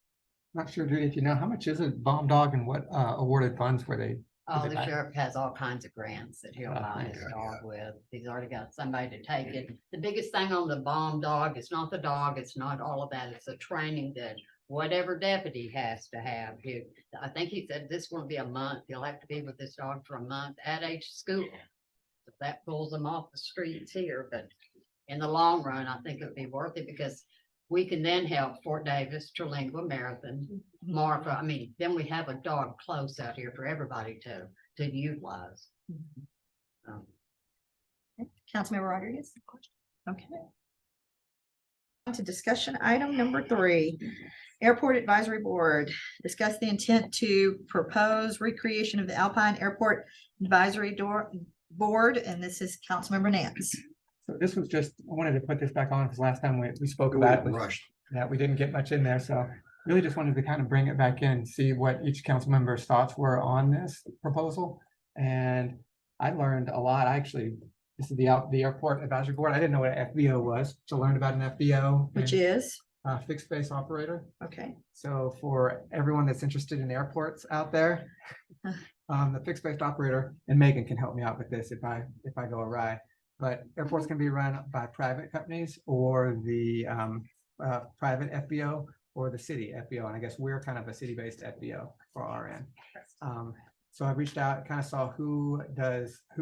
Not sure, Judy, if you know, how much is it bomb dog and what awarded funds were they? Oh, they the buy? sheriff has all kinds of grants that he'll Oh, buy his okay. dog with. He's already got somebody to take it. The biggest thing on the bomb dog, it's not the dog, it's not all of that. It's the training that whatever deputy has to have. I think he said this won't be a month. He'll have to be with this dog for a month at each school. So that pulls them off the streets here, but in the long run, I think it'd be worth it because we can then help Fort Davis, Terlingua, Marathon, Marfa. I mean, then we have a dog close out here for everybody to utilize. Councilmember Rodriguez. Okay. On to discussion item number 3. Airport Advisory Board. Discuss the intent to propose recreation of the Alpine Airport Advisory Board, and this is Councilmember Nance. So this was just, I wanted to put this back on because last time we spoke about it, was Rushed. that we didn't get much in there, so really just wanted to kind of bring it back in, see what each council member's thoughts were on this proposal. And I learned a lot. This is the Airport Advisory Board. I didn't know what an FBO was, so learned about an FBO. Which and, is? Fixed base operator. Okay. So for everyone that's interested in airports out there, the fixed base operator, and Megan can help me out with this if I go awry. But airports can be run by private companies or the private FBO, or the city FBO, and I guess we're kind of a city-based FBO for our end. So I reached out, kind of saw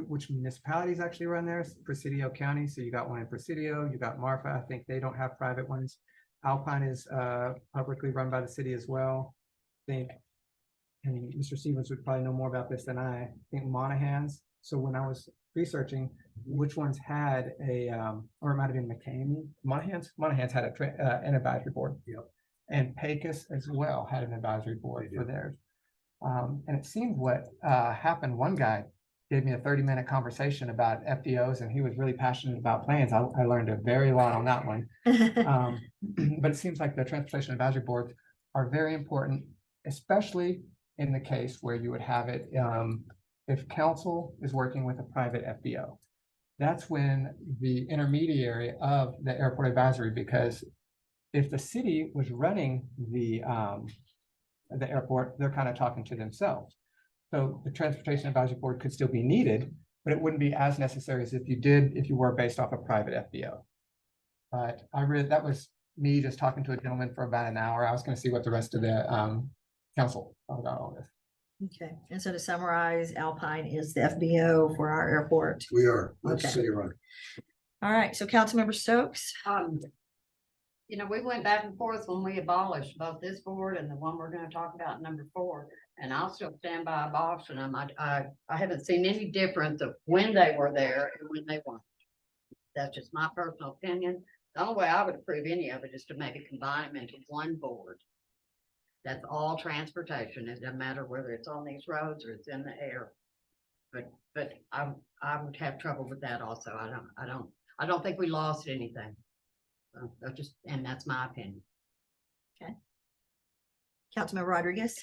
which municipalities actually run there. Presidio County, so you got one in Presidio, you got Marfa, I think they don't have private ones. Alpine is publicly run by the city as well. I think, and Mr. Stevens would probably know more about this than I think Monahan's. So when I was researching which ones had or it might have been McCamey, Monahan's had an advisory board. Yep. And Pecos as well had an advisory board for theirs. And it seemed what happened, one guy gave me a 30-minute conversation about FDOs, and he was really passionate about planes. I learned a very lot on that one. But it seems like the transportation advisory boards are very important, especially in the case where you would have it if council is working with a private FBO. That's when the intermediary of the airport advisory, because if the city was running the airport, they're kind of talking to themselves. So the transportation advisory board could still be needed, but it wouldn't be as necessary as if you were based off a private FBO. But that was me just talking to a gentleman for about an hour. I was going to see what the rest of the council thought about all this. Okay, and so to summarize, Alpine is the FBO for our airport. We are, that's Okay. city run. All right, so Councilmember Stokes. You know, we went back and forth when we abolished both this board and the one we're gonna talk about, number 4. And I'll still stand by abolishing them. I haven't seen any difference of when they were there and when they weren't. That's just my personal opinion. The only way I would approve any of it is to maybe combine them into one board. That's all transportation. It doesn't matter whether it's on these roads or it's in the air. But I would have trouble with that also. I don't think we lost anything. And that's my opinion. Okay. Councilmember Rodriguez.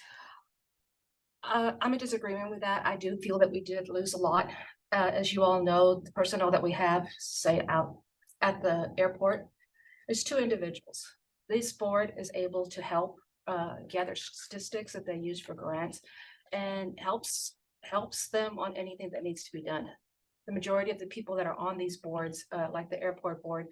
I'm in disagreement with that. I do feel that we did lose a lot. As you all know, the personnel that we have, say, out at the airport, is 2 individuals. This board is able to help gather statistics that they use for grants and helps them on anything that needs to be done. The majority of the people that are on these boards, like the airport board,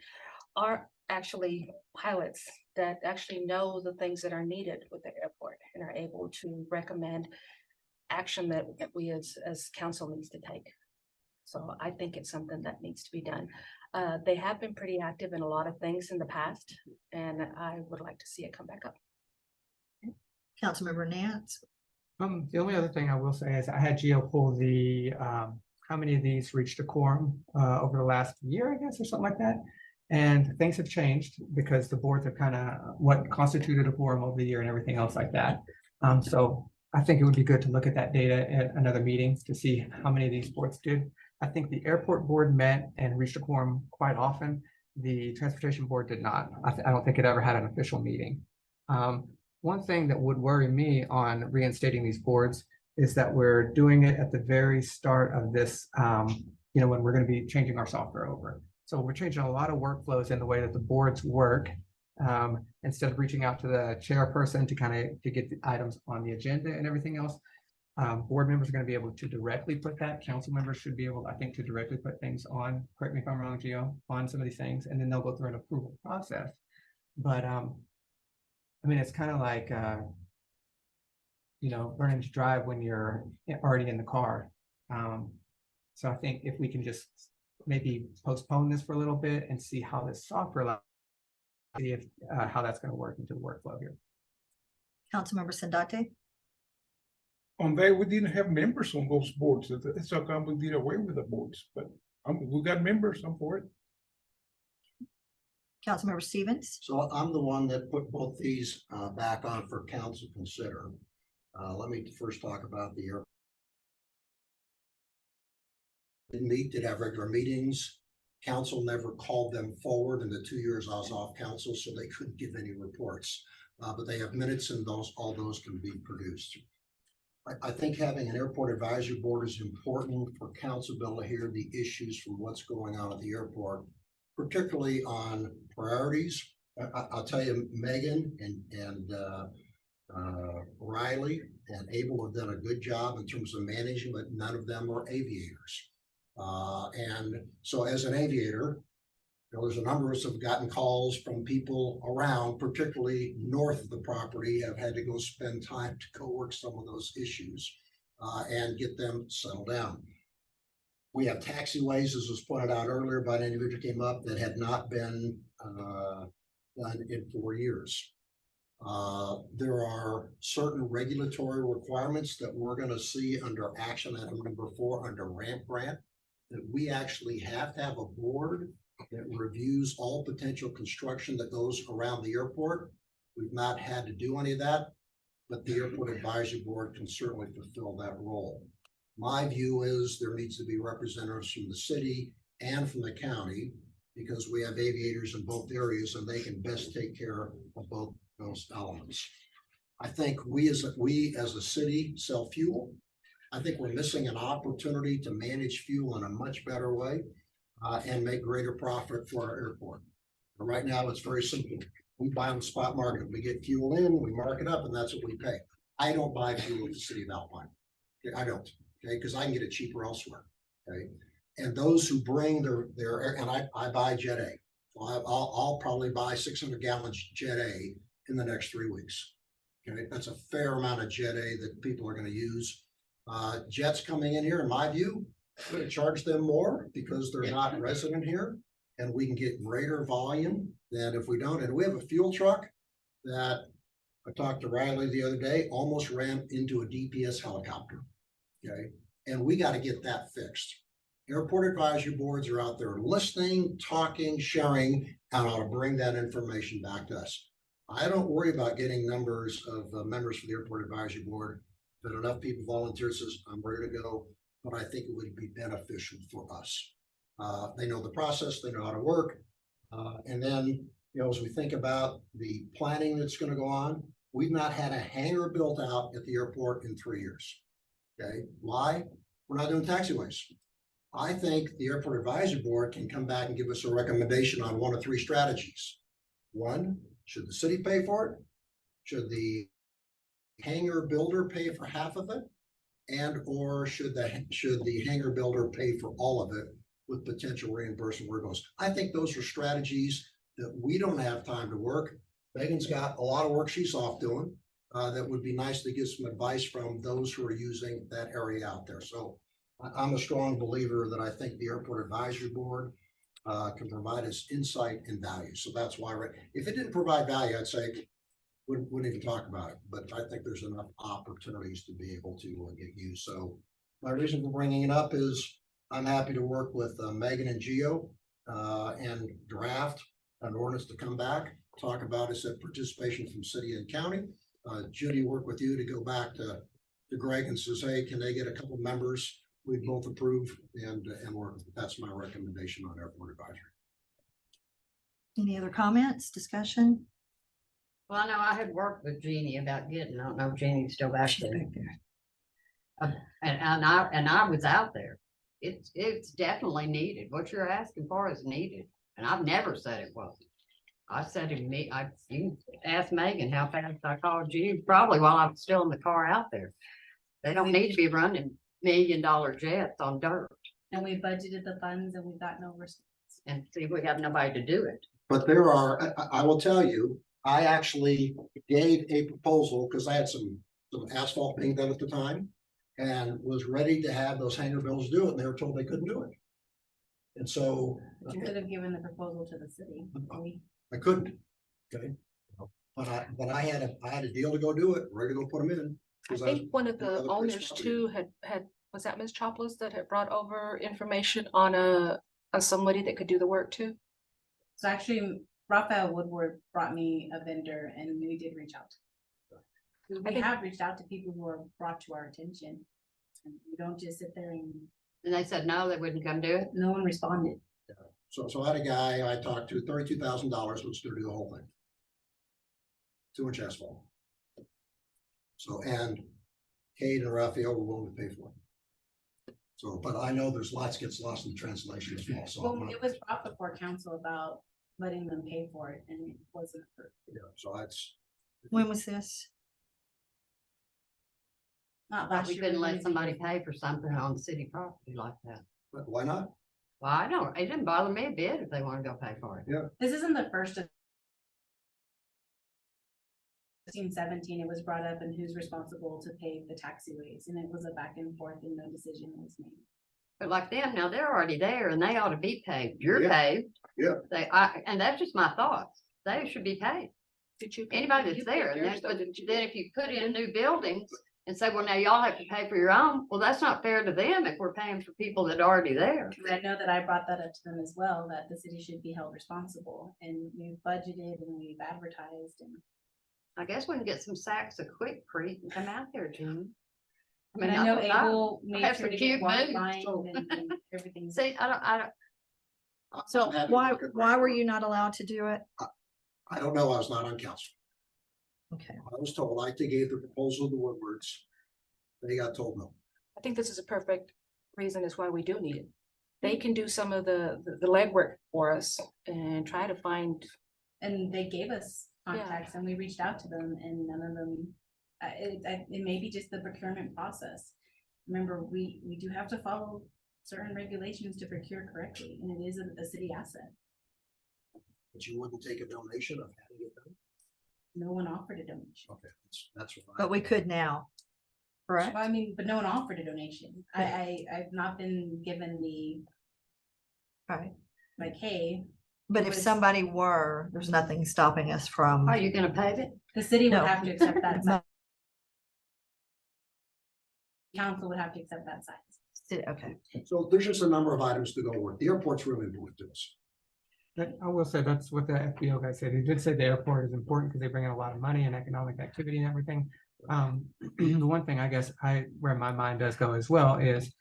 are actually pilots that actually know the things that are needed with the airport and are able to recommend action that we as council needs to take. So I think it's something that needs to be done. They have been pretty active in a lot of things in the past, and I would like to see it come back up. Councilmember Nance. The only other thing I will say is I had Gio pull the how many of these reached a quorum over the last year, I guess, or something like that. And things have changed because the boards have kind of what constituted a quorum over the year and everything else like that. So I think it would be good to look at that data at another meeting to see how many of these boards did. I think the airport board met and reached a quorum quite often. The transportation board did not. I don't think it ever had an official meeting. One thing that would worry me on reinstating these boards is that we're doing it at the very start of this, when we're going to be changing our software over. So we're changing a lot of workflows in the way that the boards work. Instead of reaching out to the chairperson to get the items on the agenda and everything else, board members are going to be able to directly put that. Council members should be able, I think, to directly put things on, correct me if I'm wrong, Gio, on some of these things, and then they'll go through an approval process. But I mean, it's kind of like, learning to drive when you're already in the car. So I think if we can just maybe postpone this for a little bit and see how this software, see if how that's going to work into the workflow here. Councilmember Sandate. On that, we didn't have members on those boards. That's how come we did away with the boards, but we got members, I'm for it. Councilmember Stevens. So I'm the one that put both these back on for council to consider. Let me first talk about the airport. Did have regular meetings. Council never called them forward in the 2 years I was off council, so they couldn't give any reports. But they have minutes, and all those can be produced. I think having an airport advisory board is important for council to be able to hear the issues from what's going on at the airport, particularly on priorities. I'll tell you, Megan and Riley and Abel have done a good job in terms of managing, but none of them are aviators. And so as an aviator, There's a number of us have gotten calls from people around, particularly north of the property, have had to go spend time to go work some of those issues and get them settled down. We have taxiways, as was pointed out earlier by an individual came up, that had not been done in 4 years. There are certain regulatory requirements that we're going to see under action item number 4 under ramp grant, that we actually have to have a board that reviews all potential construction that goes around the airport. We've not had to do any of that, but the Airport Advisory Board can certainly fulfill that role. My view is there needs to be representatives from the city and from the county, because we have aviators in both areas and they can best take care of both those elements. I think we as a city sell fuel. I think we're missing an opportunity to manage fuel in a much better way and make greater profit for our airport. But right now, it's very simple. We buy on the spot market. We get fuel in, we mark it up, and that's what we pay. I don't buy fuel at the city of Alpine. Okay, I don't, okay, because I can get it cheaper elsewhere. Okay. And those who bring their and I buy Jet A. So I'll probably buy 600 gallons Jet A in the next 3 weeks. Okay, that's a fair amount of Jet A that people are going to use. Jets coming in here, in my view, we're going to charge them more because they're not resident here, and we can get greater volume than if we don't. And we have a fuel truck that I talked to Riley the other day, almost ran into a DPS helicopter. Okay, and we got to get that fixed. Airport advisory boards are out there listening, talking, sharing, and ought to bring that information back to us. I don't worry about getting numbers of members for the Airport Advisory Board, but enough people volunteer says, I'm ready to go, but I think it would be beneficial for us. They know the process, they know how to work. And then, you know, as we think about the planning that's going to go on, we've not had a hangar built out at the airport in 3 years. Okay, why? We're not doing taxiways. I think the Airport Advisory Board can come back and give us a recommendation on 1 of 3 strategies. 1, should the city pay for it? Should the hangar builder pay for half of it? And or should the hangar builder pay for all of it with potential reimbursement where it goes? I think those are strategies that we don't have time to work. Megan's got a lot of work she's off doing. That would be nice to get some advice from those who are using that area out there. So I'm a strong believer that I think the Airport Advisory Board can provide us insight and value. So that's why, if it didn't provide value, I'd say wouldn't even talk about it. But I think there's enough opportunities to be able to get used. So my reason for bringing it up is I'm happy to work with Megan and Gio and draft an ordinance to come back, talk about is that participation from city and county. Judy, work with you to go back to Greg and says, hey, can they get a couple members? We both approve and work. That's my recommendation on Airport Advisory. Any other comments, discussion? Well, I know I had worked with Jeannie about getting, I don't know if Jeannie's still back there. And I was out there. It's definitely needed. What you're asking for is needed. And I've never said it wasn't. I said to me, you asked Megan how fast I called you, probably while I was still in the car out there. They don't need to be running $1 million jets on dirt. And we budgeted the funds and we got no response. And see, we have nobody to do it. But there are, I will tell you, I actually gave a proposal because I had some asphalt being done at the time and was ready to have those hangar builders do it. And they were told they couldn't do it. And so You could have given the proposal to the city. I couldn't. Okay. But I had a deal to go do it, ready to go put them in. I think one of the owners too had, was that Ms. Choplas that had brought over information on somebody that could do the work too? So actually, Raphael Woodward brought me a vendor and we did reach out. We have reached out to people who are brought to our attention. And we don't just sit there and they said, no, they wouldn't come do it. No one responded. So I had a guy I talked to, $32,000 was to do the whole thing. 2-inch asphalt. So, and Kate and Raphael were willing to pay for it. So, but I know there's gets lost in translation as well. So Well, it was brought before council about letting them pay for it and it wasn't approved. yeah, so that's. When was this? Not But last we year. couldn't but let maybe somebody before. pay for something on city property like that. But why not? Well, I don't, it didn't bother me a bit if they want to go pay for it. Yeah. This isn't the first of 17, it was brought up and who's responsible to pay the taxiways, and it was a back and forth and no decision was made. But like them, now they're already there and they ought to be paid. You're Yeah. paid. Yeah. And that's just my thoughts. They should be paid. Did you? pay- Anybody did that's you pay there. And yours, then, or did you then if you put in new buildings and say, well, now y'all have to pay for your own, well, that's not fair to them if we're paying for people that are already there. And I know that I brought that up to them as well, that the city should be held responsible, and we've budgeted and we've advertised and. I guess we can get some sacks of Quickcrete and come out there, Jim. And I know that's what Abel I made have sure some to cute get water moves, line so- and everything. See, I don't. So I'm happy to why, look at why were that. you not allowed to do it? I don't know, I was not on council. Okay. I was told, I gave the proposal to Woodwards. They got told no. I think this is a perfect reason is why we do need it. They can do some of the legwork for us and try to find. And they gave us Yeah. contacts and we reached out to them and none of them, it may be just the procurement process. Remember, we do have to follow certain regulations to procure correctly, and it is a city asset. But you wouldn't take a donation of having it done? No one offered a donation. Okay, that's what But we could now, correct? Well, I mean, but no one offered a donation. I've not been given the, Right. like, hey, But if was- somebody were, there's nothing stopping us from. Are you gonna pave it? the city would No. have to accept that size. Council would have to accept that size. Okay. So there's just a number of items to go with. The airport's really important to us. But I will say that's what the FBO guy said. He did say the airport is important because they bring in a lot of money and economic activity and everything. The one thing I guess where my mind does go as well is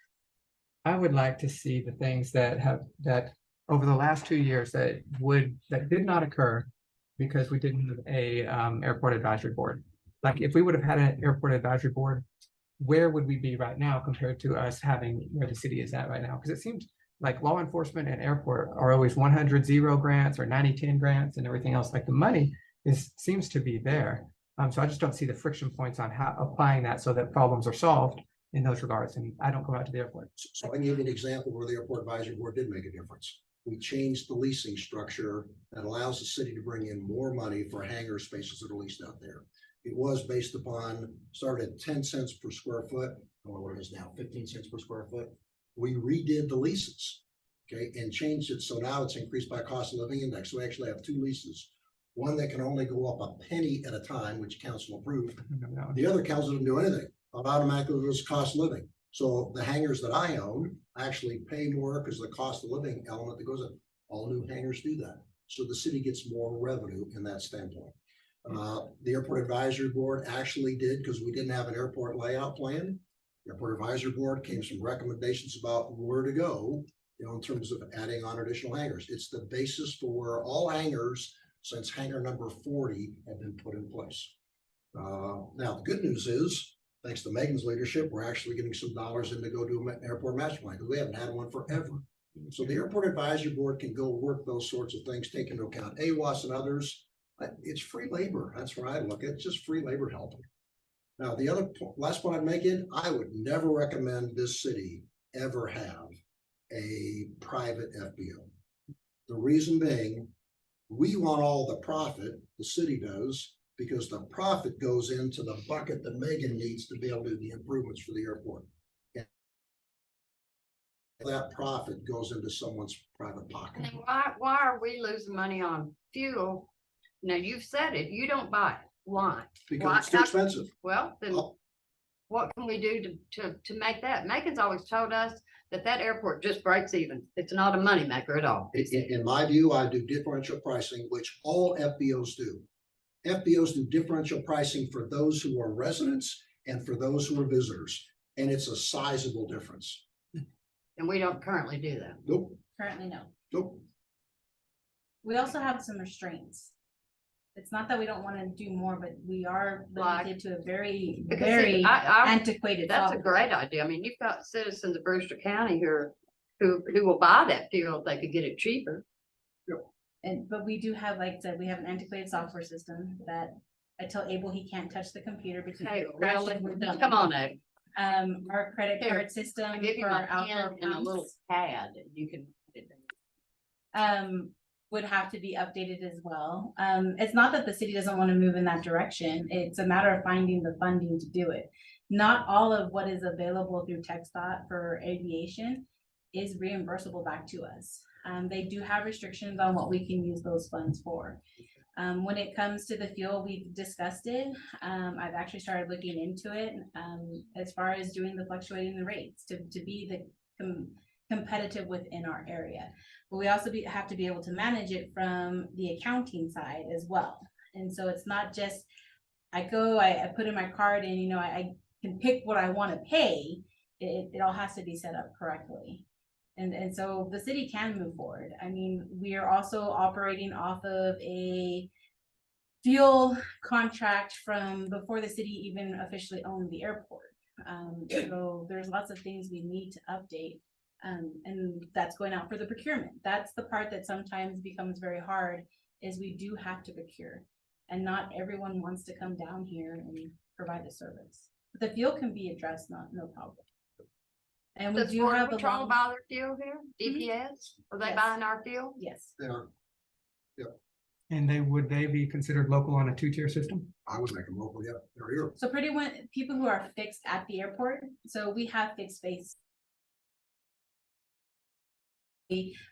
I would like to see the things that over the last 2 years that did not occur because we didn't have a airport advisory board. Like if we would have had an airport advisory board, where would we be right now compared to us having where the city is at right now? Because it seems like law enforcement and airport are always 100-0 grants or 90-10 grants and everything else. Like the money seems to be there. So I just don't see the friction points on how applying that so that problems are solved in those regards. And I don't go out to the airport. So I can give you an example where the airport advisory board did make a difference. We changed the leasing structure that allows the city to bring in more money for hangar spaces that are leased out there. It was based upon, started at 10 cents per square foot, I don't know what it is now, 15 cents per square foot. We redid the leases, okay, and changed it, so now it's increased by cost of living index. So we actually have 2 leases. One that can only go up a penny at a time, which council approved. The other council didn't do anything. It automatically was cost of living. So the hangars that I own actually pay more because the cost of living element that goes in. All new hangars do that. So the city gets more revenue in that standpoint. The airport advisory board actually did, because we didn't have an airport layout plan. The airport advisory board came some recommendations about where to go, in terms of adding on additional hangars. It's the basis for where all hangars since hangar number 40 have been put in place. Now, the good news is, thanks to Megan's leadership, we're actually getting some dollars in to go do an airport master plan, because we haven't had one forever. So the airport advisory board can go work those sorts of things, take into account AWAS and others. It's free labor. That's where I look at it. It's just free labor help. Now, the other last point I'd make it, I would never recommend this city ever have a private FBO. The reason being, we want all the profit, the city does, because the profit goes into the bucket that Megan needs to be able to do the improvements for the airport. And that profit goes into someone's private pocket. And why are we losing money on fuel? Now, you've said it, you don't buy it. Why? Because it's too expensive. Well, then what can we do to make that? Megan's always told us that airport just breaks even. It's not a moneymaker at all. In my view, I do differential pricing, which all FBOs do. FBOs do differential pricing for those who are residents and for those who are visitors, and it's a sizable difference. And we don't currently do that. Nope, Currently, no. nope. We also have some restraints. It's not that we don't want to do more, but we are Like- limited to a very, Because very see, I- antiquated. That's a software. great idea. I mean, you've got citizens of Brewster County here who will buy that fuel if they could get it cheaper. But we do have, like I said, we have an antiquated software system that I tell Abel he can't touch the computer because. Hey, it crashes really? when we're done. Come on, Ed. Our credit Here, card system I give you for my outdoor pen and a little pumps. pad. You can would have to be updated as well. It's not that the city doesn't want to move in that direction. It's a matter of finding the funding to do it. Not all of what is available through TxDOT for aviation is reimbursable back to us. They do have restrictions on what we can use those funds for. When it comes to the fuel, we've discussed it. I've actually started looking into it as far as doing the fluctuating the rates to be the competitive within our area. But we also have to be able to manage it from the accounting side as well. And so it's not just, I put in my card and, you know, I can pick what I want to pay. It all has to be set up correctly. And so the city can move forward. I mean, we are also operating off of a fuel contract from before the city even officially owned the airport. So there's lots of things we need to update. And that's going out for the procurement. That's the part that sometimes becomes very hard, is we do have to procure. And not everyone wants to come down here and provide the service. But the fuel can be addressed, no problem. And we Does do Border have a Patrol long. buy their fuel here? DPS? Are they Yes. buying our fuel? Yes. They are. And would they be considered local on a two-tier system? I would make them local, yeah, they're here. So pretty much people who are fixed at the airport, so we have fixed space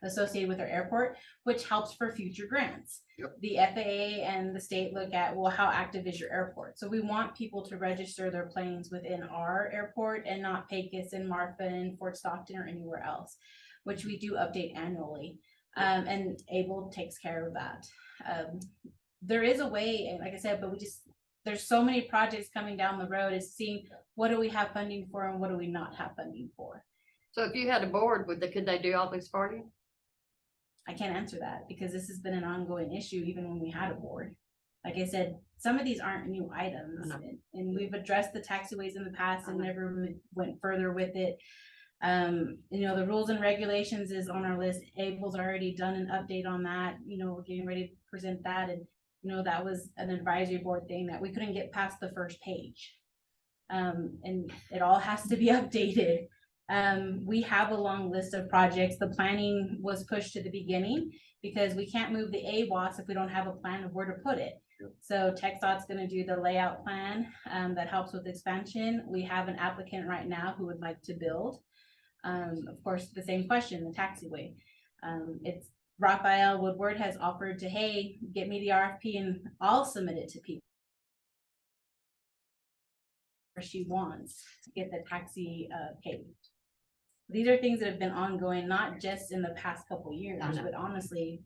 associated with our airport, which helps for future grants. Yep. The FAA and the state look at, well, how active is your airport? So we want people to register their planes within our airport and not Pecos and Marfa and Fort Stockton or anywhere else, which we do update annually. And Able takes care of that. There is a way, and like I said, but there's so many projects coming down the road, is seeing what do we have funding for and what do we not have funding for. So if you had a board, could they do all this for you? I can't answer that because this has been an ongoing issue even when we had a board. Like I said, some of these aren't new items, and we've addressed the taxiways in the past and never went further with it. You know, the rules and regulations is on our list. Able's already done an update on that. You know, we're getting ready to present that, and you know, that was an advisory board thing that we couldn't get past the first page. And it all has to be updated. We have a long list of projects. The planning was pushed to the beginning because we can't move the AWAS if we don't have a plan of where to put it. Yep. So TxDOT's going to do the layout plan that helps with expansion. We have an applicant right now who would like to build. Of course, the same question, the taxiway. It's Raphael Woodward has offered to, hey, get me the RFP and I'll submit it to people. She wants to get the taxi paved. These are things that have been ongoing, not just in the past couple years, but honestly,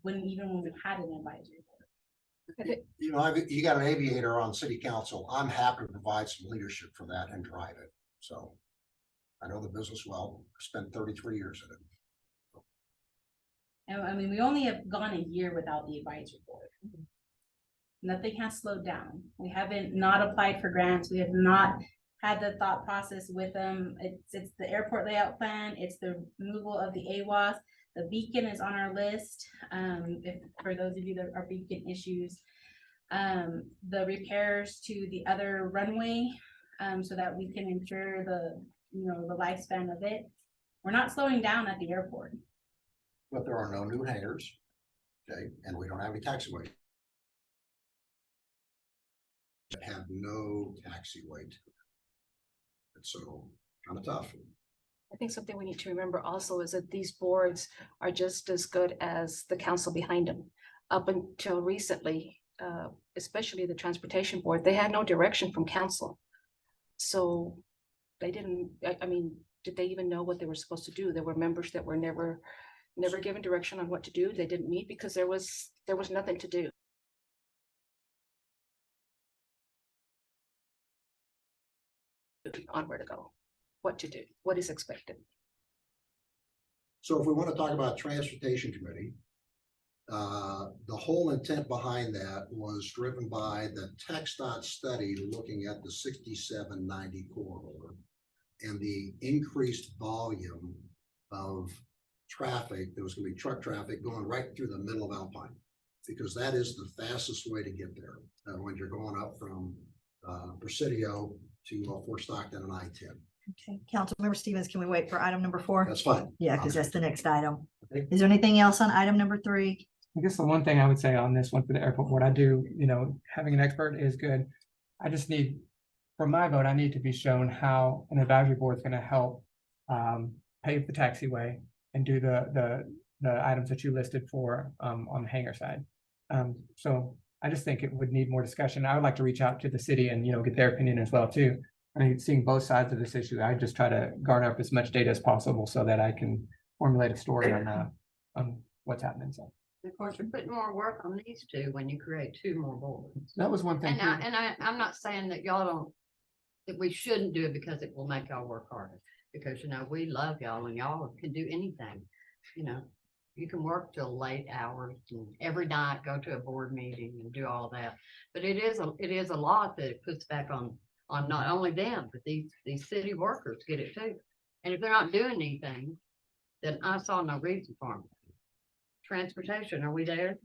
even when we had an advisory board. You know, you got an aviator on city council. I'm happy to provide some leadership for that and drive it. So I know the business well. I spent 33 years in it. And I mean, we only have gone a year without the advisory board. Nothing has slowed down. We haven't not applied for grants. We have not had the thought process with them. It's the airport layout plan. It's the removal of the AWAS. The beacon is on our list. For those of you that are beacon issues, the repairs to the other runway, so that we can ensure the lifespan of it. We're not slowing down at the airport. But there are no new hangars. Okay, and we don't have any taxiways. Have no taxiway to it. It's so kind of tough. I think something we need to remember also is that these boards are just as good as the council behind them. Up until recently, especially the transportation board, they had no direction from council. So they didn't, I mean, did they even know what they were supposed to do? There were members that were never given direction on what to do. They didn't meet because there was nothing to do. On where to go, what to do, what is expected. So if we want to talk about transportation committee, the whole intent behind that was driven by the TxDOT study looking at the 6790 corridor and the increased volume of traffic. There was going to be truck traffic going right through the middle of Alpine, because that is the fastest way to get there when you're going up from Presidio to Fort Stockton and I-10. Okay, Councilmember Stevens, can we wait for item number 4? That's fine. Yeah, because that's the next item. Is there anything else on item number 3? I guess the one thing I would say on this one for the airport board, I do, having an expert is good. I just need, for my vote, I need to be shown how an advisory board is gonna help pave the taxiway and do the items that you listed for on the hangar side. So I just think it would need more discussion. I would like to reach out to the city and, get their opinion as well too. I mean, seeing both sides of this issue, I just try to garner up as much data as possible so that I can formulate a story on what's happening. So Of course, you're putting more work on these two when you create 2 more boards. that was one thing. And too. I'm not saying that y'all don't, that we shouldn't do it because it will make y'all work harder. Because, we love y'all and y'all can do anything, You can work till late hours and every night go to a board meeting and do all that. But it is a lot that it puts back on not only them, but these city workers get it too. And if they're not doing anything, then I saw no reason for them. Transportation, are we there?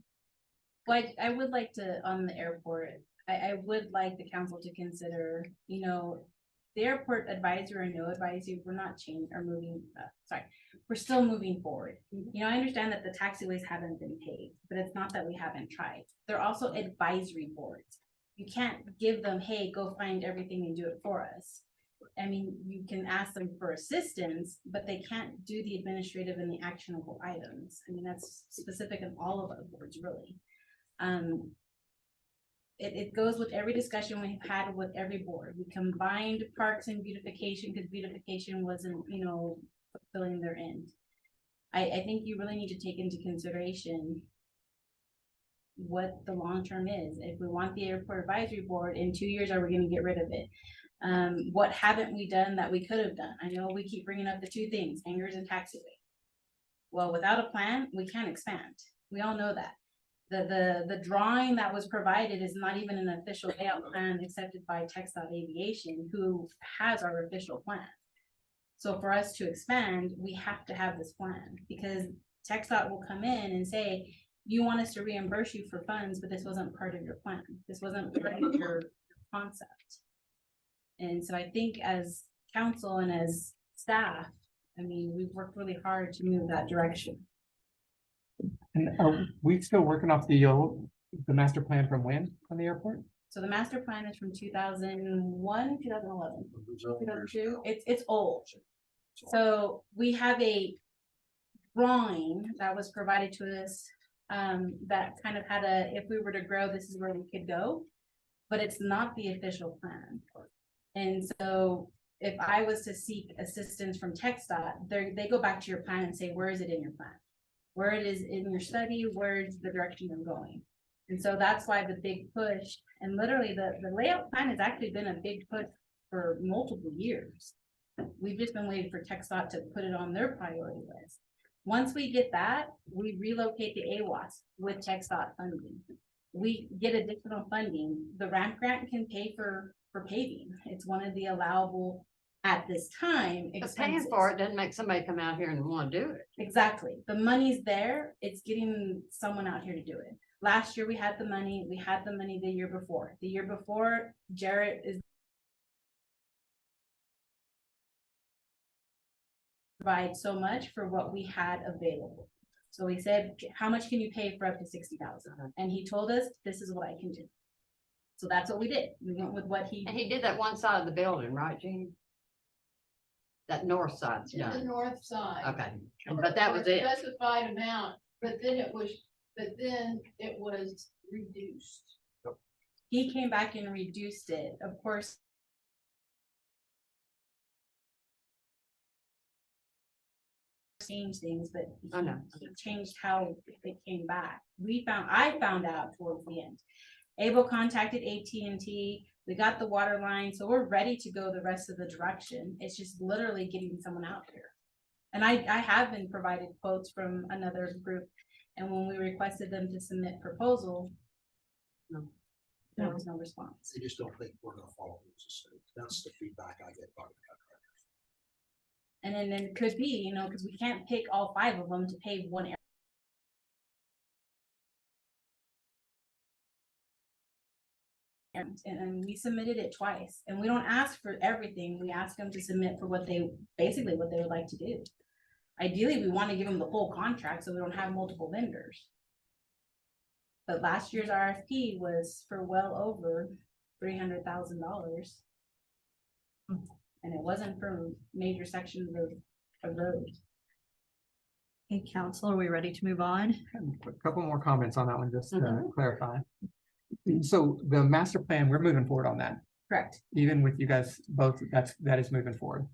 Well, I would like to, on the airport, I would like the council to consider, the airport advisory or no advisory, we're not changing or moving, we're still moving forward. I understand that the taxiways haven't been paid, but it's not that we haven't tried. They're also advisory boards. You can't give them, hey, go find everything and do it for us. I mean, you can ask them for assistance, but they can't do the administrative and the actionable items. I mean, that's specific in all of our boards, really. It goes with every discussion we've had with every board. We combined parks and beautification because beautification wasn't, fulfilling their end. I think you really need to take into consideration what the long term is. If we want the airport advisory board, in 2 years, are we going to get rid of it? What haven't we done that we could have done? I know we keep bringing up the 2 things, hangars and taxiway. Well, without a plan, we can't expand. We all know that. The drawing that was provided is not even an official layout plan accepted by TxDOT Aviation, who has our official plan. So for us to expand, we have to have this plan because TxDOT will come in and say, you want us to reimburse you for funds, but this wasn't part of your plan. This wasn't part of your concept. And so I think as council and as staff, we've worked really hard to move that direction. And are we still working off the master plan from when on the airport? So the master plan is from 2001, 2011, 2002. It's old. So we have a drawing that was provided to us that kind of had if we were to grow, this is where we could go, but it's not the official plan. And so if I was to seek assistance from TxDOT, they go back to your plan and say, where is it in your plan? Where it is in your study, where's the direction you're going? And so that's why the big push, and literally the layout plan has actually been a big push for multiple years. We've just been waiting for TxDOT to put it on their priority list. Once we get that, we relocate the AWAS with TxDOT funding. We get additional funding. The ramp grant can pay for paving. It's one of the allowable at this time But paying for it doesn't make somebody come out here and want to do it. Exactly. The money's there. It's getting someone out here to do it. Last year we had the money. We had the money the year before. The year before, Jarrett is provide so much for what we had available. So we said, how much can you pay for up to 60,000? And he told us, this is what I can do. So that's what we did. We went with what he. And he did that one side of the building, right, Gene? That north side's The done. north side. Okay, but that was it. Specified amount, but then it was reduced. He came back and reduced it. Of course, change things, but I know. he changed how it came back. I found out towards the end. Able contacted AT&T. We got the water line, so we're ready to go the rest of the direction. It's just literally getting someone out here. And I have been provided quotes from another group, and when we requested them to submit proposal, no, there was no response. They just don't think we're gonna follow rules. That's the feedback I get about the contractors. And then it could be, because we can't pick all 5 of them to pave one area. And we submitted it twice, and we don't ask for everything. We ask them to submit for what they would like to do. Ideally, we want to give them the whole contract so we don't have multiple vendors. But last year's RFP was for well over $300,000. And it wasn't for major sections of roads. Hey, council, are we ready to move on? A couple more comments on that one, just to clarify. So the master plan, we're moving forward on that, Correct. even with you guys both, that is moving forward.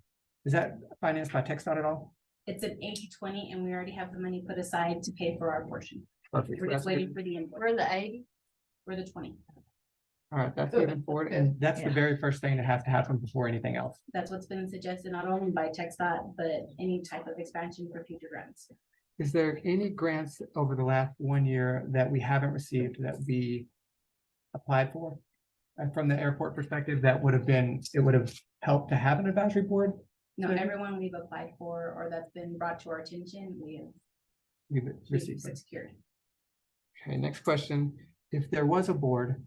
Is that financed by TechStop at all? It's an 80-20 and we already have the money put aside to pay for our portion. Perfect. We're That's just good. waiting for the invoice. We're the 80. We're the 20. All right, that's moving forward, and that's the Yeah. very first thing that has to happen before anything else. That's what's been suggested not only by TechStop, but any type of expansion for future grants. Is there any grants over the last 1 year that we haven't received that we applied for? From the airport perspective, it would have helped to have an advisory board? No, Mhm. everyone we've applied for or that's been brought to our attention, We've we've received them. secured. Okay, next question. If there was a board,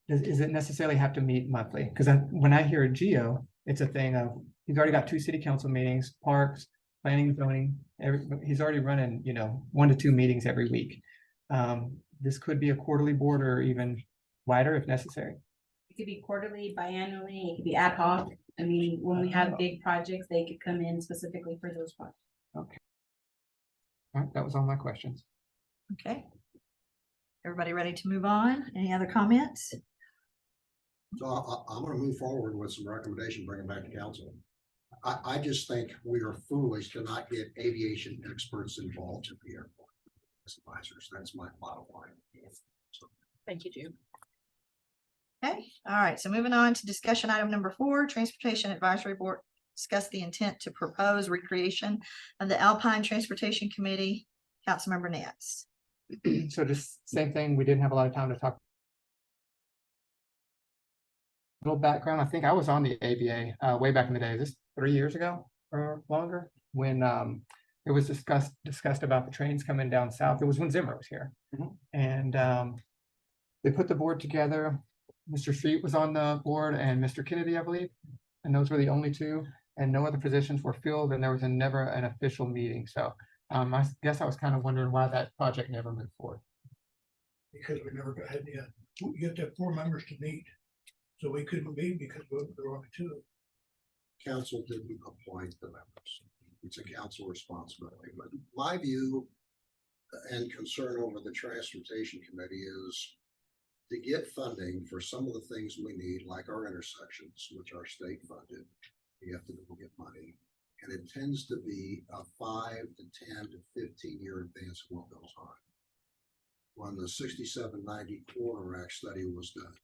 does it necessarily have to meet monthly? Because when I hear Geo, it's a thing of, he's already got 2 city council meetings, parks, planning, zoning, he's already running, 1 to 2 meetings every week. This could be a quarterly board or even wider if necessary. It could be quarterly, biannually, it could be ad hoc. I mean, when we have big projects, they could come in specifically for those projects. Okay. All right, that was all my questions. Okay. Everybody ready to move on? Any other comments? So I'm gonna move forward with some recommendation, bring it back to council. I just think we are foolish to not get aviation experts involved at the airport as advisors. That's my bottom line. So, Thank you, Jim. Okay, all right, so moving on to discussion item number 4, Transportation Advisory Board discuss the intent to propose recreation of the Alpine Transportation Committee. Councilmember Nance. So just same thing, we didn't have a lot of time to talk. Little background, I think I was on the ABA way back in the day, this 3 years ago or longer, when it was discussed about the trains coming down south. It was when Zimmer was here. And they put the board together. Mr. Street was on the board and Mr. Kennedy, I believe. And those were the only 2, and no other positions were filled, and there was never an official meeting. So I guess I was kind of wondering why that project never moved forward. Because we never had you have to have 4 members to meet. So we couldn't meet because there were only 2. council didn't appoint the members. It's a council responsibility, but my view and concern over the transportation committee is to get funding for some of the things we need, like our intersections, which are state funded. You have to go get money. And it tends to be a 5 to 10 to 15-year advance of what goes on. When the 6790 corridor act study was done,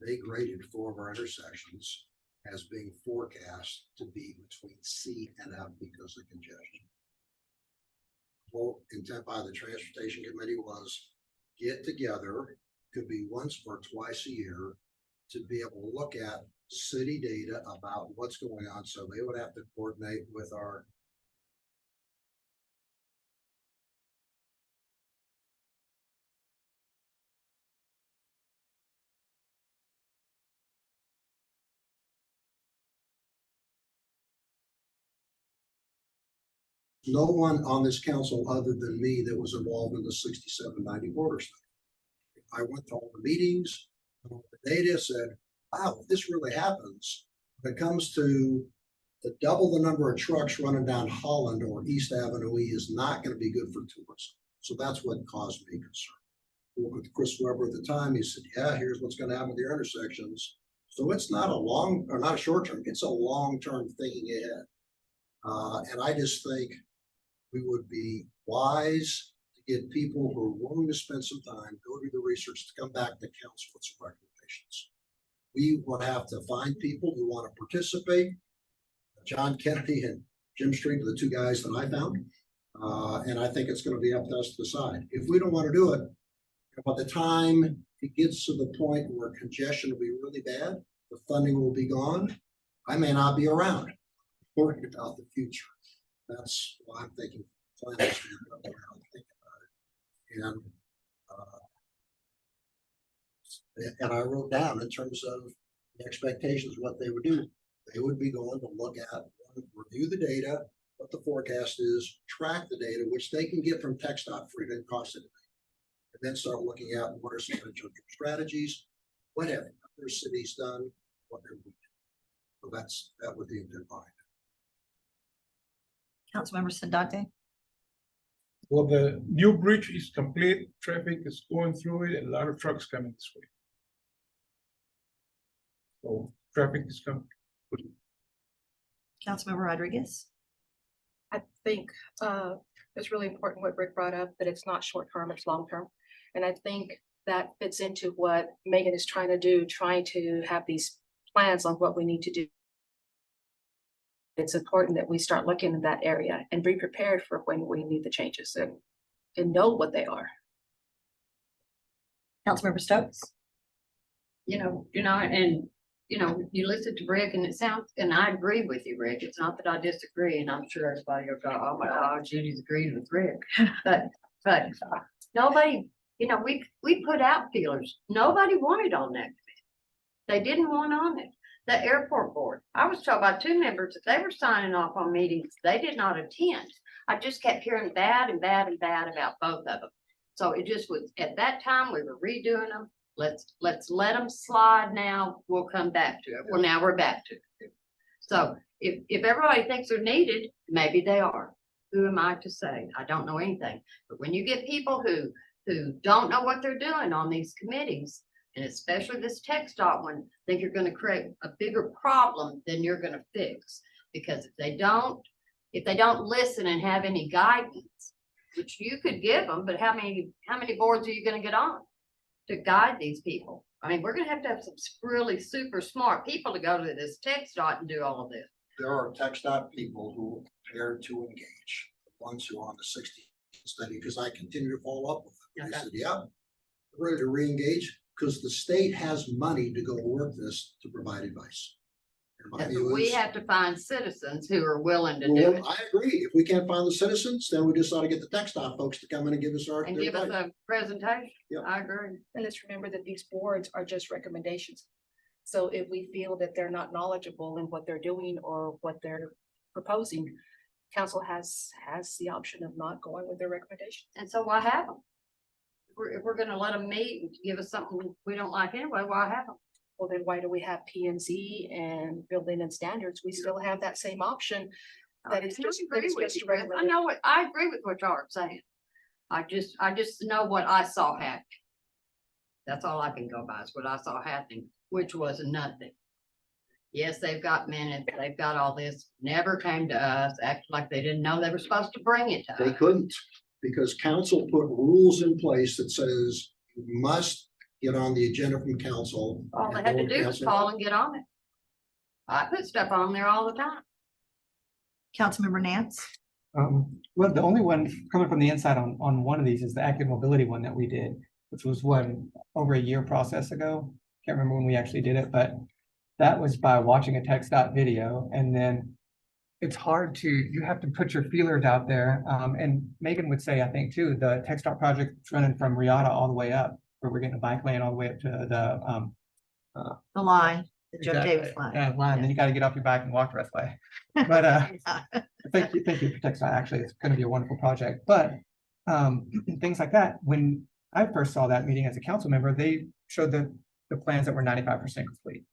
they graded 4 of our intersections as being forecast to be between C and F because of congestion. Well, intent by the transportation committee was get together, could be once or twice a year, to be able to look at city data about what's going on. So they would have to coordinate with our no one on this council other than me that was involved in the 6790 border study. I went to all the meetings, the data said, wow, if this really happens, when it comes to the double the number of trucks running down Holland or East Avenue E is not going to be good for tourism. So that's what caused me concern. With Chris Webber at the time, he said, yeah, here's what's going to happen with your intersections. So it's not a long or not a short term, it's a long-term thinking ahead. And I just think we would be wise to get people who are willing to spend some time, go do the research, to come back to council with some recommendations. We will have to find people who want to participate. John Kennedy and Jim Street are the 2 guys that I found. And I think it's going to be up to us to decide. If we don't want to do it, by the time it gets to the point where congestion will be really bad, the funding will be gone, I may not be around worrying about the future. That's why I'm thinking. And I wrote down in terms of the expectations, what they would do. They would be going to look at, review the data, what the forecast is, track the data, which they can get from TxDOT free, doesn't cost anything. And then start looking at what are some potential strategies, what have other cities done, what can we do? So that would be intent behind it. Councilmember Sandate. Well, the new bridge is complete, traffic is going through it, and a lot of trucks coming this way. So traffic is coming. Councilmember Rodriguez. I think it's really important what Rick brought up, that it's not short term, it's long term. And I think that fits into what Megan is trying to do, trying to have these plans on what we need to do. It's important that we start looking in that area and be prepared for when we need the changes and know what they are. Councilmember Stokes. And you listen to Rick and it sounds, and I agree with you, Rick. It's not that I disagree, and I'm sure everybody will go, oh my God, Judy's agreed with Rick. But nobody, we put out feelers. Nobody wanted on that. They didn't want on it. The airport board, I was told by 2 members that they were signing off on meetings. They did not attend. I just kept hearing bad and bad and bad about both of them. So it just was, at that time, we were redoing them. Let's let them slide now. We'll come back to it. Well, now we're back to it. So if everybody thinks they're needed, maybe they are. Who am I to say? I don't know anything. But when you get people who don't know what they're doing on these committees, and especially this TxDOT one, think you're going to create a bigger problem than you're going to fix. Because if they don't listen and have any guidance, which you could give them, but how many boards are you going to get on to guide these people? I mean, we're going to have some really super smart people to go to this TxDOT and do all of this. There are TxDOT people who are prepared to engage, the ones who are on the 60 study, because I continue to follow up with them. They said, yeah, we're ready to re-engage because the state has money to go work this to provide advice. And my view We is, have to find citizens who are willing to do well, it I agree. If we can't find the citizens, then we just ought to get the TxDOT folks to come in and give us and their give us advice. a presentation. Yep. I agree. And let's remember that these boards are just recommendations. So if we feel that they're not knowledgeable in what they're doing or what they're proposing, council has the option of not going with their recommendations. And so why have them? If we're gonna let them meet and give us something we don't like anyway, why have them? Well, then why do we have P and Z and building and standards? We still have that same option. That is just. I agree with you, Chris. I agree with what y'all are saying. I just know what I saw happen. That's all I can go by is what I saw happening, which was nothing. Yes, they've got minutes, they've got all this, never came to us, acted like they didn't know they were supposed to bring it to They us. couldn't, because council put rules in place that says you must get on the agenda from council. All they and had go to to do was council. call and get on it. I put stuff on there all the time. Councilmember Nance. Well, the only one coming from the inside on one of these is the active mobility one that we did, which was over a year process ago. Can't remember when we actually did it, but that was by watching a TxDOT video. And then it's hard you have to put your feelers out there. And Megan would say, I think too, the TxDOT project is running from Riata all the way up, where we're getting a bike lane all the way up to The line, the Joe exactly, Davis line. line. Then you got to get off your bike and walk the rest way. But thank you for TxDOT. Actually, it's going to be a wonderful project. But things like that, when I first saw that meeting as a council member, they showed the plans that were 95% complete.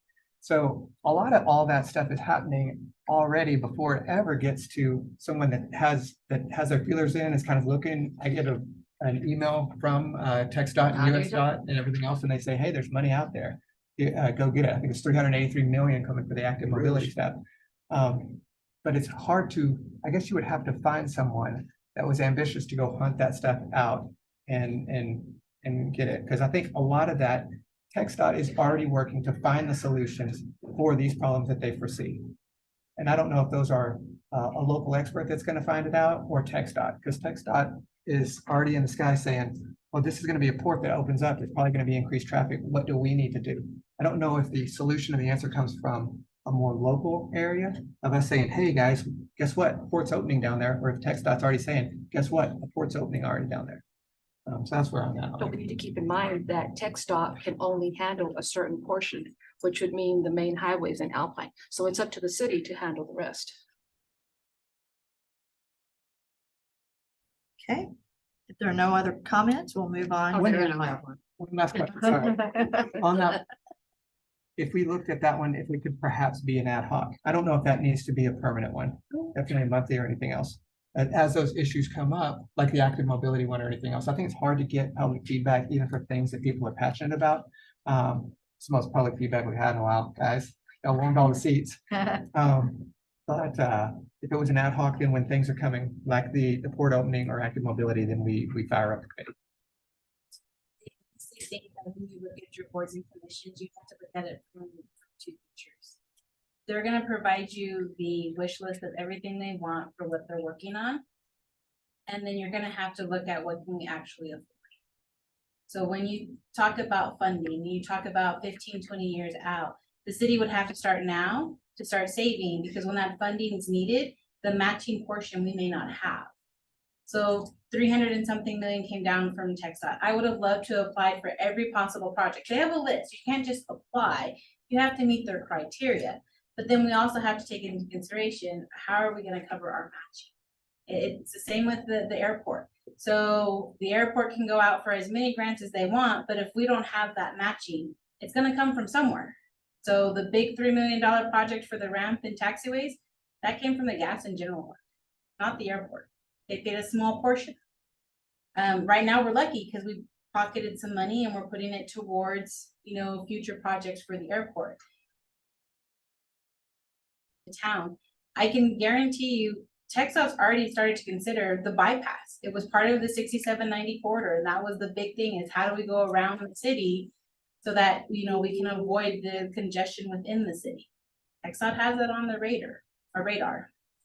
So a lot of all that stuff is happening already before it ever gets to someone that has their feelers in, is kind of looking. I get an email from TxDOT and USDOT and everything else, and they say, hey, there's money out there. Go get it. I think it's 383 million coming for the active mobility stuff. But it's hard to, I guess you would have to find someone that was ambitious to go hunt that stuff out and get it. Because I think a lot of that, TxDOT is already working to find the solutions for these problems that they foresee. And I don't know if those are a local expert that's going to find it out or TxDOT, because TxDOT is already in the sky saying, well, this is going to be a port that opens up. It's probably going to be increased traffic. What do we need to do? I don't know if the solution or the answer comes from a more local area of us saying, hey guys, guess what? Port's opening down there. Or if TxDOT's already saying, guess what? A port's opening already down there. So that's where I'm at. But we need to keep in mind that TxDOT can only handle a certain portion, which would mean the main highways in Alpine. So it's up to the city to handle the rest. Okay, if there are no other comments, we'll move on. Oh, there I have one. One last question, sorry. On that, if we looked at that one, if we could perhaps be an ad hoc, I don't know if that needs to be a permanent one, definitely monthly or anything else. And as those issues come up, like the active mobility one or anything else, I think it's hard to get public feedback even for things that people are passionate about. It's the most public feedback we've had in a while, guys. Y'all warmed all the seats. But if it was an ad hoc, then when things are coming, like the port opening or active mobility, then we fire up the committee. When you look at your boards and commissions, you have to look at it from two features. They're gonna provide you the wish list of everything they want for what they're working on. And then you're gonna have to look at what can we actually afford. So when you talk about funding, you talk about 15, 20 years out, the city would have to start now to start saving, because when that funding is needed, the matching portion we may not have. So 300 and something million came down from TxDOT. I would have loved to apply for every possible project. They have a list. You can't just apply. You have to meet their criteria. But then we also have to take into consideration, how are we gonna cover our matching? It's the same with the airport. So the airport can go out for as many grants as they want, but if we don't have that matching, it's gonna come from somewhere. So the big $3 million project for the ramp and taxiways, that came from the gas and general, not the airport. They paid a small portion. Right now, we're lucky because we pocketed some money and we're putting it towards, you know, future projects for the airport. The town, I can guarantee you, TxDOT's already started to consider the bypass. It was part of the 6790 corridor, and that was the big thing, is how do we go around the city so that, you know, we can avoid the congestion within the city. TxDOT has it on the radar.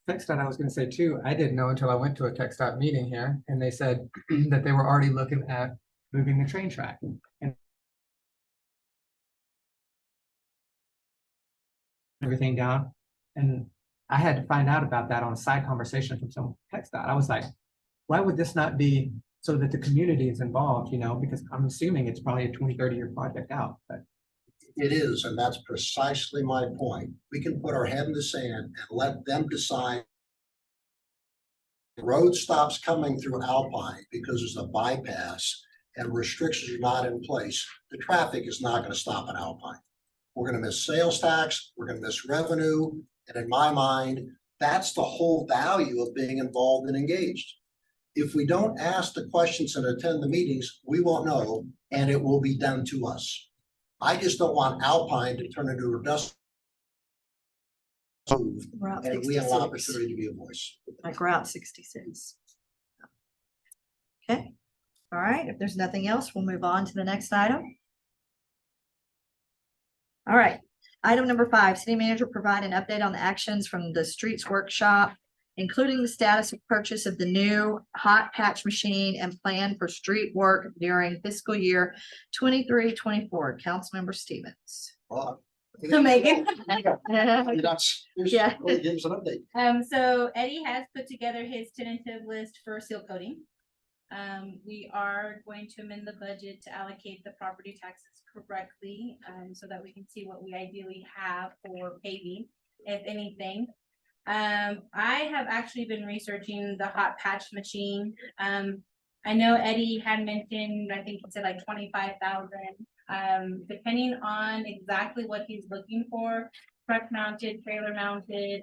TxDOT, I was gonna say too, I didn't know until I went to a TxDOT meeting here, and they said that they were already looking at moving the train track. And everything down, and I had to find out about that on a side conversation from some TxDOT. I was like, why would this not be so that the community is involved, you know, because I'm assuming it's probably a 20, 30-year project out, but. It is, and that's precisely my point. We can put our head in the sand and let them decide. Road stops coming through Alpine because there's a bypass and restrictions are not in place. The traffic is not going to stop in Alpine. We're going to miss sales tax, we're going to miss revenue, and in my mind, that's the whole value of being involved and engaged. If we don't ask the questions and attend the meetings, we won't know, and it will be done to us. I just don't want Alpine to turn into a dust. Route And we have an 66. opportunity to be a voice. Like Route 66. Okay, all right, if there's nothing else, we'll move on to the next item. All right, item number 5, city manager provide an update on the actions from the streets workshop, including the status of purchase of the new hot patch machine and plan for street work during fiscal year 23-24. Councilmember Stevens. Well, Megan. You're not, Yeah. give us an update. So Eddie has put together his tentative list for seal coating. We are going to amend the budget to allocate the property taxes correctly, so that we can see what we ideally have for paving, if anything. I have actually been researching the hot patch machine. I know Eddie had mentioned, I think he said like 25,000. Depending on exactly what he's looking for, truck mounted, trailer mounted,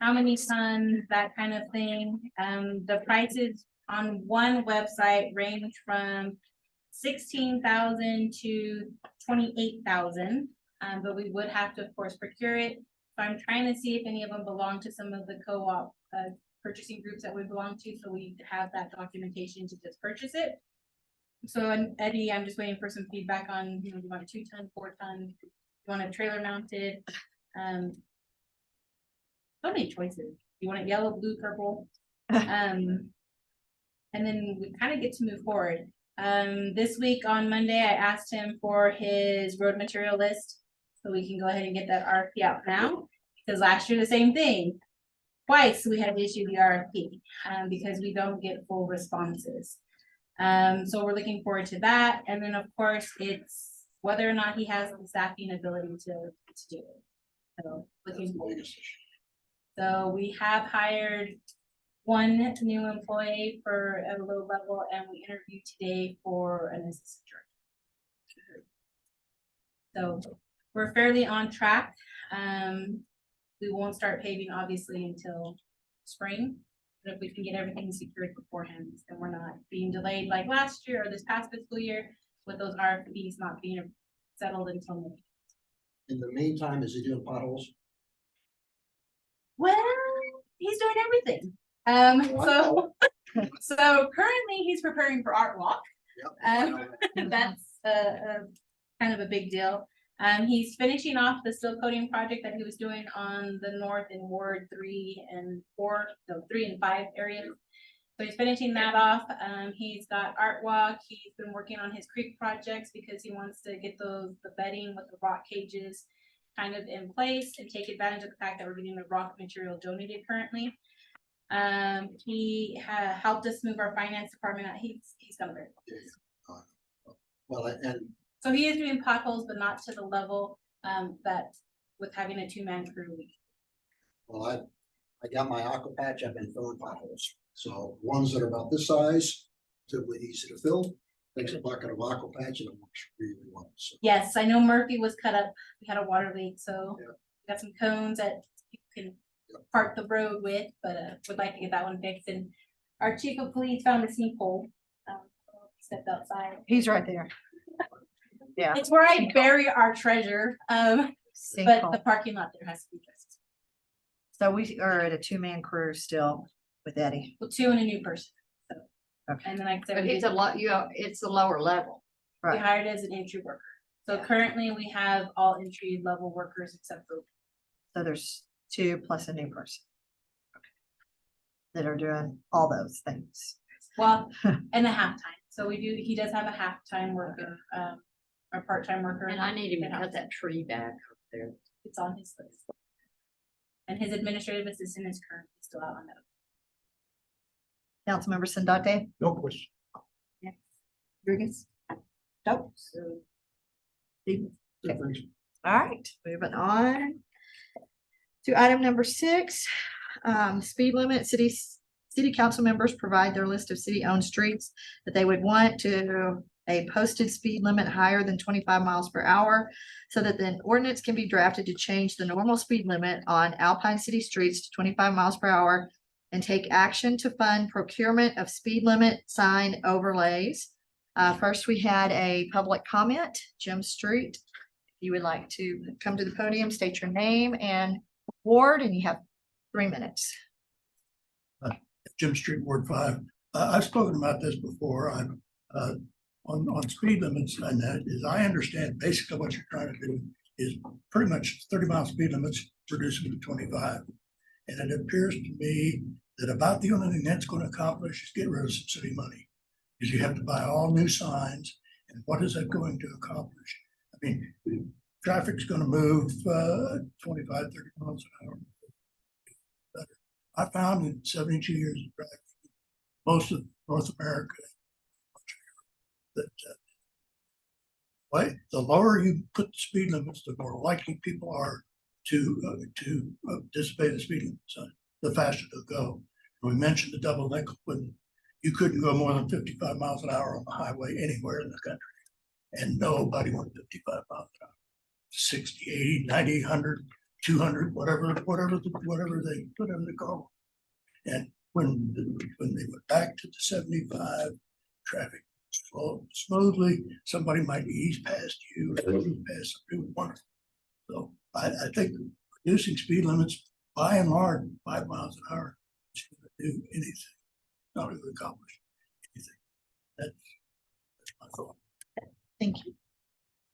how many tons, that kind of thing. The prices on one website range from 16,000 to 28,000, but we would have to, of course, procure it. So I'm trying to see if any of them belong to some of the co-op purchasing groups that we belong to, so we have that documentation to just purchase it. So, and Eddie, I'm just waiting for some feedback on, you know, you want a 2-ton, 4-ton, you want a trailer mounted. So many choices. You want it yellow, blue, purple. And then we kind of get to move forward. This week on Monday, I asked him for his road material list, so we can go ahead and get that RFP out now, because last year the same thing. Twice we had to issue the RFP because we don't get full responses. So we're looking forward to that. And then of course it's whether or not he has the staffing ability to do it. So looking forward. So we have hired one new employee for a low level, and we interviewed today for an assistant director. So we're fairly on track. We won't start paving obviously until spring. But if we can get everything secured beforehand, then we're not being delayed like last year or this past fiscal year with those RFPs not being settled until May. In the meantime, is he doing potholes? Well, he's doing everything. So currently he's preparing for Art Walk. That's kind of a big deal. He's finishing off the seal coating project that he was doing on the north in Ward 3 and 4, so 3 and 5 areas. So he's finishing that off. He's got Art Walk. He's been working on his creek projects because he wants to get the bedding with the rock cages kind of in place and take advantage of the fact that we're getting the rock material donated currently. He helped us move our finance department out. He's done very well. Well, and So he is doing potholes, but not to the level that with having a 2-man crew. well, I got my aqua patch. I've been filling potholes. So ones that are about this size, typically easy to fill. Takes a bucket of aqua patch and it works really well. So Yes, I know Murphy was cut up. We had a water leak, so we got some cones that you can park the road with, but would like to get that one fixed. And our chief of police found a sinkhole. Stepped outside. He's right there. Yeah. It's where I bury our treasure. But the parking lot there has to be fixed. So we are at a 2-man crew still with Eddie. Well, 2 and a new person. So, Okay. and then I said, But we it's did- a lot, it's the lower level. we hired as an entry worker. So currently we have all entry level workers except for So there's 2 plus a new person. That are doing all those things. well, and a half-time. So he does have a half-time worker, or part-time worker. And I need him to cut that tree back up there. It's on his list. And his administrative assistant is currently still out on that. Councilmember Sandate? No question. Rodriguez? Nope. Steve? All right, moving on. To item number 6, speed limit. City council members provide their list of city-owned streets that they would want to a posted speed limit higher than 25 miles per hour so that the ordinance can be drafted to change the normal speed limit on Alpine City streets to 25 miles per hour and take action to fund procurement of speed limit sign overlays. First, we had a public comment. Jim Street, if you would like to come to the podium, state your name and ward, and you have 3 minutes. Jim Street, Ward 5. I've spoken about this before. I'm on speed limits, and that is, I understand basically what you're trying to do is pretty much 30-mile speed limits, reduce them to 25. And it appears to me that about the only thing that's going to accomplish is get rid of some city money, because you have to buy all new signs. And what is that going to accomplish? I mean, traffic's going to move 25, 30 miles an hour. I found in 72 years of driving, most of North America, that the lower you put the speed limits, the more likely people are to disobey the speed limit sign, the faster they'll go. And we mentioned the double nickel when you couldn't go more than 55 miles an hour on the highway anywhere in the country. And nobody went 55 miles an hour, 60, 80, 90, 100, 200, whatever they call. And when they went back to the 75, traffic flowed smoothly. Somebody might ease past you, past somebody with wonderful. So I think reducing speed limits by and large 5 miles an hour is going to do anything, not going to accomplish anything. That's my thought. Thank you.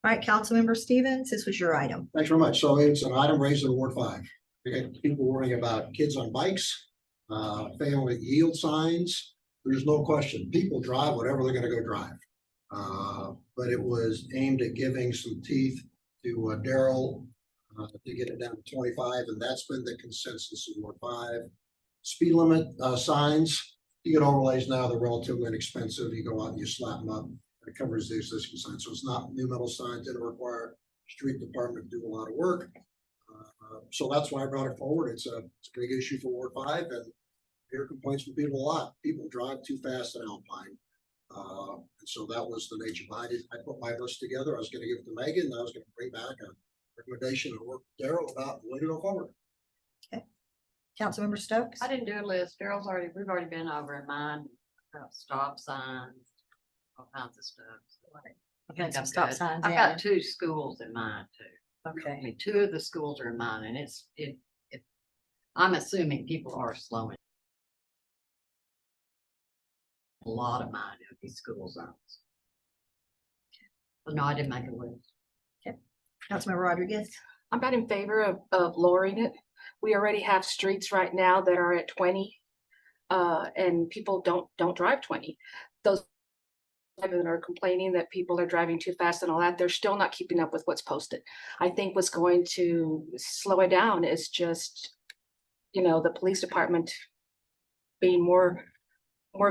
All right, Councilmember Stevens, this was your item. thanks very much. So it's an item raised in Ward 5. We got people worrying about kids on bikes, family yield signs. There's no question. People drive whatever they're going to go drive. But it was aimed at giving some teeth to Daryl to get it down to 25, and that's been the consensus in Ward 5. Speed limit signs, you get overlays now, they're relatively inexpensive. You go out and you slap them up. It covers the existing signs. So it's not new metal signs that require street department to do a lot of work. So that's why I brought it forward. It's a big issue for Ward 5, and hear complaints from people a lot. People drive too fast in Alpine. And so that was the nature behind it. I put my list together. I was gonna give it to Megan, and I was gonna bring back a recommendation and work with Daryl about the way to go forward. Councilmember Stokes? I didn't do a list. We've already been over in mine, stop signs, all kinds of stuff. So I think Some I'm stop good. signs, I've yeah. got 2 schools in mine too. I Okay, mean, 2 of the schools are in mine and I'm assuming people are slowing. A lot of mine in these school zones. But no, I didn't make a list. Councilmember Rodriguez? I'm not in favor of lowering it. We already have streets right now that are at 20. And people don't drive 20. Those that are complaining that people are driving too fast and all that, they're still not keeping up with what's posted. I think what's going to slow it down is just, the police department being more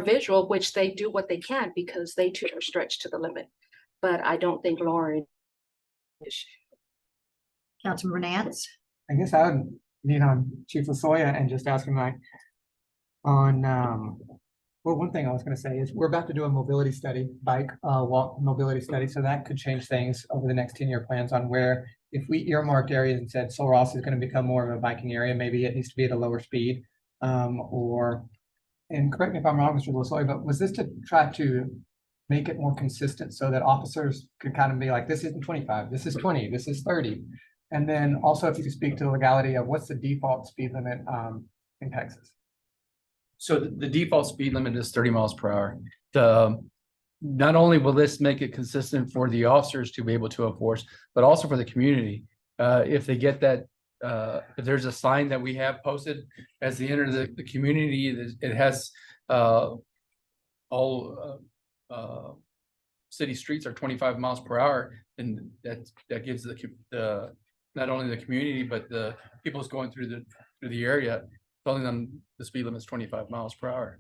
visual, which they do what they can because they too are stretched to the limit. But I don't think lowering. Councilmember Nance? I guess I would lean on Chief Lasoya and just ask him like, well, one thing I was gonna say is we're about to do a mobility study, walk mobility study, so that could change things over the next 10-year plans on where if we earmarked areas and said Sul Ross is gonna become more of a biking area, maybe it needs to be at a lower speed, and correct me if I'm wrong, Mr. Lasoy, but was this to try to make it more consistent so that officers could kind of be like, this isn't 25, this is 20, this is 30? And then also if you could speak to the legality of what's the default speed limit in Texas? So the default speed limit is 30 miles per hour. Not only will this make it consistent for the officers to be able to enforce, but also for the community. If they get that, if there's a sign that we have posted as they enter the community, it has all city streets are 25 miles per hour, and that gives the not only the community but the people who's going through the area, telling them the speed limit is 25 miles per hour.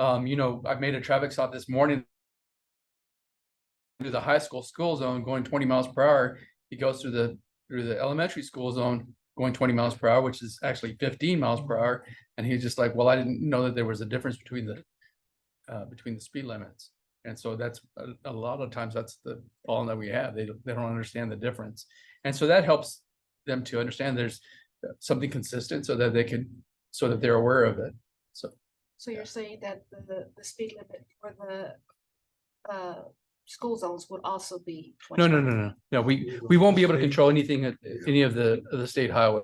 I've made a traffic stop this morning through the high school zone going 20 miles per hour. He goes through the elementary school zone going 20 miles per hour, which is actually 15 miles per hour. And he's just like, well, I didn't know that there was a difference between the speed limits. And so that's a lot of times that's the problem that we have. They don't understand the difference. And so that helps them to understand there's something consistent so that they're aware of it. So you're saying that the speed limit for the school zones would also be 20? No, we won't be able to control anything at any of the state highway.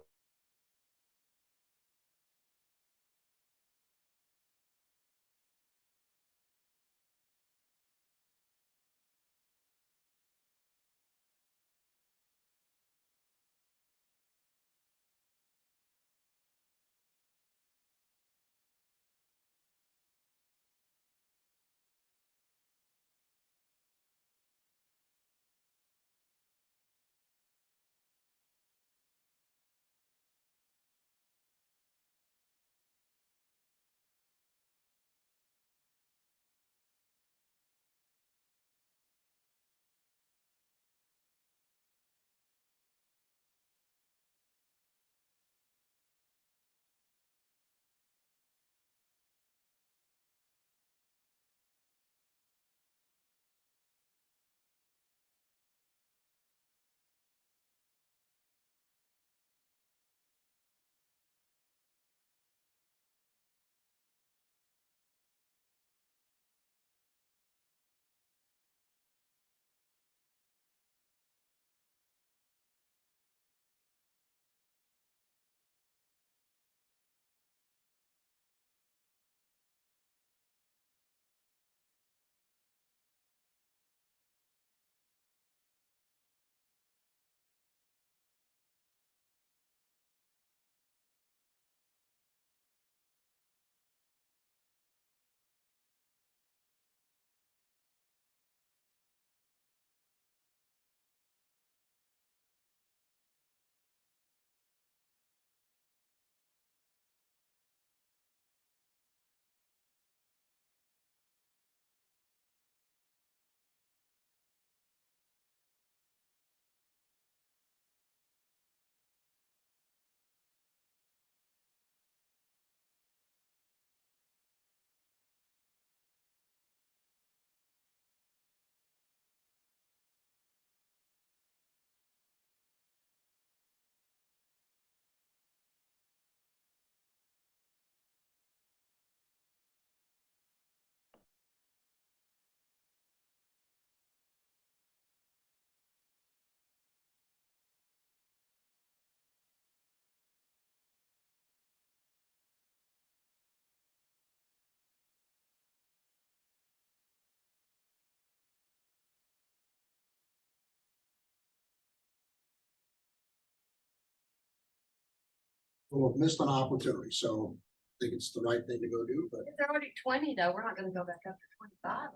we'll have missed an opportunity, so I think it's the right thing to go do, but If they're already 20 though, we're not gonna go back up to 25.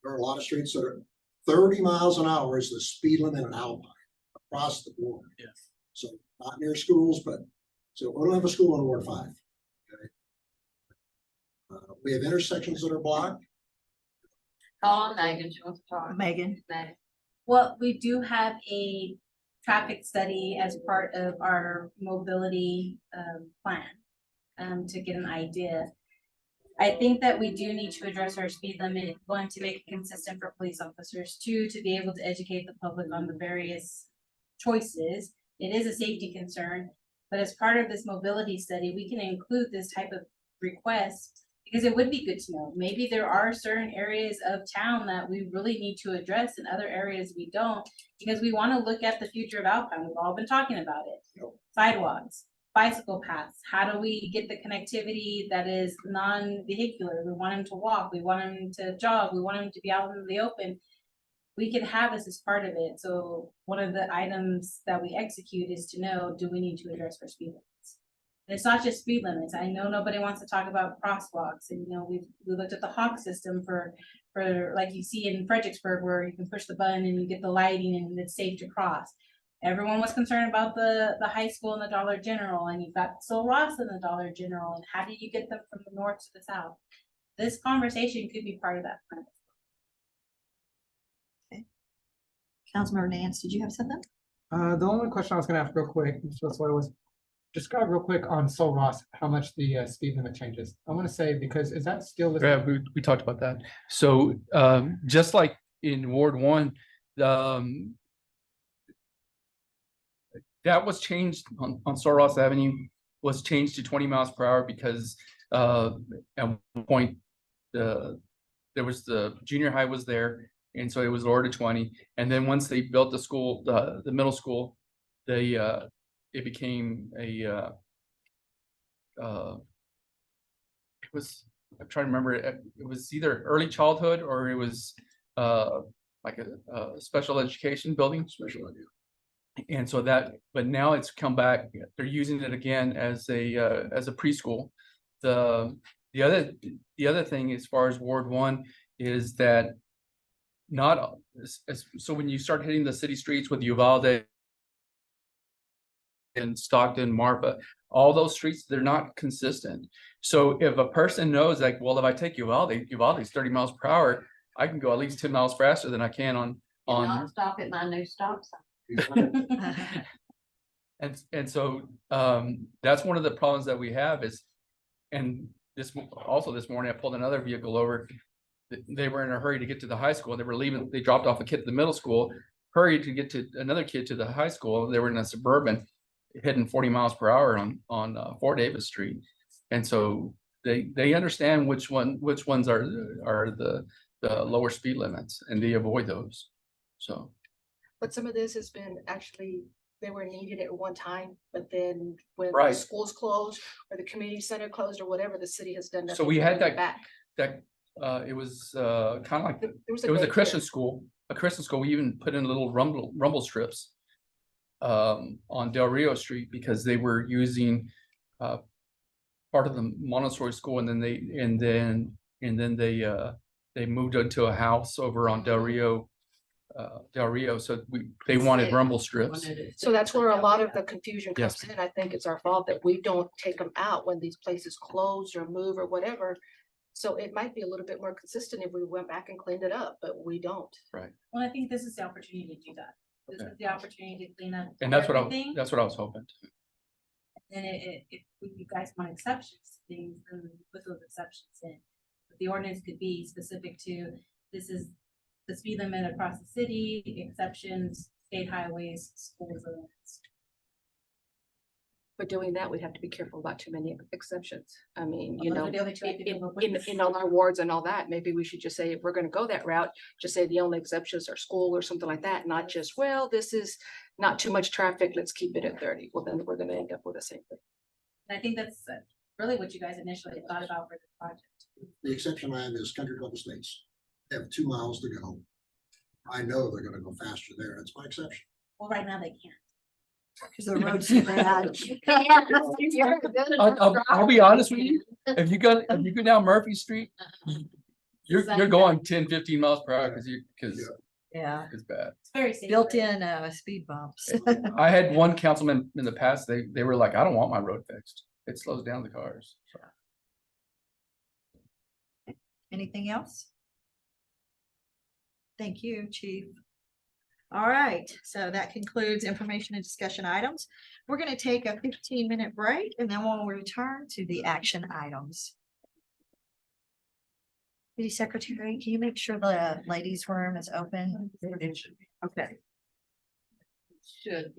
there are a lot of streets that are 30 miles an hour is the speed limit in Alpine across the board. Yes. So not near schools, but, so we don't have a school in Ward 5. Okay. We have intersections that are blocked. Call on Megan, she wants to talk. Megan. Megan. Well, we do have a traffic study as part of our mobility plan to get an idea. I think that we do need to address our speed limit, one, to make it consistent for police officers, two, to be able to educate the public on the various choices. It is a safety concern, but as part of this mobility study, we can include this type of request because it would be good to know. Maybe there are certain areas of town that we really need to address and other areas we don't, because we want to look at the future of Alpine. We've all been talking about it. Sidewalks, bicycle paths, how do we get the connectivity that is non-vehicular? We want them to walk, we want them to jog, we want them to be out in the open. We can have this as part of it. So one of the items that we execute is to know, do we need to address our speed limits? And it's not just speed limits. I know nobody wants to talk about crosswalks, and we looked at the Hawk system for like you see in Fredericksburg, where you can push the button and you get the lighting and it's safe to cross. Everyone was concerned about the high school and the Dollar General, and you've got Sul Ross and the Dollar General, and how do you get them from the north to the south? This conversation could be part of that plan. Councilmember Nance, did you have something? The only question I was gonna ask real quick, just what it was, describe real quick on Sul Ross, how much the speed limit changes. I wanna say, because is that still the? Yeah, we talked about that. So just like in Ward 1, that was changed on Sul Ross Avenue, was changed to 20 miles per hour because at one point there was the junior high was there, and so it was lowered to 20. And then once they built the school, the middle school, it became a it was, I'm trying to remember, it was either early childhood or it was like a special education building. And so but now it's come back, they're using it again as a preschool. The other thing as far as Ward 1 is that so when you start hitting the city streets with Uvalde and Stockton, Marfa, all those streets, they're not consistent. So if a person knows like, well, if I take Uvalde's 30 miles per hour, I can go at least 10 miles faster than I can on. Not stop at my new stop sign. And so that's one of the problems that we have is, and this morning I pulled another vehicle over. They were in a hurry to get to the high school. They were leaving, they dropped off a kid at the middle school, hurried to get to another kid to the high school. They were in a Suburban hitting 40 miles per hour on Fort Davis Street. And so they understand which ones are the lower speed limits, and they avoid those. So. But some of this has been actually, they were needed at one time, but then when the Right. schools closed or the community center closed or whatever, the city has done. So nothing we to had bring it back. it was kind of like, There was it was a daycare. Christian school, We even put in little rumble strips on Del Rio Street because they were using part of the Montessori school, and then they moved into a house over on Del Rio. So they wanted rumble strips. So that's where a lot of the confusion Yes. comes in. I think it's our fault that we don't take them out when these places close or move or whatever. So it might be a little bit more consistent if we went back and cleaned it up, but we don't. Right. Well, I think this is the opportunity to do that. This is the opportunity to clean up. And that's what everything. I was hoping. And if you guys want exceptions to things, then we put those exceptions in. But the ordinance could be specific to, this is the speed limit across the city, exceptions, state highways, school zones. But doing that, we have to be careful about too many exceptions. I mean, Well, those are the only two I can come up with. in all our wards and all that, maybe we should just say, if we're gonna go that route, just say the only exceptions are school or something like that, not just, well, this is not too much traffic, let's keep it at 30. Well, then we're gonna end up with the same thing. And I think that's really what you guys initially thought about for the project. The exception I have is Country Club Estates. They have 2 miles to go. I know they're gonna go faster there. That's my exception. Well, right now they can't. Because the road's so bad. I'll be honest with you, if you go down Murphy Street, you're going 10, 15 miles per hour because Yeah, it's bad. It's very safe. built-in speed bumps. I had one councilman in the past, they were like, I don't want my road fixed. It slows down the cars. So. Anything else? Thank you, Chief. All right, so that concludes information and discussion items. We're going to take a 15-minute break and then we'll return to the action items. City Secretary, can you make sure the ladies' room is open? Okay. Should.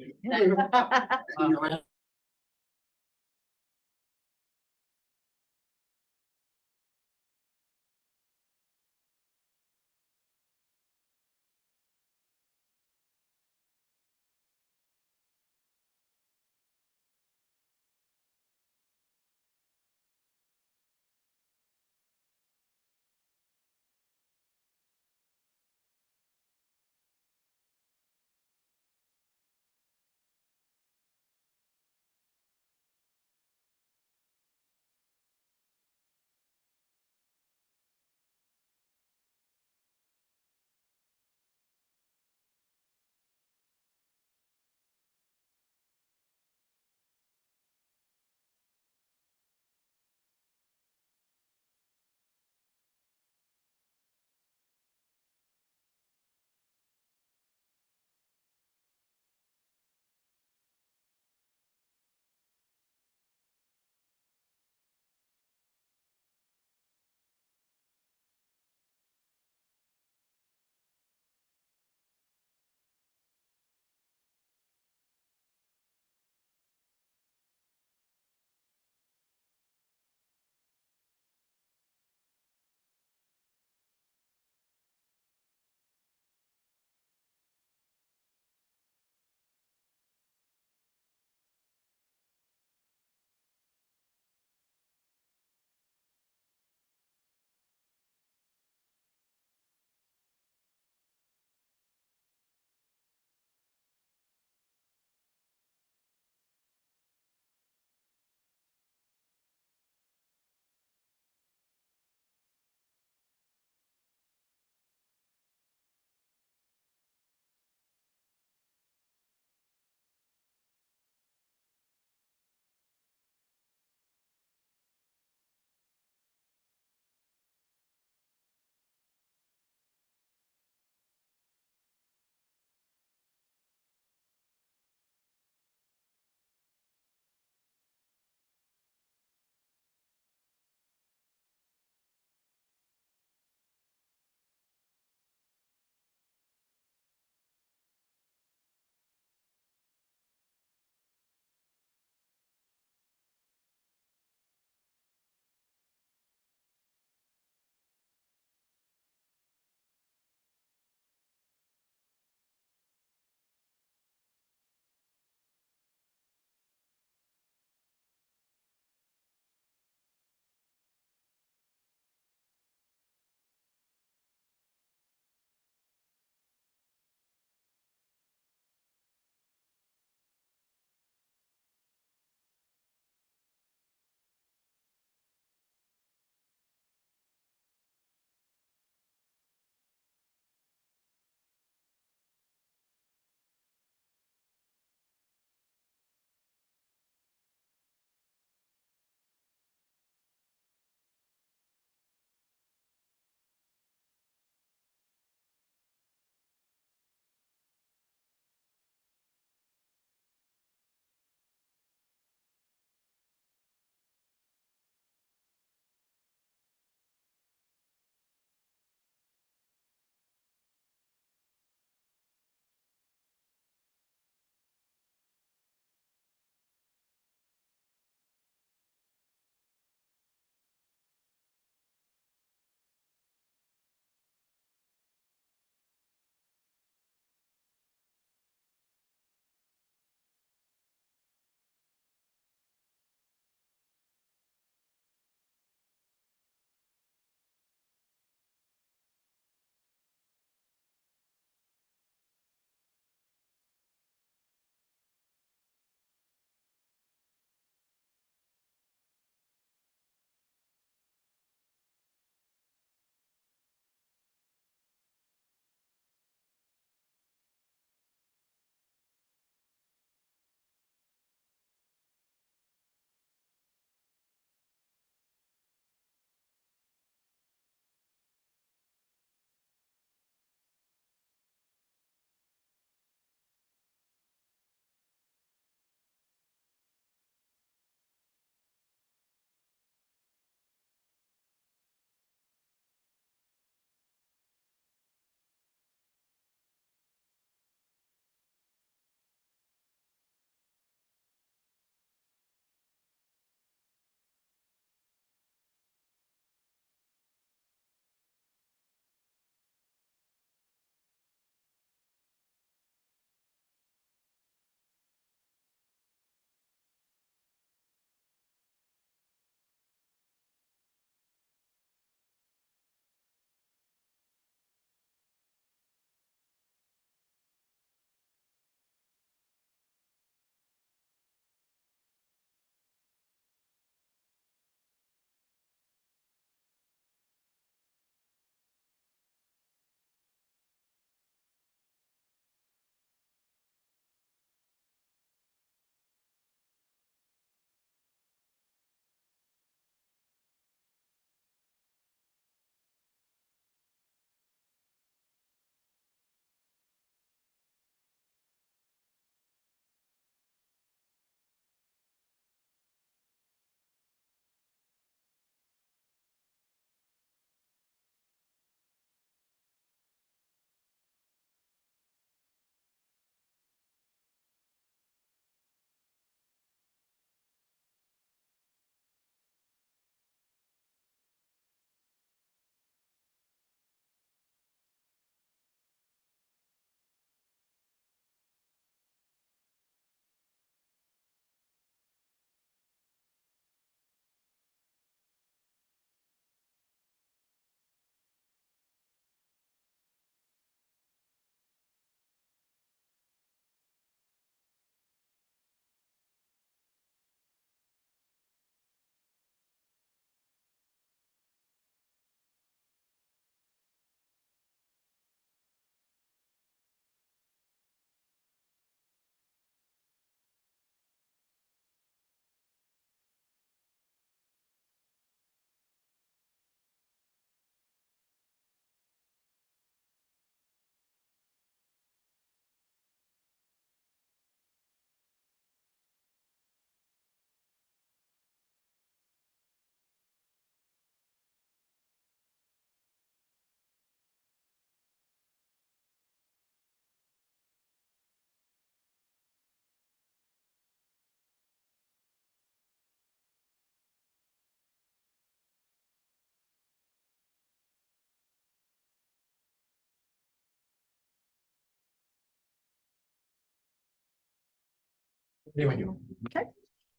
Okay.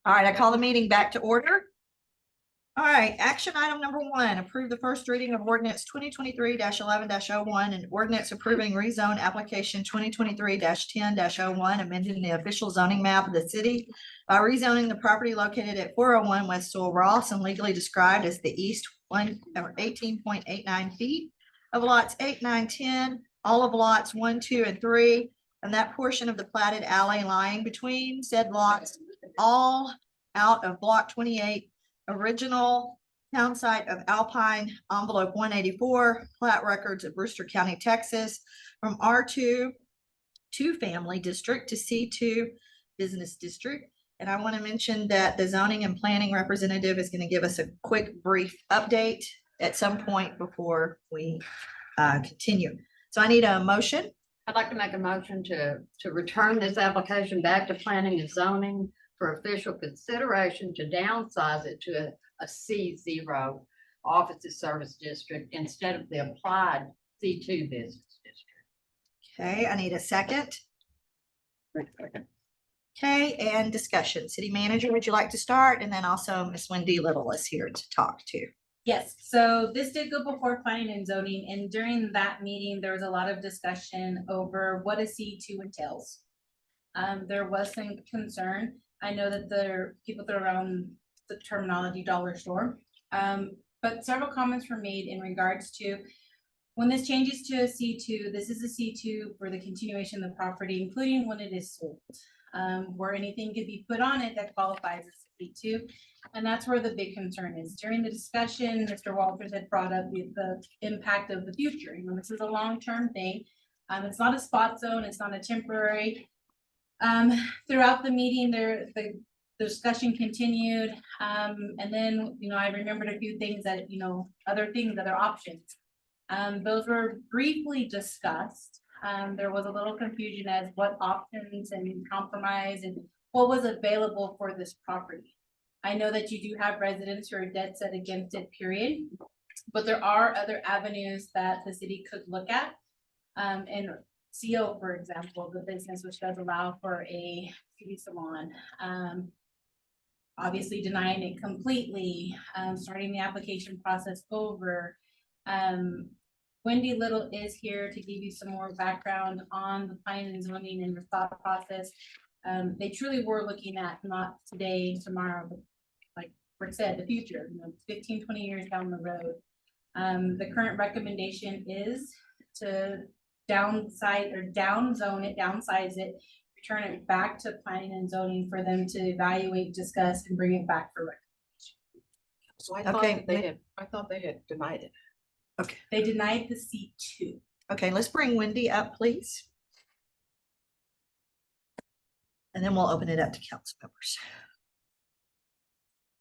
All right, I call the meeting back to order. All right, action item number 1, approve the first reading of ordinance 2023-11-01 and ordinance approving rezone application 2023-10-01, amending the official zoning map of the city by rezoning the property located at 401 West Sewell Ross and legally described as the east 18.89 feet of lots 8, 9, 10, all of lots 1, 2, and 3, and that portion of the platted alley lying between said lots, all out of block 28, original town site of Alpine, envelope 184, plat records of Brewster County, Texas, from R2 family district to C2 business district. And I want to mention that the zoning and planning representative is going to give us a quick brief update at some point before we continue. So I need a motion. I'd like to make a motion to return this application back to planning and zoning for official consideration to downsize it to a C0 offices service district instead of the applied C2 business district. Okay, I need a second. Okay, and discussion. City manager, would you like to start? And then also Miss Wendy Little is here to talk to. Yes, so this did go before planning and zoning, and during that meeting, there was a lot of discussion over what a C2 entails. There was some concern. I know that people throw around the terminology dollar store. But several comments were made in regards to when this changes to a C2, this is a C2 for the continuation of the property, including when it is sold. Where anything could be put on it that qualifies as a C2. And that's where the big concern is. During the discussion, Mr. Walters had brought up the impact of the future. You know, this is a long-term thing. It's not a spot zone, it's not a temporary. Throughout the meeting, the discussion continued. And then, you know, I remembered a few things that, you know, other options. Those were briefly discussed. There was a little confusion as what options and compromise and what was available for this property. I know that you do have residents who are dead set against it, period. But there are other avenues that the city could look at. And CO, for example, the business which does allow for a beauty salon. Obviously denying it completely, starting the application process over. Wendy Little is here to give you some more background on the planning and zoning and the thought process. They truly were looking at not today, tomorrow, but like Rick said, the future, you know, 15, 20 years down the road. The current recommendation is to downsize it, return it back to planning and zoning for them to evaluate, discuss, and bring it back for recommendation. So I thought they had denied it. Okay. They denied the C2. Okay, let's bring Wendy up, please. And then we'll open it up to council members.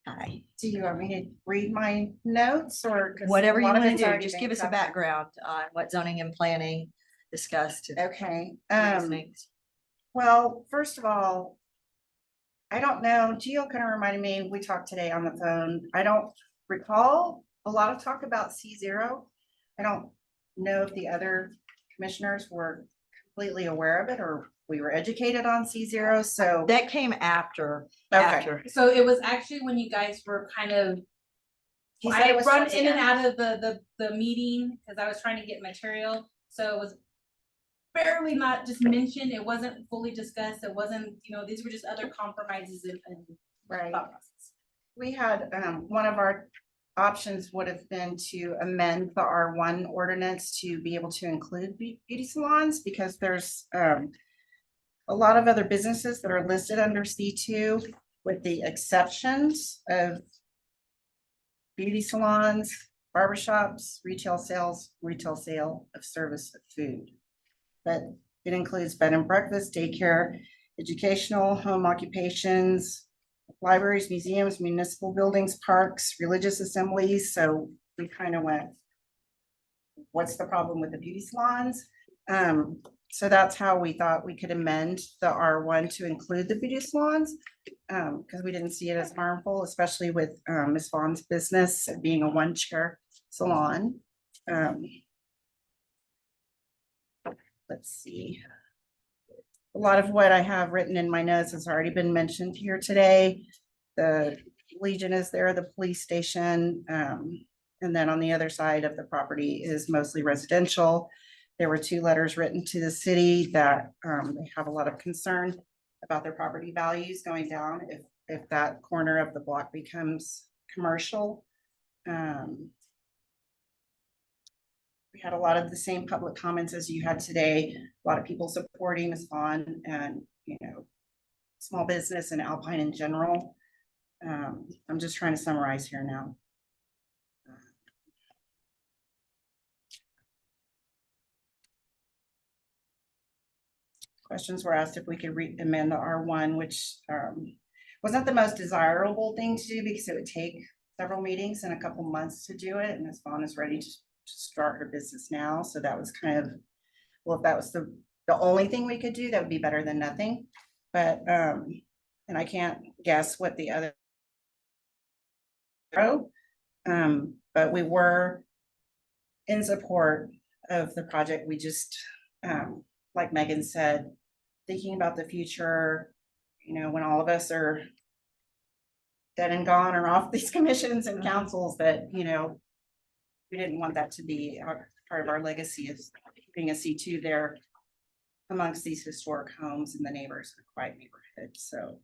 Hi. Do you want me to read my notes or? 'cause Whatever a you lot of want to it's do, already just been give us a covered. background on what zoning and planning discussed. Okay, well, first of all, I don't know, Gio kind of reminded me, we talked today on the phone, I don't recall a lot of talk about C0. I don't know if the other commissioners were completely aware of it or we were educated on C0, so. That came after. Okay. So it was actually when you guys were kind of. He said I it was run towards the in and end. out of the meeting because I was trying to get material, so it was barely not just mentioned, it wasn't fully discussed, it wasn't, you know, these were just other compromises and Right. thought process. We had, one of our options would have been to amend the R1 ordinance to be able to include beauty salons because there's, a lot of other businesses that are listed under C2 with the exceptions of beauty salons, barbershops, retail sale of service of food. But it includes bed and breakfast, daycare, educational, home occupations, libraries, museums, municipal buildings, parks, religious assemblies. So we kind of went, what's the problem with the beauty salons? So that's how we thought we could amend the R1 to include the beauty salons. Because we didn't see it as harmful, especially with Ms. Vaughn's business being a one-chair salon. Let's see. a lot of what I have written in my notes has already been mentioned here today. The Legion is there, the police station, and then on the other side of the property is mostly residential. There were 2 letters written to the city that they have a lot of concern about their property values going down if that corner of the block becomes commercial. We had a lot of the same public comments as you had today. A lot of people supporting Ms. Vaughn and, you know, small business and Alpine in general. I'm just trying to summarize here now. Questions were asked if we could amend the R1, which wasn't the most desirable thing to do because it would take several meetings and a couple months to do it. And Ms. Vaughn is ready to start her business now. So that was kind of, well, if that was the only thing we could do, that would be better than nothing. But, and I can't guess what the other, but we were in support of the project. We just, like Megan said, thinking about the future, you know, when all of us are dead and gone or off these commissions and councils, that, you know, we didn't want that to be part of our legacy of keeping a C2 there amongst these historic homes and the neighbors in a quiet neighborhood. So,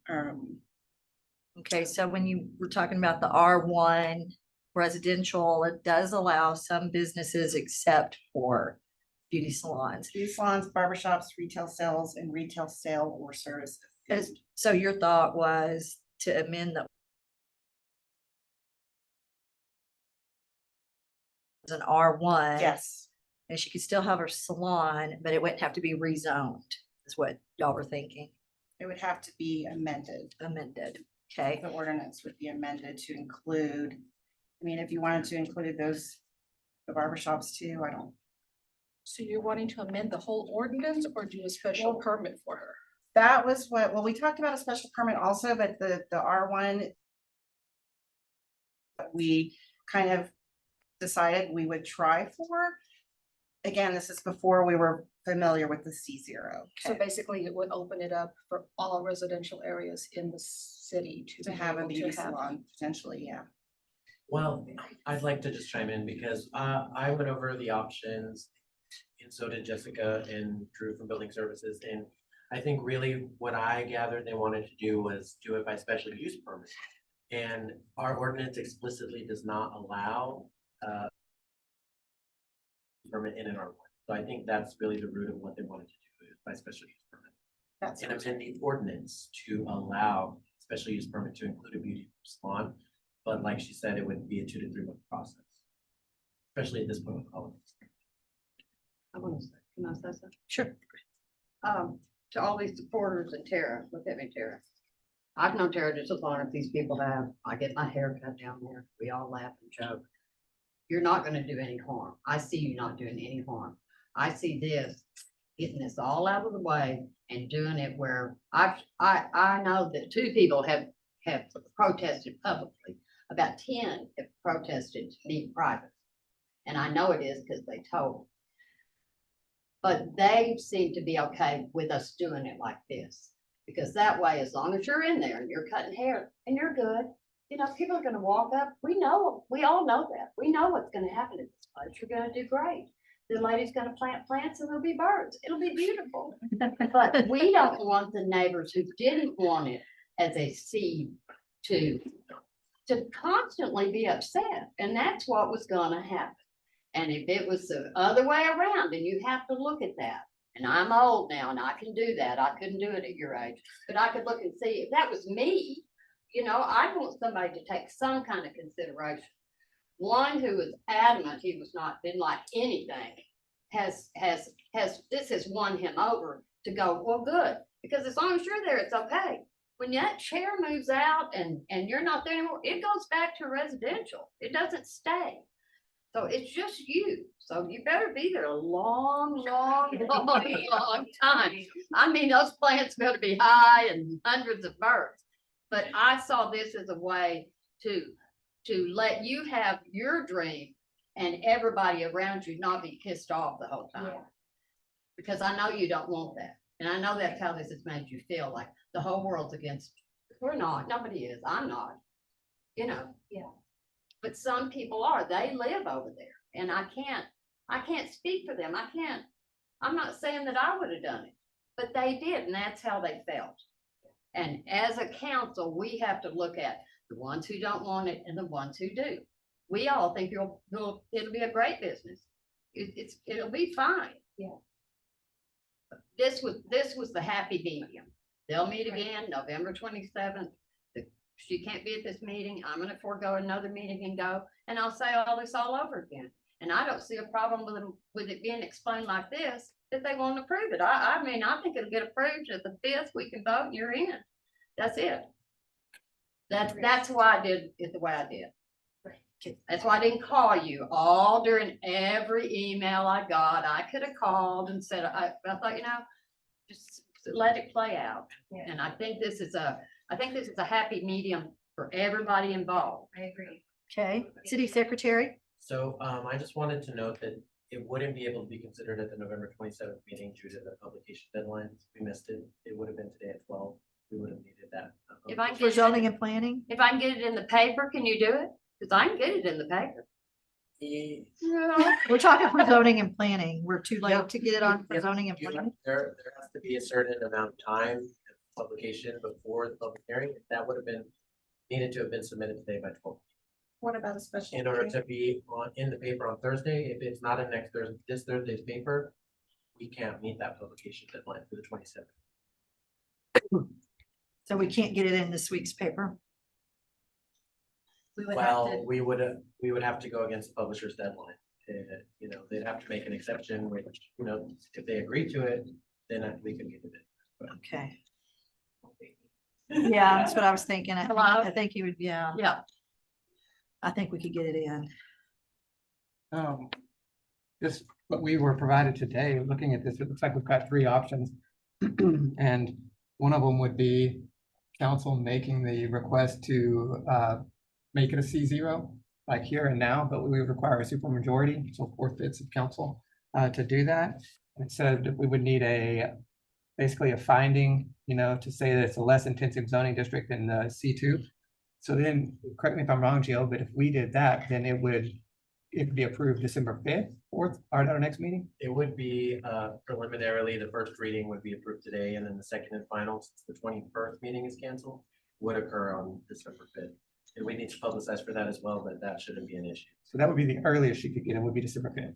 Okay, so when you were talking about the R1 residential, it does allow some businesses except for beauty salons. beauty salons, barbershops, retail sales, and retail sale or services. So your thought was to amend the as an R1. Yes. And she could still have her salon, but it wouldn't have to be rezoned, is what y'all were thinking. It would have to be amended. Okay. The ordinance would be amended to include, I mean, if you wanted to include those, the barbershops too, I don't. So you're wanting to amend the whole ordinance or do a special permit for her? That was what, well, we talked about a special permit also, but the R1, we kind of decided we would try for. Again, this is before we were familiar with the C0. So basically it would open it up for all residential areas in the city To be have a able to beauty have- salon, potentially, yeah. Well, I'd like to just chime in because I went over the options and so did Jessica and Drew from Building Services. And I think really what I gathered they wanted to do was do it by special use permit. And our ordinance explicitly does not allow permit in an R1. So I think that's really the root of what they wanted to do is by special use permit. That's And amend the ordinance to allow special use permit to include a beauty salon. But like she said, it would be a 2 to 3 month process, especially at this point with holidays. I want to say, can I say something? Sure. To all these supporters and Tara, look at me, Tara. I've known Tara just as long as these people have. I get my hair cut down there. We all laugh and joke. You're not gonna do any harm. I see you not doing any harm. I see this, getting this all out of the way and doing it where I know that 2 people have protested publicly. About 10 have protested to me private. And I know it is because they told. But they seem to be okay with us doing it like this. Because that way, as long as you're in there and you're cutting hair and you're good, you know, people are gonna walk up. We all know that. We know what's gonna happen at this place. You're gonna do great. The lady's gonna plant plants and there'll be birds. It'll be beautiful. But we don't want the neighbors who didn't want it as a seed to constantly be upset. And that's what was gonna happen. And if it was the other way around, and you have to look at that, and I'm old now and I can do that. I couldn't do it at your age, but I could look and see if that was me, you know, I want somebody to take some kind of consideration. One who was adamant he was not, didn't like anything, this has won him over to go, well, good, because as long as you're there, it's okay. When that chair moves out and you're not there anymore, it goes back to residential. It doesn't stay. So it's just you. So you better be there a long time. I mean, those plants better be high and hundreds of birds. But I saw this as a way to let you have your dream and everybody around you not be pissed off the whole time. Because I know you don't want that. And I know that's how this has made you feel, like the whole world's against, we're not, nobody is, I'm not, you know? Yeah. But some people are, they live over there, and I can't speak for them, I'm not saying that I would have done it, but they did, and that's how they felt. And as a council, we have to look at the ones who don't want it and the ones who do. We all think it'll be a great business. It'll be fine. Yeah. This was the happy medium. They'll meet again November 27th. She can't be at this meeting. I'm gonna forego another meeting and go, and I'll say all this all over again. And I don't see a problem with it being explained like this, if they want to approve it. I mean, I think it'll get approved at the 5th, we can vote and you're in. That's it. That's why I did it the way I did. That's why I didn't call you all during every email I got. I could have called and said, I thought, you know, just let it play out. Yeah. And I think this is a happy medium for everybody involved. I agree. Okay, City Secretary? So I just wanted to note that it wouldn't be able to be considered at the November 27th meeting due to the publication deadline. We missed it. It would have been today at 12. We would have needed that. If I can For get zoning it, and planning? if I can get it in the paper, can you do it? Because I can get it in the paper. We're talking for zoning and planning. We're too Yeah. late to get it on for Yeah. zoning and planning. There has to be a certain amount of time of publication before the public hearing. That would have been needed to have been submitted today by 12. What about a special? In order to be in the paper on Thursday, if it's not in this Thursday's paper, we can't meet that publication deadline for the 27th. So we can't get it in this week's paper. We would have to, Well, we would have to go against the publisher's deadline. You know, they'd have to make an exception, which, you know, if they agree to it, then we can get it in. Okay. Yeah, that's what I was thinking. I think you would, yeah, Yeah. I think we could get it in. Just what we were provided today, looking at this, it looks like we've got three options. And one of them would be council making the request to make it a C0, like here and now, but we would require a supermajority, so 4/5 of council to do that. It said that we would need basically a finding, you know, to say that it's a less intensive zoning district than the C2. So then, correct me if I'm wrong, Jill, but if we did that, then it would be approved December 5th, 4th, or at our next meeting? It would be preliminarily, the first reading would be approved today, and then the second and final, since the 21st meeting is canceled, would occur on December 5th. And we need to publicize for that as well, but that shouldn't be an issue. So that would be the earliest you could get it, would be December 5th.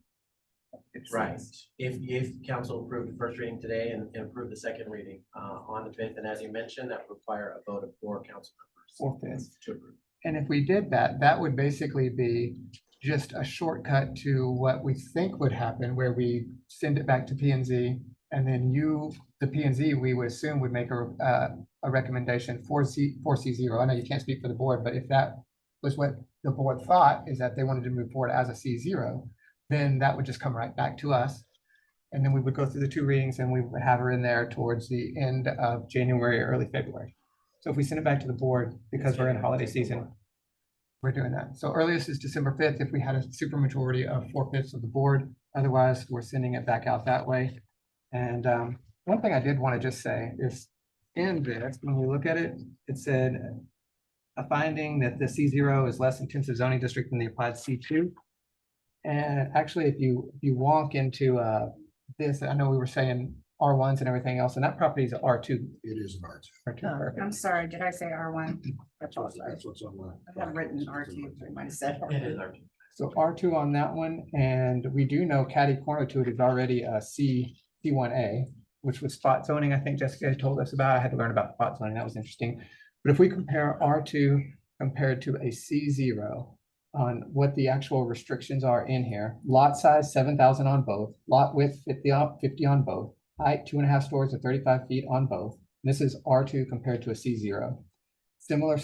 Right. If council approved the first reading today and approved the second reading on the 5th, and as you mentioned, that would require a vote of 4 council members 4/5. to approve. And if we did that, that would basically be just a shortcut to what we think would happen, where we send it back to P and Z, and then the P and Z, we would assume would make a recommendation for C0. I know you can't speak for the board, but if that was what the board thought, is that they wanted to move forward as a C0, then that would just come right back to us. And then we would go through the 2 readings and we would have her in there towards the end of January or early February. So if we send it back to the board, because we're in holiday season, we're doing that. So earliest is December 5th if we had a supermajority of 4/5 of the board. Otherwise, we're sending it back out that way. And one thing I did want to just say is in this, when we look at it, it said a finding that the C0 is less intensive zoning district than the applied C2. And actually, if you walk into this, I know we were saying R1s and everything else, and that property is R2. It is an R2. R2, perfect. I'm sorry, did I say R1? That's what's on the. I have written R2, so I might have said. It is R2. So R2 on that one, and we do know catty corner to it is already a C1A, which was spot zoning, I think Jessica told us about. I had to learn about spot zoning, that was interesting. But if we compare R2 compared to a C0 on what the actual restrictions are in here, lot size 7,000 on both, lot width 50 on both, height 2.5 stories or 35 feet on both. This is R2 compared to a C0. Similar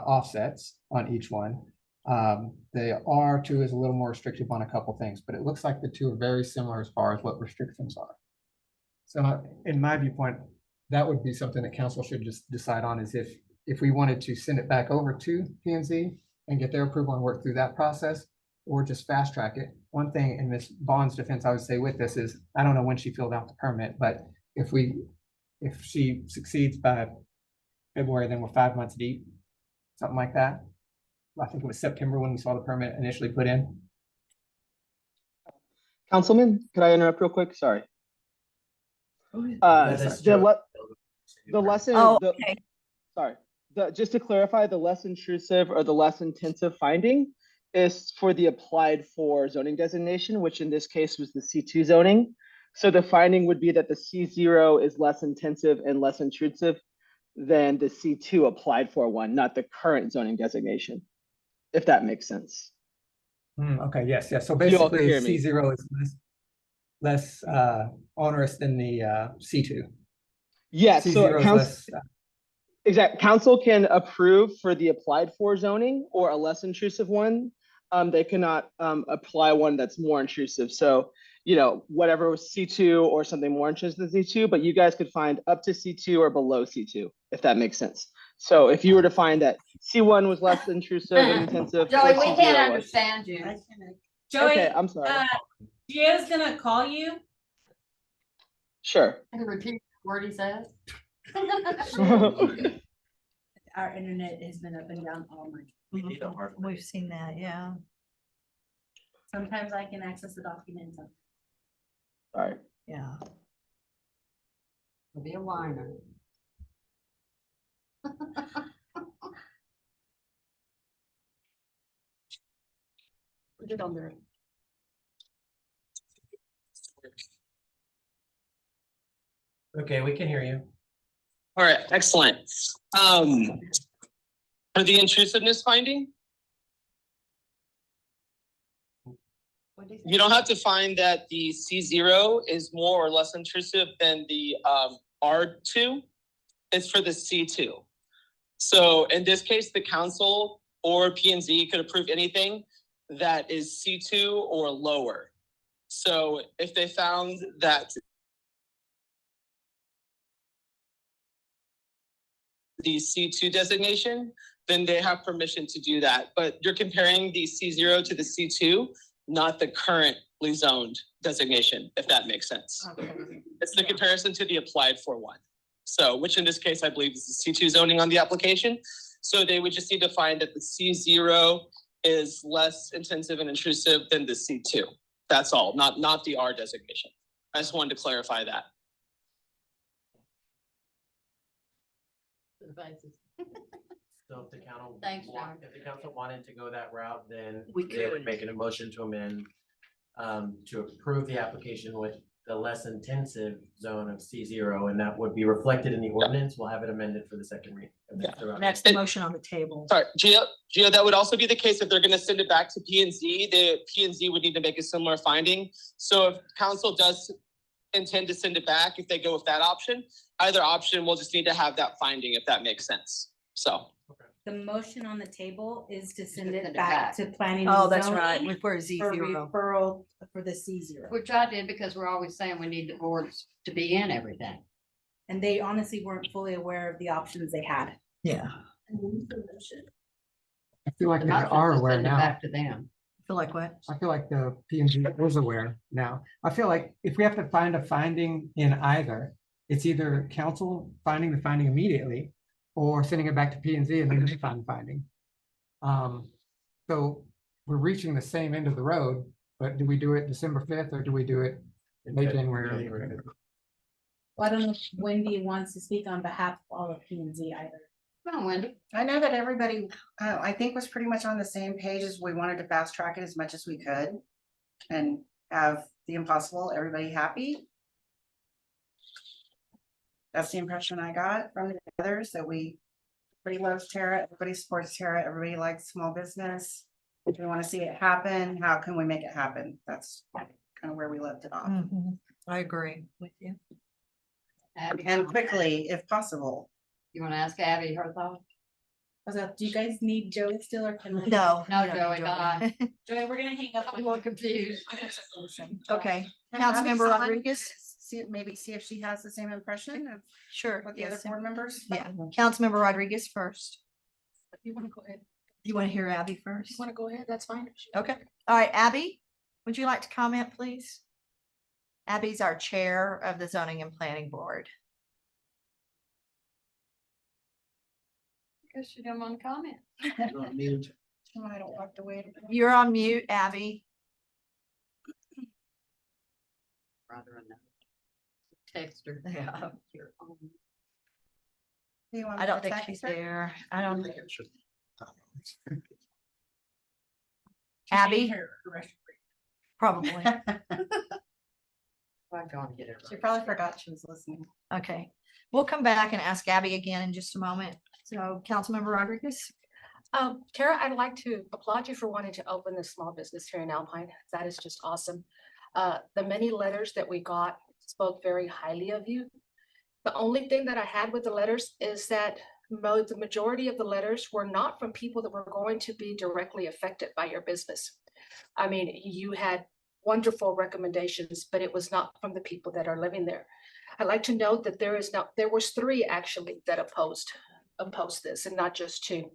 offsets on each one. The R2 is a little more restrictive on a couple things, but it looks like the two are very similar as far as what restrictions are. So in my viewpoint, that would be something that council should just decide on, is if we wanted to send it back over to P&Z and get their approval and work through that process, or just fast track it. One thing in Ms. Bond's defense, I would say with this is, I don't know when she filled out the permit, but if we if she succeeds by February, then we're 5 months deep, something like that. I think it was September when we saw the permit initially put in. Councilman, could I interrupt real quick? Sorry. Yeah, that's The Joe. le- the lesson, Oh, the, okay. sorry, just to clarify, the less intrusive or the less intensive finding is for the applied for zoning designation, which in this case was the C2 zoning. So the finding would be that the C0 is less intensive and less intrusive than the C2 applied for one, not the current zoning designation, if that makes sense. Okay, yes, yes. So You all can basically hear me. C0 is less onerous than the C2. Yes, so C0 is less, exact, council can approve for the applied for zoning or a less intrusive one. They cannot apply one that's more intrusive. So, you know, whatever was C2 or something more intrusive than C2, but you guys could find up to C2 or below C2, if that makes sense. So if you were to find that C1 was less intrusive and intensive. Joey, or we C0 can't was. understand you. Joey, Okay, I'm sorry. Gio's gonna call you. Sure. I can repeat the word he says. Our internet has been up and down all night. We've seen that, yeah. Sometimes I can access the documents. All right. Yeah. Be a whiner. Put it on there. Okay, we can hear you. All right, excellent. For the intrusiveness finding, you don't have to find that the C0 is more or less intrusive than the R2. It's for the C2. So in this case, the council or P&Z could approve anything that is C2 or lower. So if they found that the C2 designation, then they have permission to do that. But you're comparing the C0 to the C2, not the currently zoned designation, if that makes sense. Okay. It's the comparison to the applied for one. So, which in this case, I believe is the C2 zoning on the application. So they would just need to find that the C0 is less intensive and intrusive than the C2. That's all, not the R designation. I just wanted to clarify that. So if the council, Thanks, John. if the council wanted to go that route, then We they would could. make an motion to amend to approve the application with the less intensive zone of C0, and that would be reflected in the ordinance. We'll have it amended for the second reading. That's the motion on the table. Sorry, Gio, that would also be the case if they're gonna send it back to P&Z, the P&Z would need to make a similar finding. So if council does intend to send it back, if they go with that option, either option, we'll just need to have that finding, if that makes sense. So. The motion on the table is to send Send it it back back. to planning. Oh, and that's right. zoning For For Z0. referral for the C0. Which I did because we're always saying we need the boards to be in everything. And they honestly weren't fully aware of the options they had. Yeah. I feel like The they option are is to aware send it now. back to them. Feel like what? I feel like the P&Z is aware now. I feel like if we have to find a finding in either, it's either council finding the finding immediately or sending it back to P&Z and then they find the finding. So we're reaching the same end of the road, but do we do it December 5th or do we do it late January? Well, I don't know if Wendy wants to speak on behalf of all of P and Z either. Come on, Wendy. I know that everybody, I think was pretty much on the same page as we wanted to fast track it as much as we could. And have the impossible, everybody happy. That's the impression I got from the others, that everybody loves Terra, everybody supports Terra, everybody likes small business. If we want to see it happen, how can we make it happen? That's kind of where we left it off. I agree with you. Abby, And quickly, if possible. you want to ask Abby her thoughts? Do you guys need Joey still or can? we- No. No, we don't Joey, need bye. Joey, we're gonna hang up. I'm a little confused. Okay. And obviously, Councilmember Rodriguez? Maybe see if she has the same impression of Sure. what the other yes. board members. Yeah. Councilmember Rodriguez first. You want to go ahead? You want to hear Abby first? You want to go ahead? That's fine. Okay. All right, Abby, would you like to comment, please? Abby's our chair of the Zoning and Planning Board. Because she didn't want to comment. You're on mute. I don't have to wait. You're on mute, Abby. Rather than text her that. You're on. Do you want I me don't to think text she's her? there. I don't, think it should- Abby, probably. I'm gonna get it She right. probably forgot she was listening. Okay, we'll come back and ask Abby again in just a moment. So Councilmember Rodriguez. Tara, I'd like to applaud you for wanting to open this small business here in Alpine. That is just awesome. The many letters that we got spoke very highly of you. The only thing that I had with the letters is that the majority of the letters were not from people that were going to be directly affected by your business. I mean, you had wonderful recommendations, but it was not from the people that are living there. I'd like to note that there was 3 actually that opposed this and not just 2.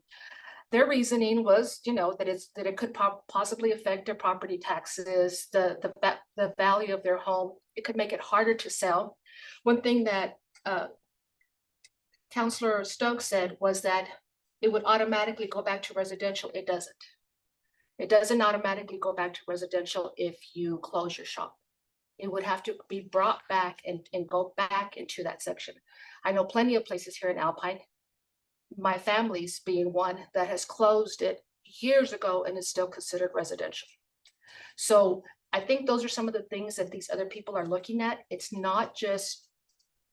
Their reasoning was, that it could possibly affect their property taxes, the value of their home. It could make it harder to sell. One thing that Councilor Stokes said was that it would automatically go back to residential. It doesn't. It doesn't automatically go back to residential if you close your shop. It would have to be brought back and go back into that section. I know plenty of places here in Alpine, my family's being one that has closed it years ago and is still considered residential. So I think those are some of the things that these other people are looking at. It's not just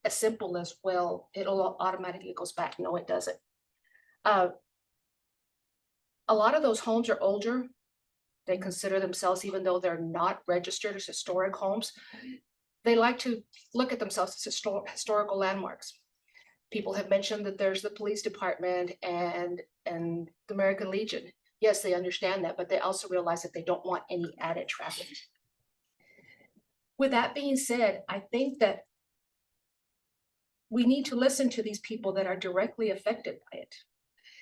as simple as, well, it'll automatically goes back. No, it doesn't. A lot of those homes are older. They consider themselves, even though they're not registered as historic homes, they like to look at themselves as historical landmarks. People have mentioned that there's the police department and the American Legion. Yes, they understand that, but they also realize that they don't want any added traffic. With that being said, I think that we need to listen to these people that are directly affected by it.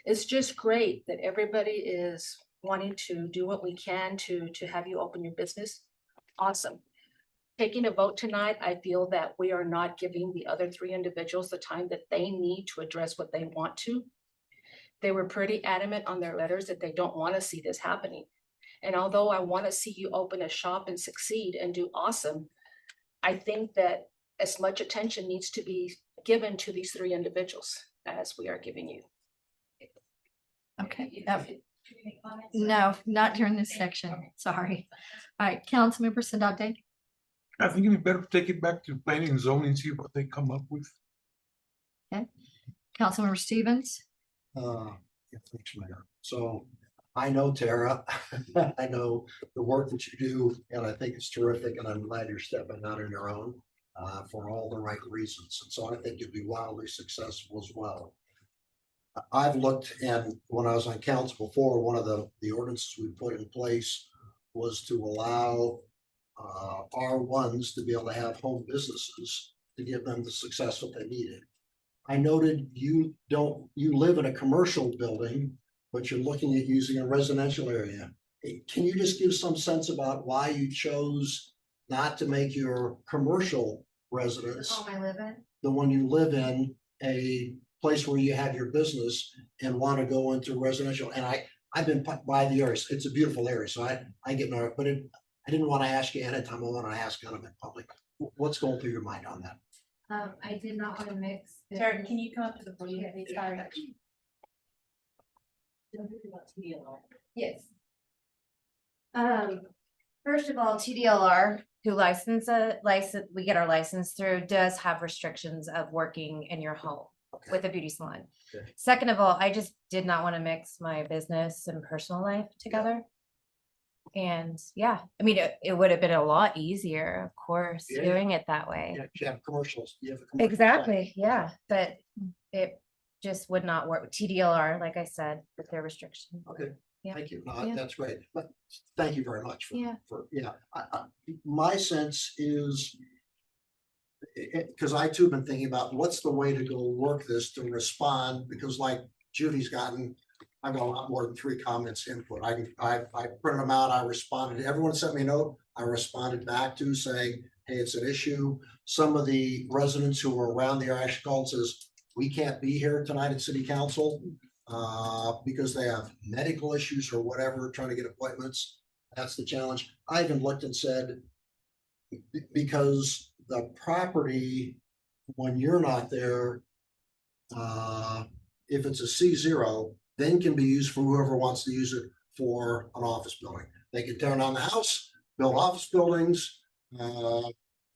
It's just great that everybody is wanting to do what we can to have you open your business. Awesome. Taking a vote tonight, I feel that we are not giving the other 3 individuals the time that they need to address what they want to. They were pretty adamant on their letters that they don't want to see this happening. And although I want to see you open a shop and succeed and do awesome, I think that as much attention needs to be given to these 3 individuals as we are giving you. Okay. No, not during this section. Sorry. All right, Councilmember Sandate. I think it'd be better to take it back to planning and zoning, see what they come up with. Okay. Councilmember Stevens. Yeah, thanks, Mayor. So I know Tara, I know the work that you do, and I think it's terrific, and I'm glad you're stepping out on your own for all the right reasons. And so I think you'll be wildly successful as well. I've looked, and when I was on council before, one of the ordinances we put in place was to allow R1s to be able to have home businesses to give them the success that they needed. I noted you live in a commercial building, but you're looking at using a residential area. Can you just give some sense about why you chose not to make your commercial residence, Home I live in? the one you live in, a place where you have your business and want to go into residential? And I've been by the area. It's a beautiful area, so I get no, but I didn't want to ask you anytime. I want to ask kind of in public. What's going through your mind on that? I did not want to mix. Sir, can you come up to the podium, please? Sorry. Yes. First of all, TDLR, who we get our license through, does have restrictions of working in your home with a beauty salon. Okay. Second of all, I just did not want to mix my business and personal life together. And yeah, I mean, it would have been a lot easier, of course, Yeah. doing it that way. Yeah, you have commercials. You have a commercial Exactly, yeah, but it just would not work. TDLR, like I said, with their restrictions. Okay, Yeah. thank you. No, Yeah. that's great. But thank you very much Yeah. my sense is, because I too have been thinking about what's the way to go work this to respond, because like Judy's I've got a lot more than 3 comments input. I printed them out. I responded. Everyone sent me a note. I responded back to saying, hey, it's an issue. Some of the residents who were around there actually called and says, we can't be here tonight at city council. because they have medical issues or whatever, trying to get appointments. That's the challenge. I even looked and said, because the property, when you're not there, if it's a C0, then can be used for whoever wants to use it for an office building. They can tear down the house, build office buildings.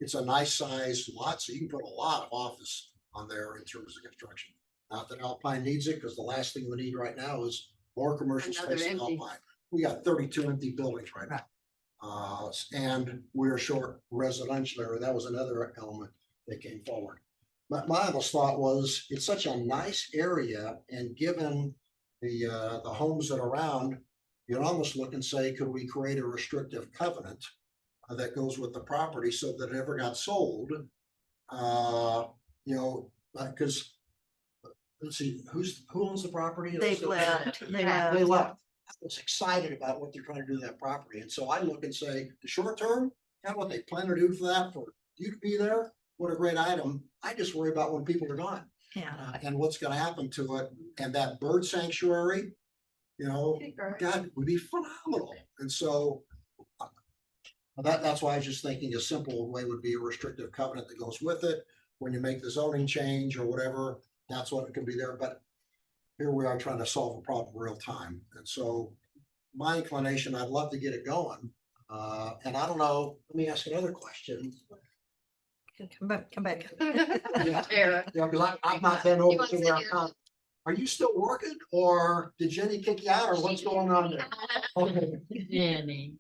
It's a nice size lot, so you can put a lot of office on there in terms of construction. Not that Alpine needs it, because the last thing we need right now is more commercial Another space in empty. Alpine. We got 32 empty buildings right now. And we're short residential area. That was another element that came forward. My honest thought was, it's such a nice area, and given the homes that are around, you'd almost look and say, could we create a restrictive covenant that goes with the property so that it ever got sold? Because let's see, who owns the property? They've left. They left. I was excited about what they're trying to do to that property. And so I look and say, the short term, kind of what they plan to do for that, for you to be there, what a great item. I just worry about when people are gone. Yeah. And what's gonna happen to it. And that bird sanctuary, God, would be phenomenal. And so that's why I was just thinking a simple way would be a restrictive covenant that goes with it. When you make the zoning change or whatever, that's what it could be there. But here we are trying to solve a problem real time. And so my inclination, I'd love to get it going. And I don't know, let me ask another question. Come back. Yeah, because I've not been over to where I'm from. Are you still working, or did Jenny kick you out, or what's going on there? Okay. Jenny.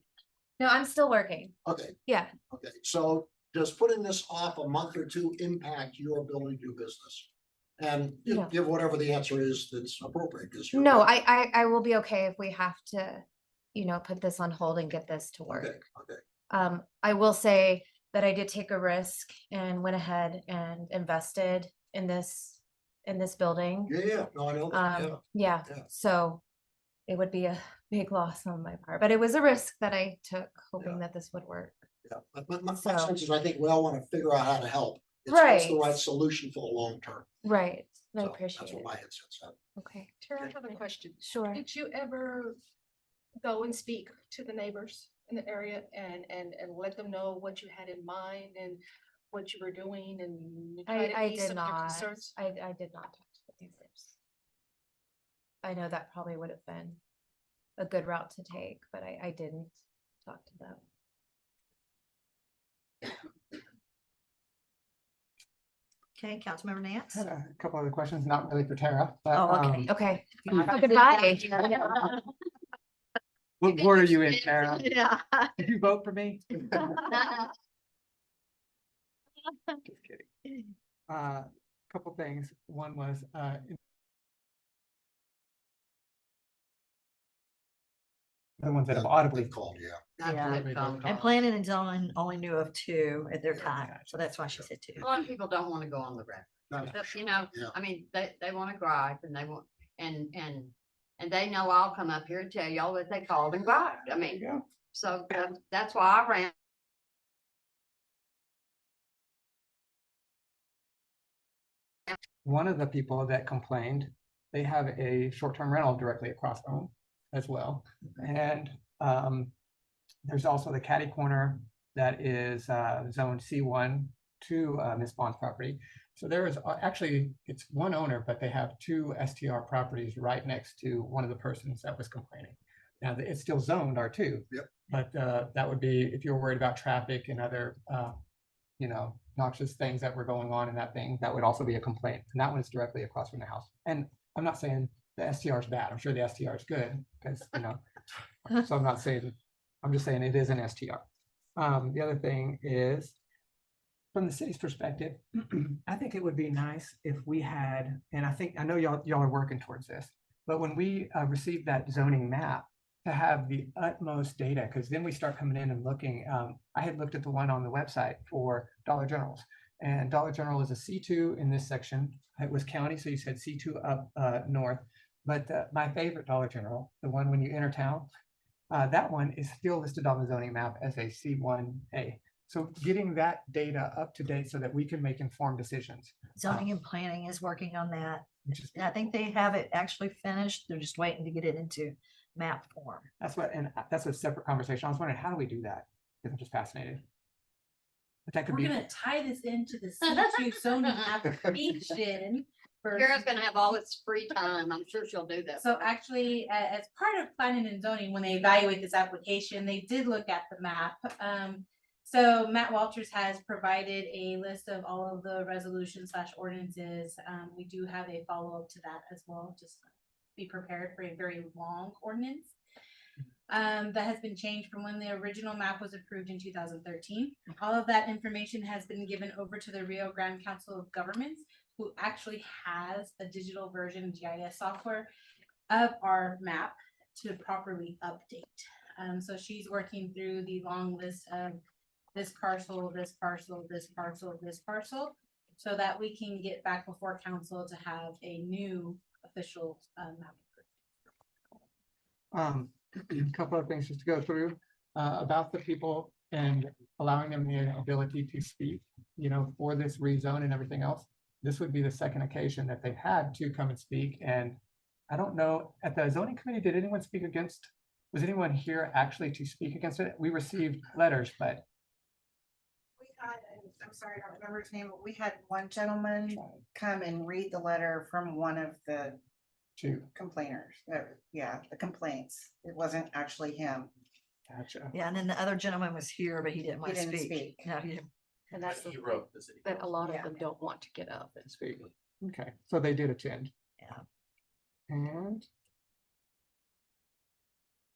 No, I'm still working. Okay, Yeah. okay. So does putting this off a month or two impact your ability to do business? And No. give whatever the answer is that's appropriate. 'Cause No, I will be okay if we have to, put this on hold and get this to work. Okay. I will say that I did take a risk and went ahead and invested in this building. Yeah, no, I know that, Yeah, so it would be a big loss on my part, but it was a risk that I took, hoping that this would work. Yeah, my So- sense is I think we all want to figure out how to help. It's what's the Right. right solution for the long term. Right, I So appreciate That's what it. my head says. Okay. Tara, I have a question. Sure. Did you ever go and speak to the neighbors in the area and let them know what you had in mind and what you were doing and try to I ease did some of their not, concerns? I did not talk to the neighbors. I know that probably would have been a good route to take, but I didn't talk to them. Okay, Councilmember Nance. I had a couple other questions, not really for Tara. but, Oh, okay. Okay. Oh, Oh, goodbye. What board are you in, Tara? Yeah. Did you vote for me? Just kidding. Couple things. One was, the ones that have audibly called, yeah. Absolutely, Yeah, they've and planning and zoning only knew of 2 at their time, so that's why she said 2. A lot of people don't want to go on the record. But, Yeah. I mean, they want to gripe and they want, and they know I'll come up here and tell y'all that they called and griped. I mean, so that's why I ran. one of the people that complained, they have a short-term rental directly across from them as well. And there's also the catty corner that is zone C1 to Ms. Bond's property. So there is actually, it's one owner, but they have 2 STR properties right next to one of the persons that was complaining. Now, it's still zoned R2. Yep. But that would be, if you're worried about traffic and other noxious things that were going on in that thing, that would also be a complaint. And that one's directly across from the house. And I'm not saying the STR is bad. I'm sure the STR is good because, so I'm not saying, I'm just saying it is an STR. The other thing is, from the city's perspective, I think it would be nice if we had, and I know y'all are working towards this, but when we receive that zoning map, to have the utmost data, because then we start coming in and looking. I had looked at the one on the website for Dollar Generals, and Dollar General is a C2 in this section. It was county, so you said C2 up north. But my favorite Dollar General, the one when you enter town, that one is still listed on the zoning map as a C1A. So getting that data up to date so that we can make informed decisions. Zoning and planning is working on that. which is, And I think they have it actually finished. They're just waiting to get it into map form. that's what, and that's a separate conversation. I was wondering, how do we do that? Because I'm just fascinated. But that could We're be, gonna tie this into the C2 zoning application. for- Kara's gonna have all this free time. I'm sure she'll do that. So actually, as part of planning and zoning, when they evaluate this application, they did look at the map. So Matt Walters has provided a list of all of the resolutions / ordinances. We do have a follow-up to that as well, just be prepared for a very long ordinance. That has been changed from when the original map was approved in 2013. All of that information has been given over to the Rio Grande Council of Governments, who actually has a digital version GIS software of our map to properly update. So she's working through the long list of this parcel, this parcel, this parcel, this parcel, so that we can get back before council to have a new official map. a couple of things just to go through, about the people and allowing them the ability to speak, you know, for this rezone and everything else. This would be the second occasion that they've had to come and speak, and I don't know, at the zoning committee, did anyone speak against, was anyone here actually to speak against it? We received letters, but We had, and I'm sorry, I don't remember his name, but we had one gentleman come and read the letter from one of the two complainers. Yeah, the complaints. It wasn't actually him. Gotcha. Yeah, and then the other gentleman was here, but he didn't want to didn't speak. speak. No, he didn't. And that's the He thing, wrote the city. that a lot of Yeah. them don't want to get up and Speak. Okay, so they did attend. Yeah. And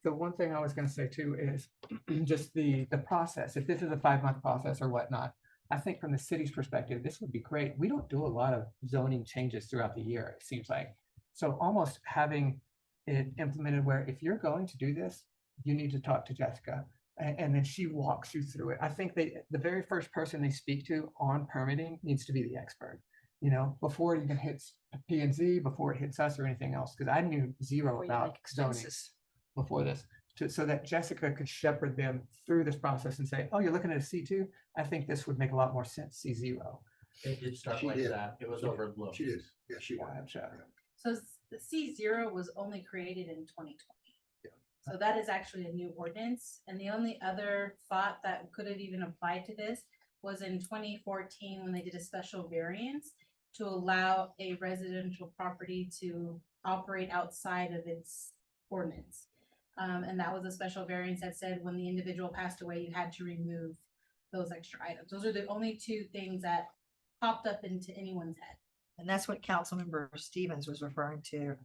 the one thing I was gonna say too is just the process, if this is a 5-month process or whatnot, I think from the city's perspective, this would be great. We don't do a lot of zoning changes throughout the year, it seems like. So almost having it implemented where if you're going to do this, you need to talk to Jessica. And then she walks you through it. I think the very first person they speak to on permitting needs to be the expert. You know, before it even hits P and Z, before it hits us or anything else, because I knew zero Before you about make zoning expenses. before this. So that Jessica could shepherd them through this process and say, oh, you're looking at a C2? I think this would make a lot more sense, C0. It did start She like did. that. It was She did. overlooked. She did, yeah, she did. Gotcha. So the C0 was only created in 2020. So that is actually a new ordinance. And the only other thought that could have even applied to this was in 2014 when they did a special variance to allow a residential property to operate outside of its ordinance. And that was a special variance that said when the individual passed away, you had to remove those extra items. Those are the only two things that popped up into anyone's head. And that's what Councilmember Stevens was referring to,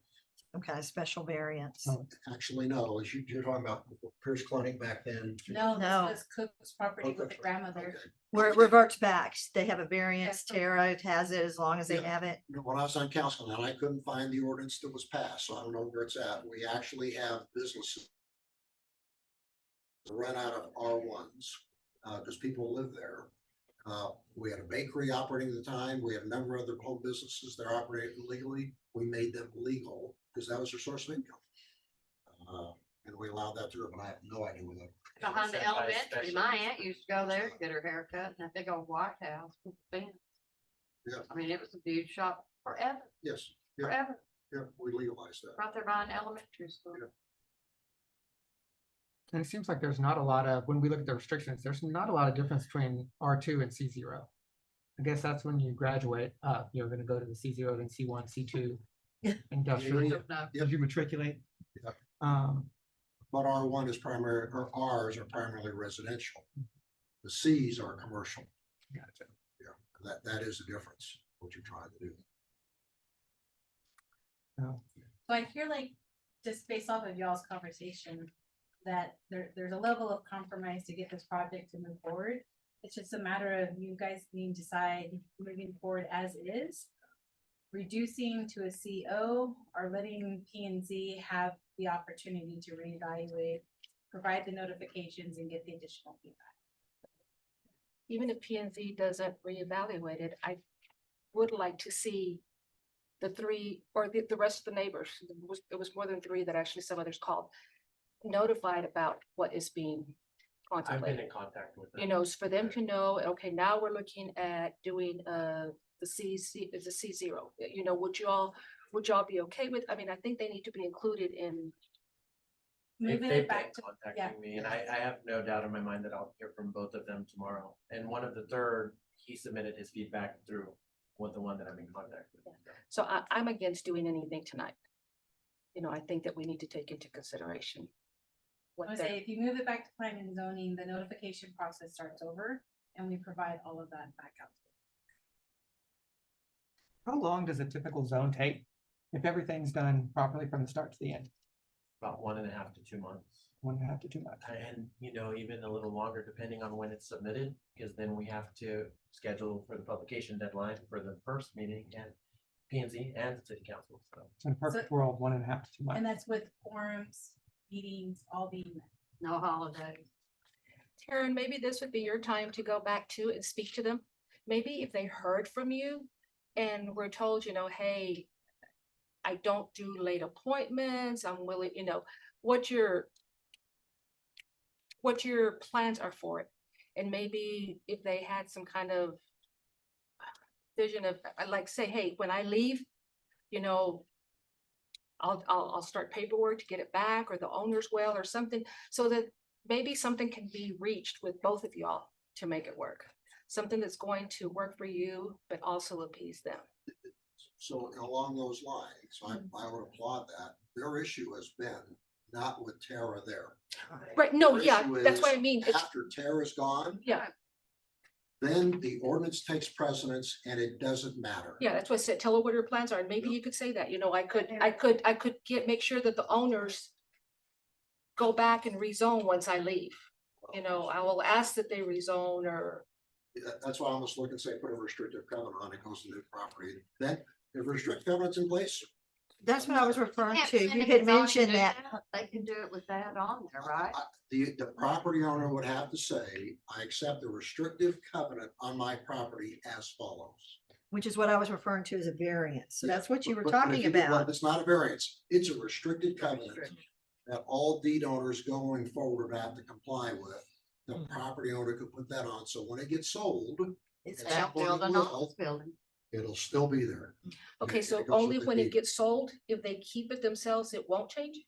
some kind of special variance. Actually, no, you're talking about Pierce Clinic back then. No, No. this was Cook's property with the grandmother. Okay. Where it reverts back, they have a variance, Tara has it as long as they Yeah. have it. When I was on council, and I couldn't find the ordinance that was passed, so I don't know where it's at. We actually have businesses run out of R1s, because people live there. We had a bakery operating at the time. We have a number of other home businesses that are operating illegally. We made them legal because that was their source of income. And we allowed that to, and I have no idea where that. Behind the elementary, my aunt used to go there to get her hair cut in that big old white house with the fence. Yeah. I mean, it was a beauty shop forever, Yes, yeah, forever, yeah, we legalized that. right there behind elementary school. And it seems like there's not a lot of, when we look at the restrictions, there's not a lot of difference between R2 and C0. I guess that's when you graduate up, you're gonna go to the C0, then C1, C2. Industrial, Yeah. as you matriculate. Yeah. But But R1 is primary, or Rs are primarily residential. The Cs are commercial. Gotcha. Yeah, that is the difference, what you're trying to do. Oh, So I feel like, just based off of y'all's conversation, that there's a level of compromise to get this project to move forward. It's just a matter of you guys need to decide moving forward as is. Reducing to a CO or letting P and Z have the opportunity to reevaluate, provide the notifications and get the additional feedback. even if P and Z doesn't reevaluate it, I would like to see the three or the rest of the neighbors, there was more than three that actually some others called, notified about what is being I've been contemplated. in contact with them. You know, for them to know, okay, now we're looking at doing the C0, you know, would you all would y'all be okay with, I mean, I think they need to be included in. Moving They've it back been to, yeah. contacting me, and I have no doubt in my mind that I'll hear from both of them tomorrow. And one of the third, he submitted his feedback through the one that I'm in contact with. So I'm against doing anything tonight. You know, I think that we need to take into consideration. I What would the- say, if you move it back to planning and zoning, the notification process starts over and we provide all of that back out. How long does a typical zone take if everything's done properly from the start to the end? About 1.5 to 2 months. 1.5 to 2 months. And, you know, even a little longer depending on when it's submitted, because then we have to schedule for the publication deadline for the first meeting and P and Z and the city council, so. So in a perfect world, 1.5 to 2 months. And that's with quorums, meetings, all being met. No holidays. Taryn, maybe this would be your time to go back to and speak to them. Maybe if they heard from you and were told, you know, hey, I don't do late appointments, I'm willing, you know, what your plans are for it. And maybe if they had some kind of vision of, like, say, hey, when I leave, you know, I'll start paperwork to get it back, or the owner's will or something, so that maybe something can be reached with both of y'all to make it work. Something that's going to work for you, but also appease them. So along those lines, I would applaud that. Their issue has been not with Tara there. Right, no, Their yeah, issue that's what I is mean. It's, After Tara's gone, yeah, then the ordinance takes precedence and it doesn't matter. yeah, that's what I said. Tell her what her plans are. And maybe you could say that, you know, I could make sure that the owners go back and rezone once I leave. You know, I will ask that they rezone, or That's why I almost look and say, put a restrictive covenant on it, goes to new property. Then if restrictive covenant's in place, That's what I was referring Can't to. send You it had as long as mentioned they do that. They can do it with that on there, right? the property owner would have to say, I accept the restrictive covenant on my property as follows. Which is what I was referring to as a variance. So Yeah, that's what you were but if talking you do- well, about. It's not a variance, it's a restricted covenant that all deed owners going forward have to comply with. The property owner could put that on, so when it gets sold, It's It's outbuild an will. office building. it'll still be there. okay, It so goes only with the when it deed. gets sold, if they keep it themselves, it won't change?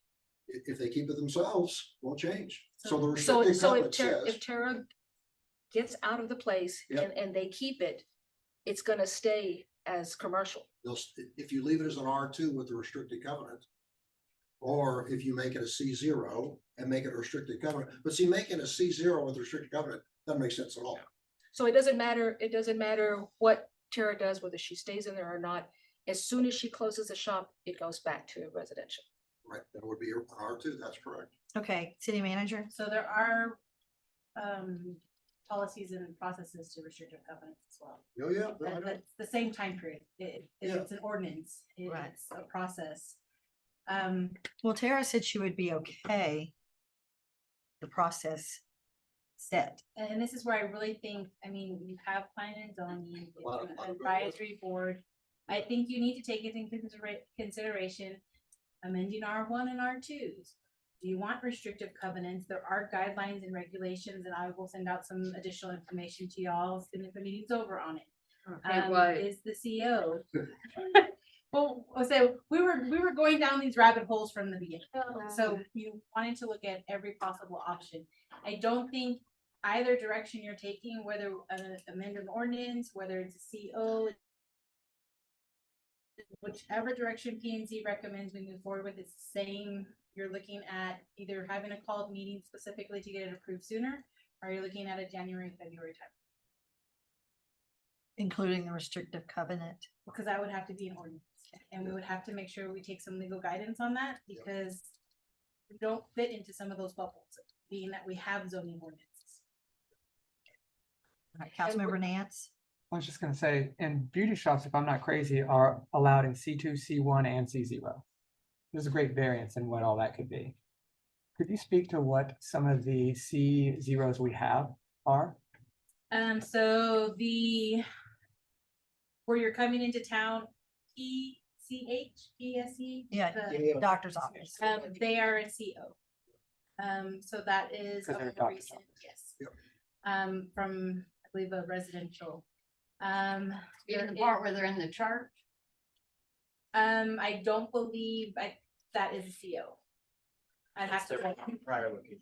If they keep it themselves, won't change. So the So, restricted so covenant if says, Tara gets out of the place Yep. and they keep it, it's gonna stay as commercial. if you leave it as an R2 with the restricted covenant, or if you make it a C0 and make it a restricted covenant, but see, making a C0 with restricted covenant doesn't make sense at all. So it doesn't matter what Tara does, whether she stays in there or not. As soon as she closes the shop, it goes back to residential. Right, that would be an R2, that's correct. Okay, city manager. So there are policies and processes to restrictive covenants as well. Oh, yeah. no, I know. That's the same time period. It's an ordinance, it's a process. Well, Tara said she would be okay. The process set. And this is where I really think, I mean, you have planning and zoning, you Lot have of- an advisory board. I think you need to take it into consideration, amending R1 and R2s. Do you want restrictive covenants? There are guidelines and regulations, and I will send out some additional information to y'all as soon as the meeting's over on it. Can't wait. Is the CEO. Well, so we were going down these rabbit holes from the beginning. So you wanted to look at every possible option. I don't think either direction you're taking, whether amend an ordinance, whether it's a CO, whichever direction P and Z recommends we move forward with, it's the same. You're looking at either having a called meeting specifically to get it approved sooner, or you're looking at a January, February time. Including the restrictive covenant. Because that would have to be an ordinance, and we would have to make sure we take some legal guidance on that, because we don't fit into some of those bubbles, being that we have zoning ordinances. All right, Councilmember Nance. I was just gonna say, and beauty shops, if I'm not crazy, are allowed in C2, C1, and C0. There's a great variance in what all that could be. Could you speak to what some of the C0s we have are? So where you're coming into town, PSE? Yeah, doctor's office. They are a CO. So that is Because they're a a doctor's recent, office. yes. From, I believe, a residential. Even the part where they're in the church. I don't believe that is a CO. I'd have to. Prior location.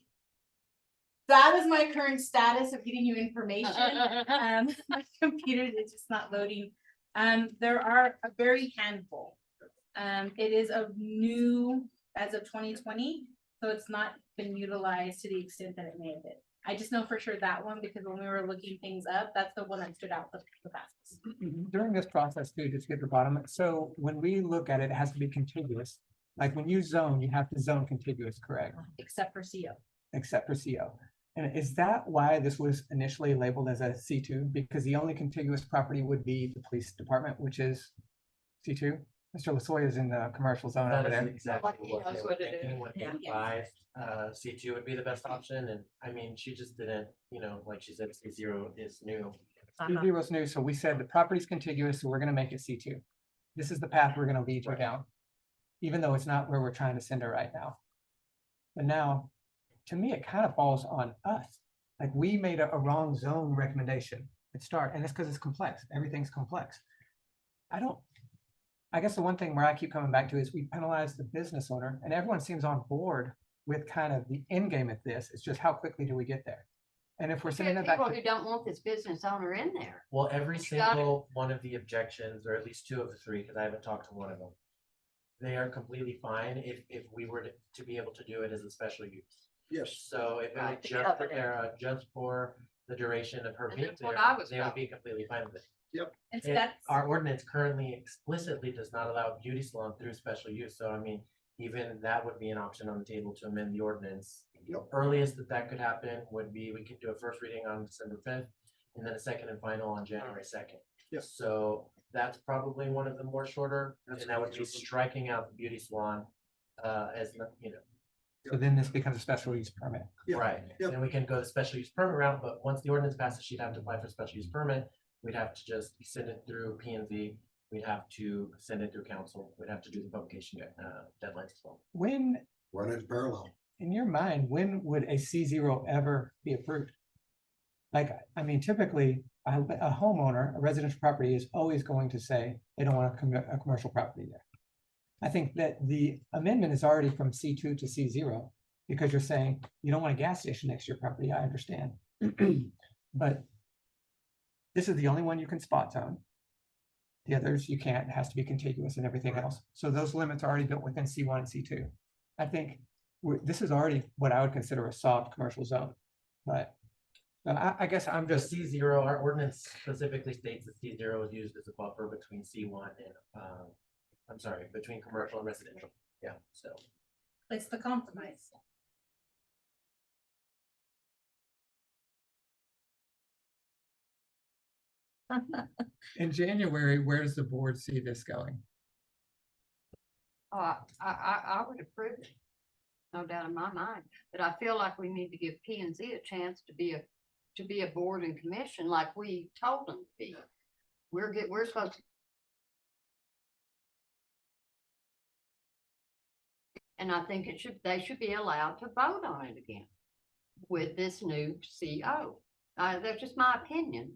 That was my current status of getting you information. My computer is just not loading. There are a very handful. It is a new as of 2020, so it's not been utilized to the extent that it may have been. I just know for sure that one because when we were looking things up, that's the one that stood out the fastest. During this process too, just to get the bottom, so when we look at it, it has to be contiguous. Like when you zone, you have to zone contiguous, correct? Except for CO. Except for CO. And is that why this was initially labeled as a C2? Because the only contiguous property would be the police department, which is C2? Mr. Lasoy is in the commercial zone over That is there. exactly what they That's were what it thinking is. when Yeah. they advised, C2 would be the best option, and I mean, she just didn't, you know, like she said, C0 is new. C0 is new, so we said the property's contiguous, so we're gonna make it C2. This is the path we're gonna lead you down. Even though it's not where we're trying to send her right now. But now, to me, it kind of falls on us. Like we made a wrong zone recommendation at start, and it's because it's complex. Everything's complex. I guess the one thing where I keep coming back to is we penalize the business owner, and everyone seems on board with kind of the end game of this. It's just how quickly do we get there? And if we're sending it back People to, who don't want this business owner in there. Well, every You got it. single one of the objections, or at least two of the three, because I haven't talked to one of them. They are completely fine if we were to be able to do it as a special use. Yes. So if it Right, was to just cover for it. Tara, just for the duration of her And being that's what there, I was they would told. be completely fine with it. And It- that's, Our ordinance currently explicitly does not allow a beauty salon through special use, so I mean, even that would be an option on the table to amend the ordinance. Yep. Earliest that could happen would be, we could do a first reading on December 5th, and then a second and final on January 2nd. Yep. So that's probably one of the more shorter, That's and that would be good. striking out the beauty salon, as, you know, so then this becomes a special use permit. Yeah. right? Yep. Then we can go the special use permit route, but once the ordinance passes, she'd have to apply for special use permit. We'd have to just send it through P and Z. We'd have to send it through council. We'd have to do the publication deadlines as well. When, Run it in parallel. in your mind, when would a C0 ever be approved? Like, I mean, typically, a homeowner, a residential property is always going to say they don't want a commercial property there. I think that the amendment is already from C2 to C0 because you're saying you don't want a gas station next to your property. I understand. But this is the only one you can spot zone. The others you can't, it has to be contiguous and everything else. So those limits are already built within C1 and C2. I think this is already what I would consider a soft commercial zone. But I guess I'm The just, C0, our ordinance specifically states that C0 is used as a buffer between C1 and, I'm sorry, between commercial and residential. Yeah, so. it's the compromise. in January, where does the board see this going? I would approve it. No doubt in my mind, but I feel like we need to give P and Z a chance to be a board and commission like we told them to be. We're supposed to. And I think they should be allowed to vote on it again with this new CO. That's just my opinion.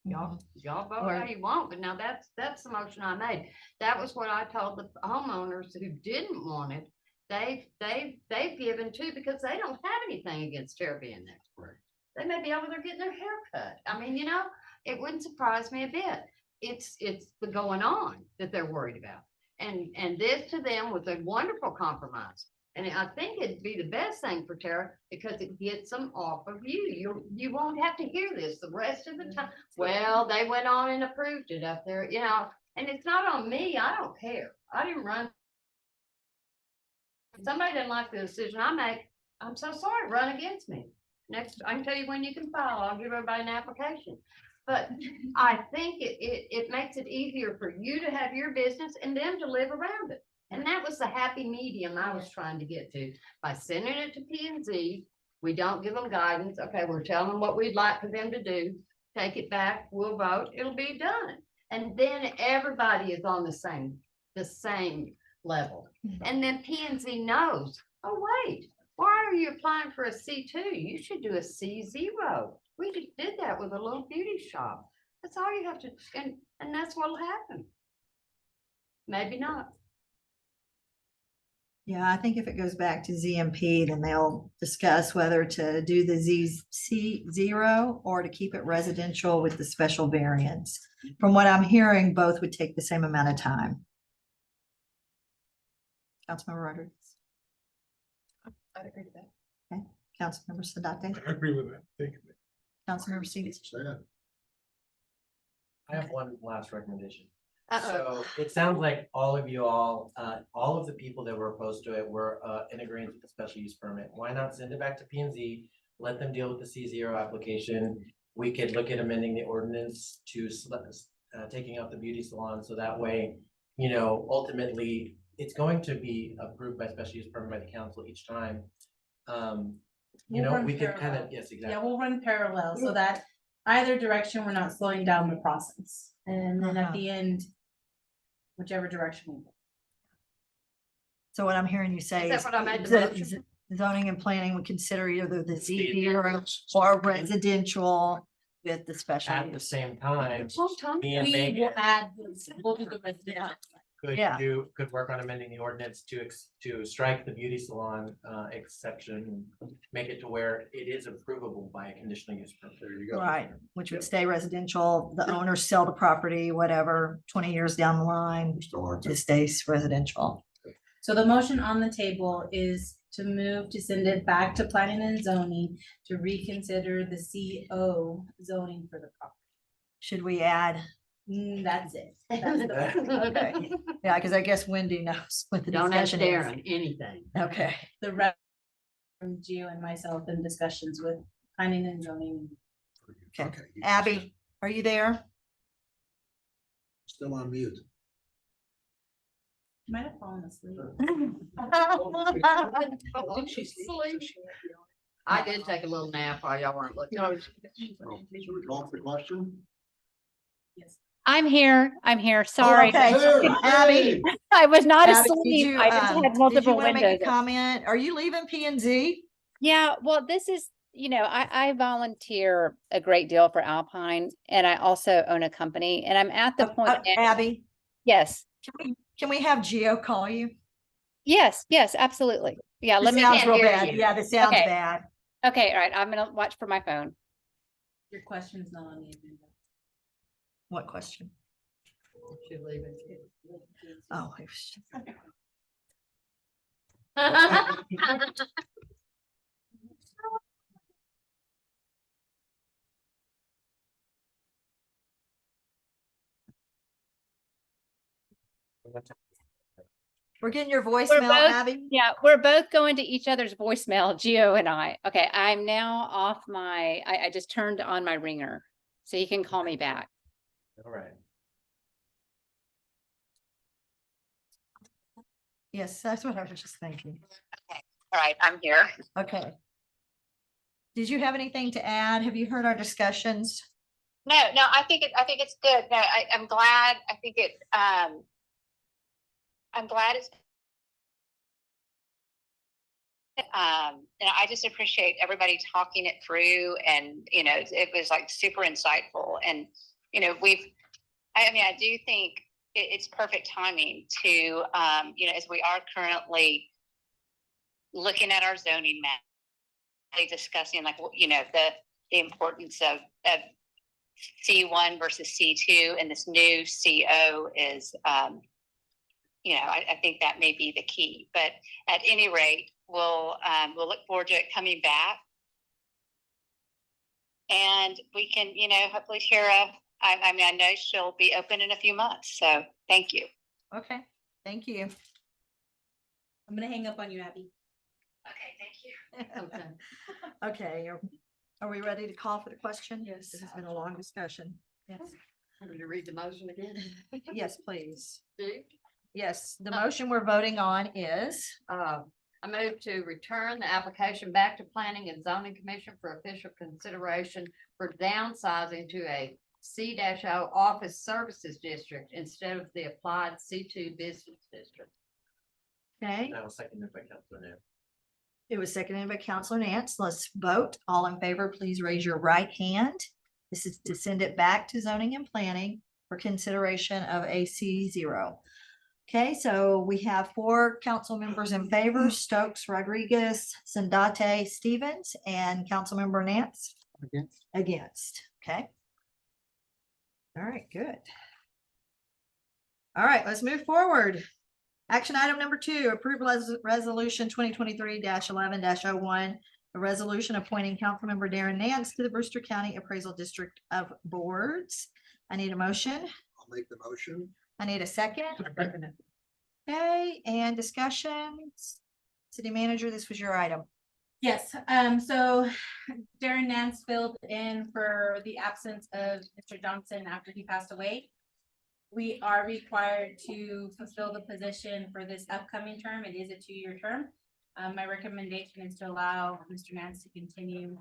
Y'all vote how you want, but now that's the motion I made. That was what I told the homeowners who didn't want it. They've given too because they don't have anything against Tara being there. They may be over there getting their hair cut. I mean, you know, it wouldn't surprise me a bit. It's the going on that they're worried about. And this to them was a wonderful compromise. And I think it'd be the best thing for Tara because it gets them off of you. You won't have to hear this the rest of the time. Well, they went on and approved it up there, you know, and it's not on me. I don't care. I didn't run. If somebody doesn't like the decision I make, I'm so sorry, run against me. Next, I can tell you when you can file. I'll give everybody an application. But I think it makes it easier for you to have your business and them to live around it. And that was the happy medium I was trying to get to. By sending it to P and Z, we don't give them guidance. Okay, we're telling them what we'd like for them to do. Take it back, we'll vote, it'll be done. And then everybody is on the same level. And then P and Z knows, oh, wait, why are you applying for a C2? You should do a C0. We just did that with a little beauty shop. That's all you have to, and that's what'll happen. maybe not. Yeah, I think if it goes back to ZMP, then they'll discuss whether to do the C0 or to keep it residential with the special variance. From what I'm hearing, both would take the same amount of time. Councilmember Rodriguez. I'd agree to that. Okay, Councilmember Sedate, I agree with that. Thank you. Councilmember Stevens. I have one last recommendation. Uh-oh. So it sounds like all of you all of the people that were opposed to it were in agreement with the special use permit. Why not send it back to P and Z? Let them deal with the C0 application. We could look at amending the ordinance to taking out the beauty salon. So that way, you know, ultimately it's going to be approved by special use permit by the council each time. You We'll know, run we could kind parallel. of, yes, Yeah, exactly. we'll run parallel so that either direction, we're not slowing down the process. And then at the end, whichever direction we go. So what I'm hearing you say Is is that what I made the the motion? zoning and planning would consider either the Z0 or residential with the special At the use. same time, me and We Megan will add, we'll do the residential. Yeah. could work on amending the ordinance to strike the beauty salon exception, make it to where it is approvable by a conditional use permit. There you Right, which would stay residential, the owners sell the property, whatever, 20 years down the line, it stays residential. So the motion on the table is to move to send it back to planning and zoning to reconsider the CO zoning for the property. Should we add? That's it. That's it. Okay, yeah, because I guess Wendy knows what the Don't ask discussion is. Darren anything. Okay, The rest from Gio and myself in discussions with planning and zoning. okay. Abby, are you there? Still on mute. Might have fallen asleep. I did take a little nap while y'all weren't looking. Should we call for the question? I'm here. Sorry. Okay, Abby. I was not Abby, did asleep. you, I just had did you multiple wanna make windows. a comment? Are you leaving P and Z? Yeah, well, this is, I volunteer a great deal for Alpine and I also own a company and I'm at the point. now- Abby, Yes, can we have Gio call you? yes, absolutely. Yeah, This let me. sounds real bad. Yeah, this sounds Okay. bad. Okay, all right. I'm gonna watch for my phone. Your question's not on the agenda. What question? Should leave it. Oh, it was We're getting your We're voicemail, both- Abby. Yeah, we're both going to each other's voicemail, Gio and I. Okay, I'm now off I just turned on my ringer. So you can call me back. All right. Yes, that's what I was just thinking. All right, I'm here. Okay. Did you have anything to add? Have you heard our discussions? No, I think it's good. No, I'm glad. I think I'm glad it's. And I just appreciate everybody talking it through and, it was like super insightful and, I do think it's perfect timing to, as we are currently looking at our zoning map, discussing the importance of C1 versus C2 and this new CO is, I think that may be the key, but at any rate, we'll look forward to it coming back. And we can, hopefully Tara, I know she'll be open in a few months. So thank you. Okay, thank you. I'm gonna hang up on you, Abby. Okay, thank you. Okay, are we ready to call for the question? Yes. This has been a long discussion. Yes. Want me to read the motion again? Yes, please. Steve? Yes, the motion we're voting on is, I move to return the application back to Planning and Zoning Commission for official consideration for downsizing to a C-O Office Services District instead of the applied C2 Business District. okay, That was seconded by Councilor Nance. it was seconded by Counselor Nance. Let's vote. All in favor, please raise your right hand. This is to send it back to zoning and planning for consideration of a C0. Okay, so we have 4 council members in favor, Stokes, Rodriguez, Sandate, Stevens, and Councilmember Nance against, okay? All right, good. All right, let's move forward. Action item number 2, approve resolution 2023-11-01, a resolution appointing Councilmember Darren Nance to the Brewster County Appraisal District of Boards. I need a motion. I'll make the motion. I need a second. Okay, and discussions. City manager, this was your item. Yes, so Darren Nance filled in for the absence of Mr. Johnson after he passed away. We are required to fulfill the position for this upcoming term. It is a 2-year term. My recommendation is to allow Mr. Nance to continue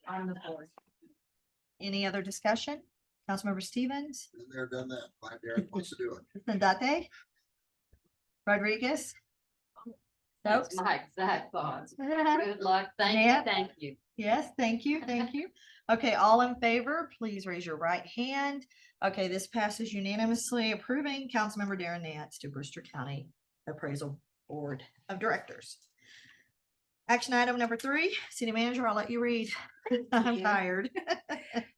on the board. Any other discussion? Councilmember Stevens, Been there, done that. Glad Darren wants to do it. Sandate, Rodriguez. That's Stokes? my exact thoughts. Good luck. Thank you, Yeah. thank you. Yes, thank you, thank you. Okay, all in favor, please raise your right hand. Okay, this passes unanimously, approving Councilmember Darren Nance to Brewster County Appraisal Board of Directors. Action item number 3, city manager, I'll let you read. I'm tired.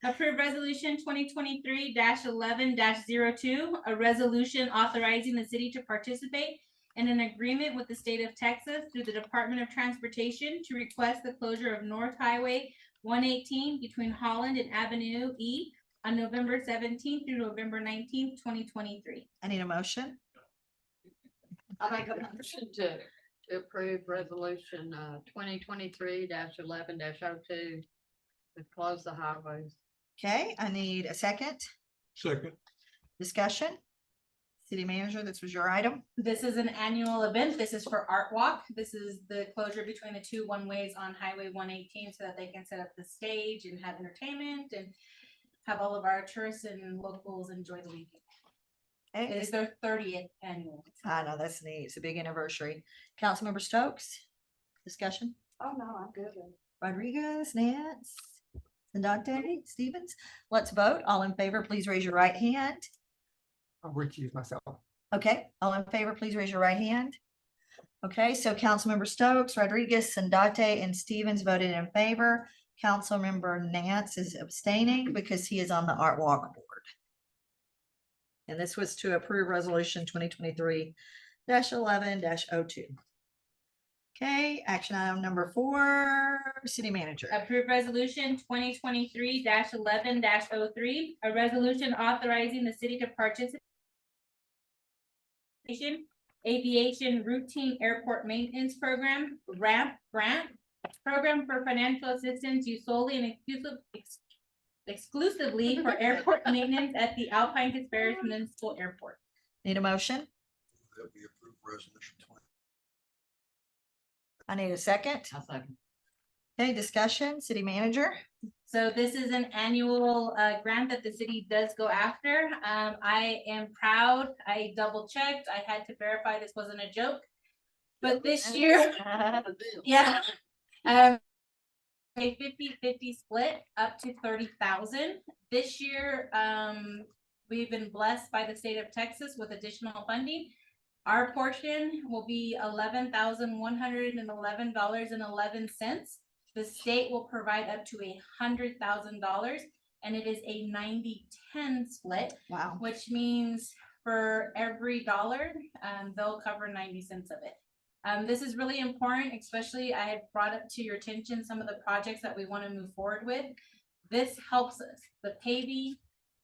Approve resolution 2023-11-02, a resolution authorizing the city to participate in an agreement with the state of Texas through the Department of Transportation to request the closure of North Highway 118 between Holland and Avenue E on November 17th through November 19th, 2023. I need a motion. I make a motion to approve resolution 2023-11-02 to close the highways. Okay, I need a second. Second. Discussion. City manager, this was your item. This is an annual event. This is for Art Walk. This is the closure between the 2 one-ways on Highway 118 so that they can set up the stage and have entertainment and have all of our tourists and locals enjoy the weekend. It is their 30th annual. I know, that's neat. It's a big anniversary. Councilmember Stokes, discussion. Oh, no, I'm good. Rodriguez, Nance, Sandate, Stevens. Let's vote. All in favor, please raise your right hand. I'll recuse myself. Okay, all in favor, please raise your right hand. Okay, so Councilmember Stokes, Rodriguez, Sandate, and Stevens voted in favor. Councilmember Nance is abstaining because he is on the Art Walk Board. And this was to approve resolution 2023-11-02. Okay, action item number 4, city manager. Approve resolution 2023-11-03, a resolution authorizing the city to participate in Aviation Routine Airport Maintenance Program, RAMP grant, program for financial assistance used solely and exclusively for airport maintenance at the Alpine Casparis Municipal Airport. Need a motion? That we approve resolution 20. I need a second. I'll second. Okay, discussion, city manager. So this is an annual grant that the city does go after. I am proud. I double checked. I had to verify this wasn't a joke. But this year, yeah, a 50-50 split up to 30,000. This year, we've been blessed by the state of Texas with additional funding. Our portion will be $11,111.11. The state will provide up to $100,000, and it is a 90-10 split. Wow. Which means for every dollar, they'll cover 90 cents of it. This is really important, especially I had brought up to your attention some of the projects that we want to move forward with. This helps us, the paving,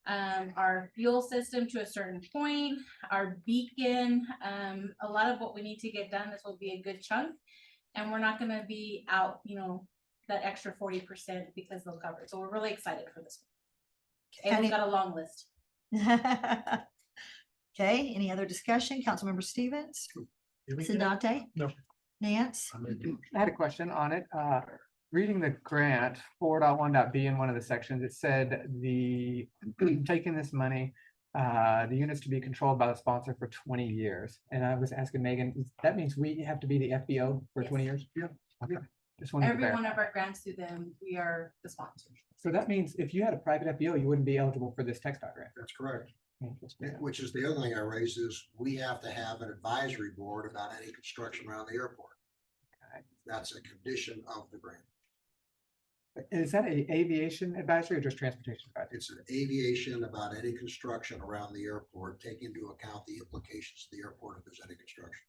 our fuel system to a certain point, our beacon, a lot of what we need to get done. This will be a good chunk, and we're not going to be out, that extra 40% because they'll cover it. So we're really excited for this one. And we've got a long list. Okay, any other discussion? Councilmember Stevens? Sandate? No. Nance? I had a question on it. Reading the grant 4.1.b in one of the sections, it said taking this money, the units to be controlled by the sponsor for 20 years. And I was asking Megan, that means we have to be the FBO for 20 years? Yeah. Okay. Just wanted to Every verify. one of our grants through them, we are the sponsor. So that means if you had a private FBO, you wouldn't be eligible for this text dot grant. That's correct. Interesting. Which is the other thing I raised is we have to have an advisory board about any construction around the airport. That's a condition of the grant. Is that a aviation advisory or just transportation advisory? It's an aviation about any construction around the airport, taking into account the implications of the airport if there's any construction.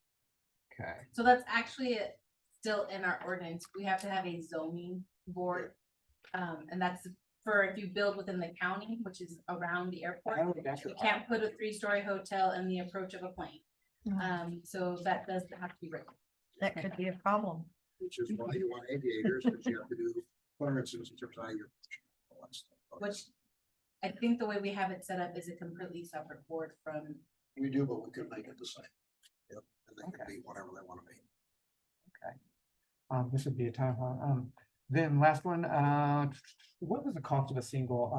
Okay. So that's actually still in our ordinance. We have to have a zoning board. And that's for if you build within the county, which is around the airport. Oh, that's You right. can't put a 3-story hotel in the approach of a plane. So that does have to be written. That could be a problem. Which is why you want aviators, because you have to do clearances in terms of how you're. all that stuff. Which I think the way we have it set up is a completely separate board from, We do, but we could make it the same. Yep, and they can be whatever they want to be. This would be a time, then last one, what was the cost of a single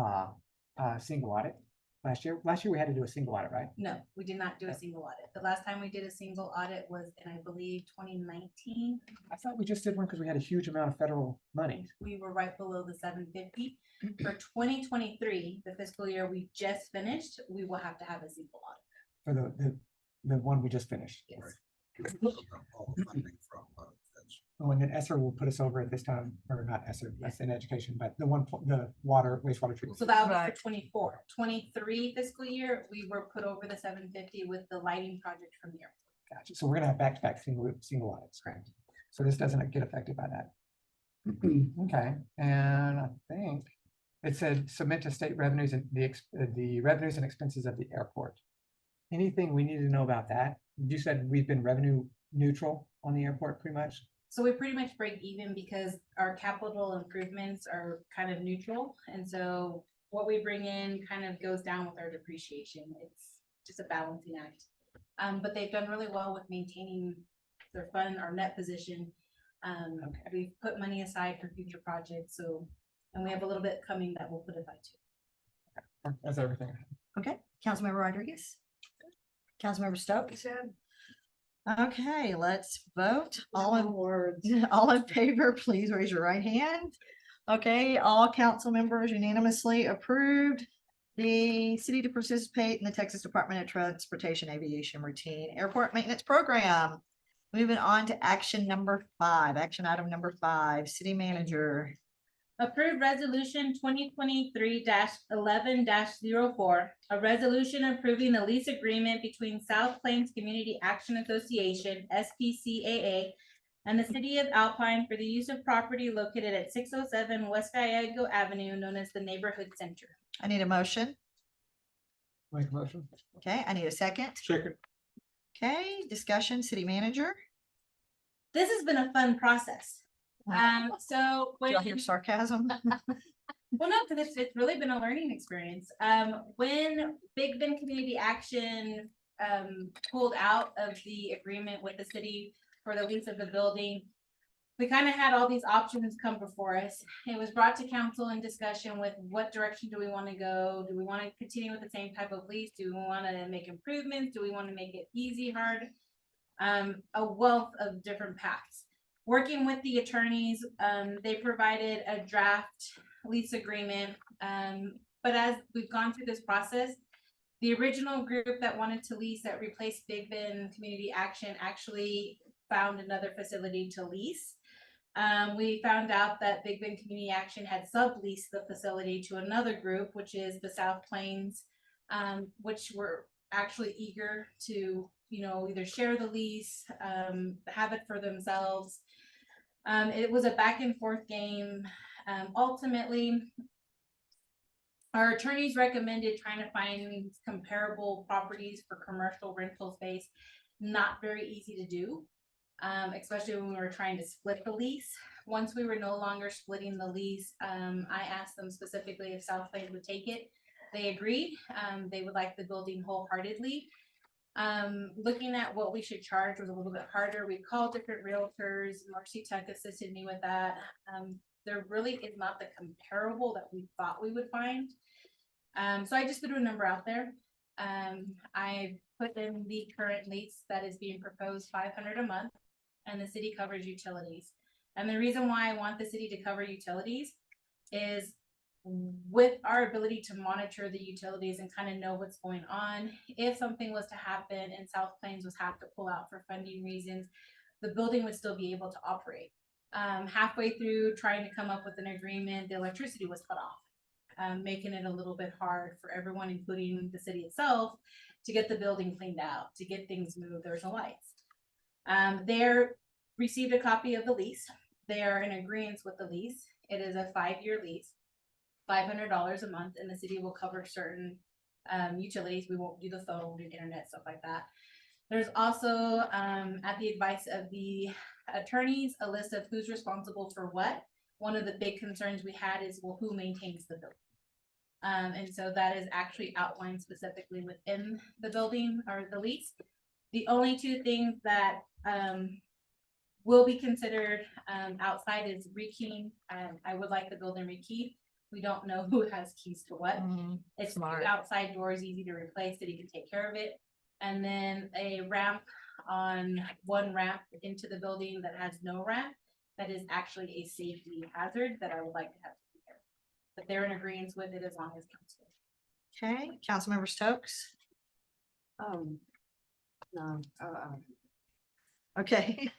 audit last year? Last year we had to do a single audit, right? no, we did not do a single audit. The last time we did a single audit was in, I believe, 2019. I thought we just did one because we had a huge amount of federal money. We were right below the 750. For 2023, the fiscal year we just finished, we will have to have a single audit. For the one we just finished. Yes. All the funding from, that's- Oh, and then ESSER will put us over at this time, or not ESSER, that's in education, but the wastewater treatment. So that was for 24. 23 fiscal year, we were put over the 750 with the lighting project from the airport. Gotcha. So we're gonna have back-to-back single audits. Correct. So this doesn't get affected by that. Okay, and I think it said submit to state revenues and the revenues and expenses of the airport. Anything we need to know about that? You said we've been revenue neutral on the airport pretty much. So we pretty much break even because our capital improvements are kind of neutral. And so what we bring in kind of goes down with our depreciation. It's just a balancing act. But they've done really well with maintaining their fund, our net position. We've put money aside for future projects. So, and we have a little bit coming that we'll put aside too. That's everything. Okay, Councilmember Rodriguez. Councilmember Stokes. Okay, let's vote. All in favor, please raise your right hand. Okay, all council members unanimously approved the city to participate in the Texas Department of Transportation Aviation Routine Airport Maintenance Program. Moving on to action item number 5, city manager. Approved resolution 2023-11-04, a resolution approving the lease agreement between South Plains Community Action Association, SPCAA, and the city of Alpine for the use of property located at 607 West Gallego Avenue, known as the Neighborhood Center. I need a motion. Make a motion. Okay, I need a second. Second. Okay, discussion, city manager. This has been a fun process. So Do y'all hear sarcasm? Well, no, because it's really been a learning experience. When Big Bend Community Action pulled out of the agreement with the city for the lease of the building, we kind of had all these options come before us. It was brought to council in discussion with what direction do we want to go? Do we want to continue with the same type of lease? Do we want to make improvements? Do we want to make it easy, hard? A wealth of different paths. Working with the attorneys, they provided a draft lease agreement. But as we've gone through this process, the original group that wanted to lease that replaced Big Bend Community Action actually found another facility to lease. We found out that Big Bend Community Action had subleased the facility to another group, which is the South Plains, which were actually eager to, either share the lease, have it for themselves. It was a back and forth game. Ultimately, our attorneys recommended trying to find comparable properties for commercial rental space. Not very easy to do, especially when we were trying to split the lease. Once we were no longer splitting the lease, I asked them specifically if South Plains would take it. They agreed. They would like the building wholeheartedly. Looking at what we should charge was a little bit harder. We called different realtors. Marcy Tuck assisted me with that. There really is not the comparable that we thought we would find. So I just threw a number out there. I put in the current lease that is being proposed, $500 a month, and the city covers utilities. And the reason why I want the city to cover utilities is with our ability to monitor the utilities and kind of know what's going on, if something was to happen and South Plains was have to pull out for funding reasons, the building would still be able to operate. Halfway through trying to come up with an agreement, the electricity was cut off, making it a little bit hard for everyone, including the city itself, to get the building cleaned out, to get things moved. There's no lights. They're received a copy of the lease. They are in agreement with the lease. It is a 5-year lease, $500 a month, and the city will cover certain utilities. We won't do the phone and internet, stuff like that. There's also, at the advice of the attorneys, a list of who's responsible for what. One of the big concerns we had is, well, who maintains the building? And so that is actually outlined specifically within the building or the lease. The only two things that will be considered outside is rekeying. I would like the building rekeyed. We don't know who has keys to what. It's smart. outside doors, easy to replace, that he can take care of it. And then a ramp on one ramp into the building that has no ramp, that is actually a safety hazard that I would like to have. But they're in agreement with it as long as council. Okay, Councilmember Stokes. No. Okay,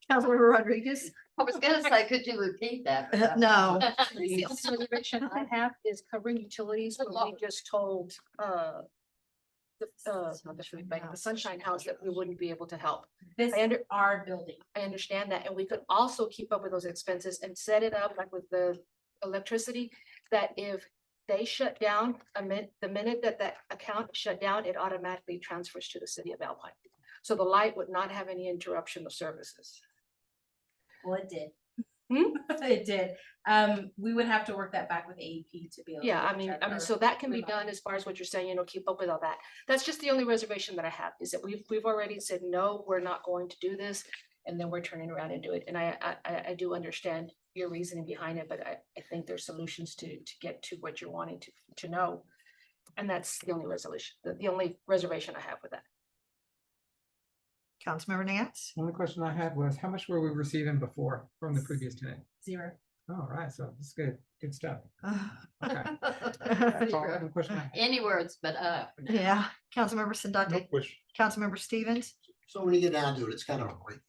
Councilmember Rodriguez. I was gonna say, could you repeat that? but No. The only reservation I have is covering utilities, when we just told, not the food bank, the Sunshine House, that we wouldn't be able to help. This I is our building. I understand that, and we could also keep up with those expenses and set it up like with the electricity, that if they shut down, the minute that that account shut down, it automatically transfers to the city of Alpine. So the light would not have any interruption of services. Well, it did. It did. We would have to work that back with AEP to be able. Yeah, to I mean, check our- so that can be done as far as what you're saying, keep up with all that. That's just the only reservation that I have, is that we've already said, no, we're not going to do this. And then we're turning around and do it. And I do understand your reasoning behind it, but I think there's solutions to get to what you're wanting to know. And that's the only resolution, the only reservation I have with that. Councilmember Nance. One question I had was, how much were we receiving before from the previous tenant? 0. All right, so it's good stuff. Okay. That's all I have a question I had. Any words but up. Yeah, Councilmember Sandate. No question. Councilmember Stevens. So when you get down to it, it's kind of a break,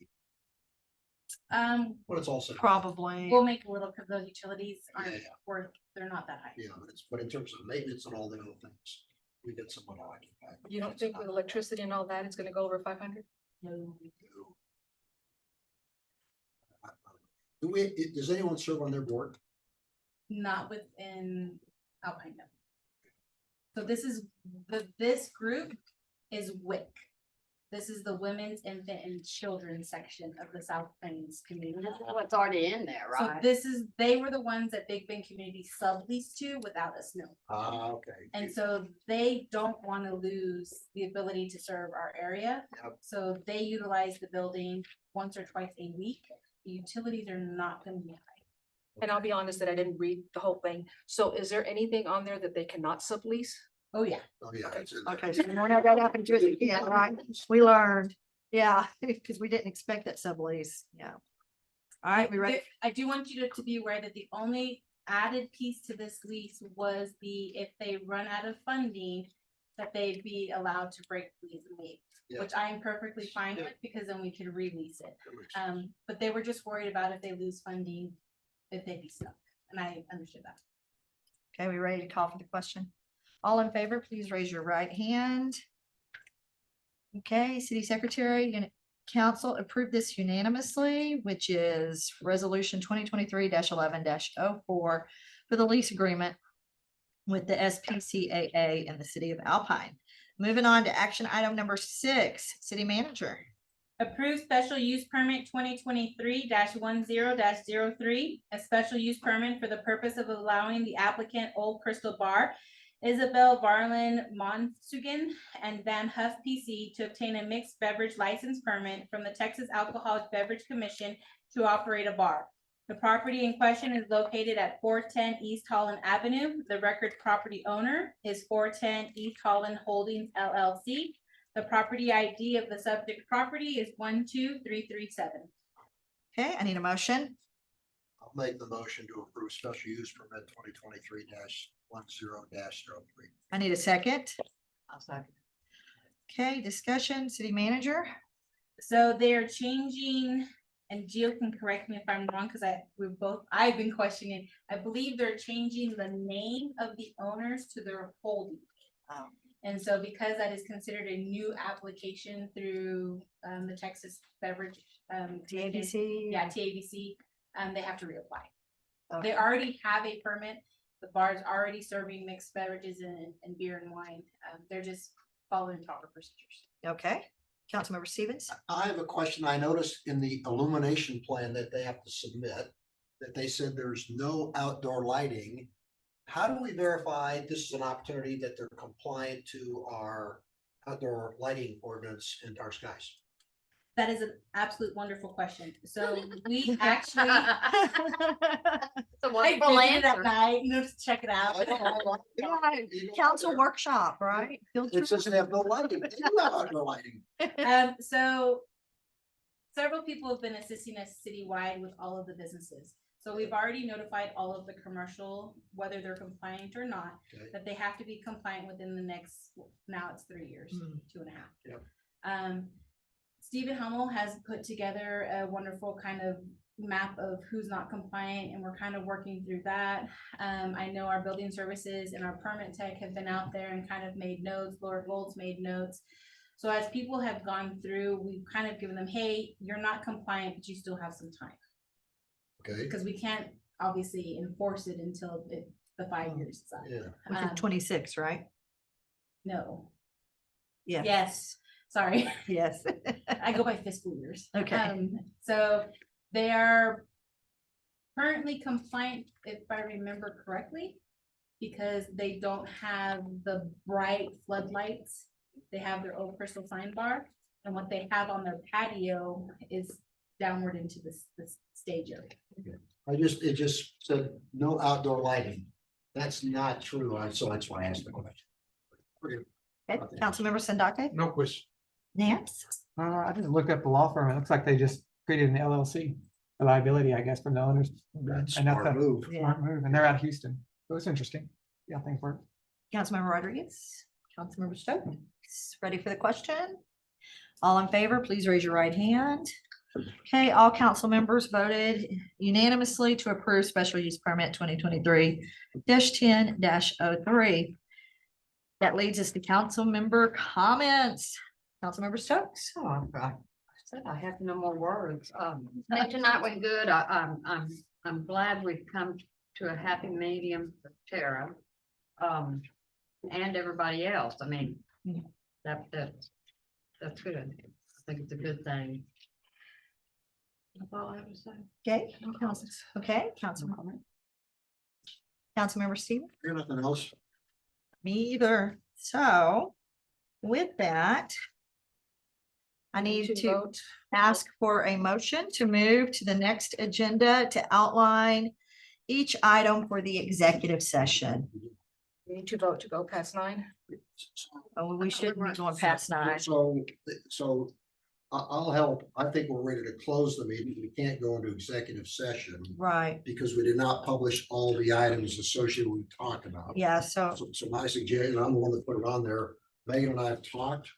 but it's also. Probably. We'll make a little, because those utilities aren't Yeah. worth, they're not that high. Yeah, but in terms of maintenance and all the other things, we get someone like it. You don't think with electricity and all that, it's gonna go over 500? Does anyone serve on their board? Not within Alpine. No. So this group is WIC. This is the Women's, Infant, and Children's section of the South Plains community. What's already in there, So right? they were the ones that Big Bend Community subleased to without us knowing. Okay. And so they don't want to lose the ability to serve our area. Yep. So they utilize the building once or twice a week. The utilities are not going to be high. And I'll be honest that I didn't read the whole thing. So is there anything on there that they cannot sublease? Oh, yeah. Oh, yeah. it's in there. Okay, so we don't have that happen to us again, right? We learned. Yeah, because we didn't expect that sublease. Yeah. All right, we ready? I do want you to be aware that the only added piece to this lease was if they run out of funding, that they'd be allowed to break lease and leave, Yeah. which I am perfectly fine with, because then we can release it. But they were just worried about if they lose funding, if they'd be stuck, and I understood that. Okay, we ready to call for the question? All in favor, please raise your right hand. Okay, City Secretary, Council approved this unanimously, which is Resolution 2023-11-04 for the lease agreement with the SPCAA in the city of Alpine. Moving on to action item number 6, City Manager. Approved special use permit 2023-10-03, a special use permit for the purpose of allowing the applicant Old Crystal Bar, Isabel Varlin Monsugan, and Van Huff PC to obtain a mixed beverage license permit from the Texas Alcoholic Beverage Commission to operate a bar. The property in question is located at 410 East Holland Avenue. The record property owner is 410 East Holland Holdings LLC. The property ID of the subject property is 12337. Okay, I need a motion. I'll make the motion to approve special use permit 2023-10-03. I need a second. I'll second. Okay, discussion, city manager. So they're changing, and Gio can correct me if I'm wrong, because I've been questioning. I believe they're changing the name of the owners to their holding. And so because that is considered a new application through the Texas Beverage TABC. Yeah, TABC, they have to reapply. Okay. They already have a permit. The bar's already serving mixed beverages and beer and wine. They're just following proper procedures. Okay, Councilmember Stevens. I have a question. I noticed in the illumination plan that they have to submit, that they said there's no outdoor lighting. How do we verify this is an opportunity that they're compliant to our outdoor lighting ordinance in dark skies? That is an absolute wonderful question. So we actually. It's a I wonderful visited at answer. night, and just check it out. Council workshop, right? Field It says trip. they have no lighting. They do have outdoor lighting. So several people have been assisting us citywide with all of the businesses. So we've already notified all of the commercial, whether they're compliant or not, Okay. that they have to be compliant within the next, now it's 3 years, Mm. 2.5. Yep. Stephen Hummel has put together a wonderful kind of map of who's not compliant, and we're kind of working through that. I know our building services and our permit tech have been out there and kind of made notes. Lord Gold's made notes. So as people have gone through, we've kind of given them, hey, you're not compliant, but you still have some time. Okay. Because we can't obviously enforce it until the 5 years is up. Yeah. Which is 26, right? No. Yeah. Yes, sorry. Yes. I go by fiscal years. Okay. So they are currently compliant, if I remember correctly, because they don't have the bright floodlights. They have their own crystal sign bar, and what they have on their patio is downward into this stage area. It just said no outdoor lighting. That's not true. So that's why I asked the question. Okay, Councilmember Sandake. No question. Nance. I just looked up the law firm. It looks like they just created an LLC, a liability, I guess, from the owners. That's And smart a move. Smart move, and they're out of Houston. So it's interesting. Yeah, thanks for it. Councilmember Rodriguez. Councilmember Stokes. Ready for the question? All in favor, please raise your right hand. Okay, all council members voted unanimously to approve special use permit 2023-10-03. That leads us to council member comments. Councilmember Stokes. Oh, God. I said I have no more words. Tonight went good. I'm glad we've come to a happy medium for Tara. And everybody else. I mean, that's good. I think it's a good thing. That's all I have to say. Okay, Councilmember. Councilmember Stevens. Anything else? Me either. So with that, I need to ask for a motion to move to the next agenda to outline each item for the executive session. We need to vote to go past 9. Oh, we shouldn't be going past 9. So I'll help. I think we're ready to close the meeting. We can't go into executive session Right. because we did not publish all the items associated we talked about. Yeah, so So my suggestion, I'm the one that put it on there. Megan and I have talked.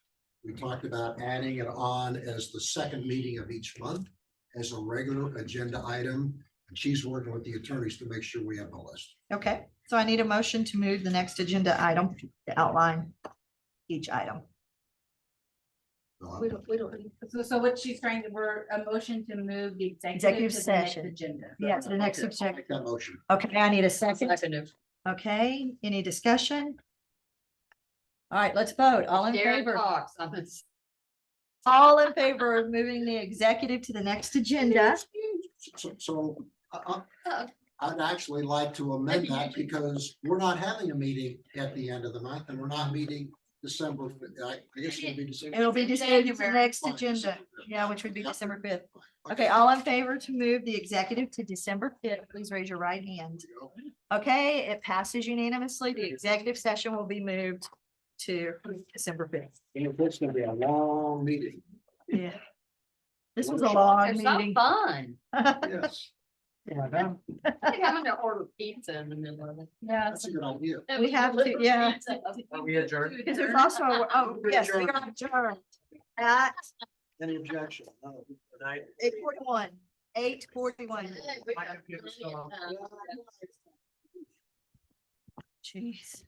We talked about adding it on as the second meeting of each month as a regular agenda item. And she's working with the attorneys to make sure we have the list. okay, so I need a motion to move the next agenda item to outline each item. We don't need. So what she's trying to, we're a motion to move the Executive executive to the next session. agenda. Yeah, to the next I'll subject. make that motion. Okay, I need a second. Second. Okay, any discussion? All right, let's vote. All in Darren favor? Cox, All in favor of moving the executive to the next agenda? So I'd actually like to amend that because we're not having a meeting at the end of the month and we're not meeting December. I guess it'll be December. It'll be decided to the next agenda, yeah, which would be December 5th. Okay, all in favor to move the executive to December 5th, please raise your right hand. Okay, it passes unanimously. The executive session will be moved to December 5th. It's gonna be a long meeting. Yeah. This was a long They're so meeting. fun. Yes. I'm gonna order pizza in the middle of it. Yeah. That's a good idea. We have to, yeah. Are we adjourned? Because there's also, oh, yes, we are adjourned at Any objection? No. 8:41. 8:41. My computer's still on. Jeez.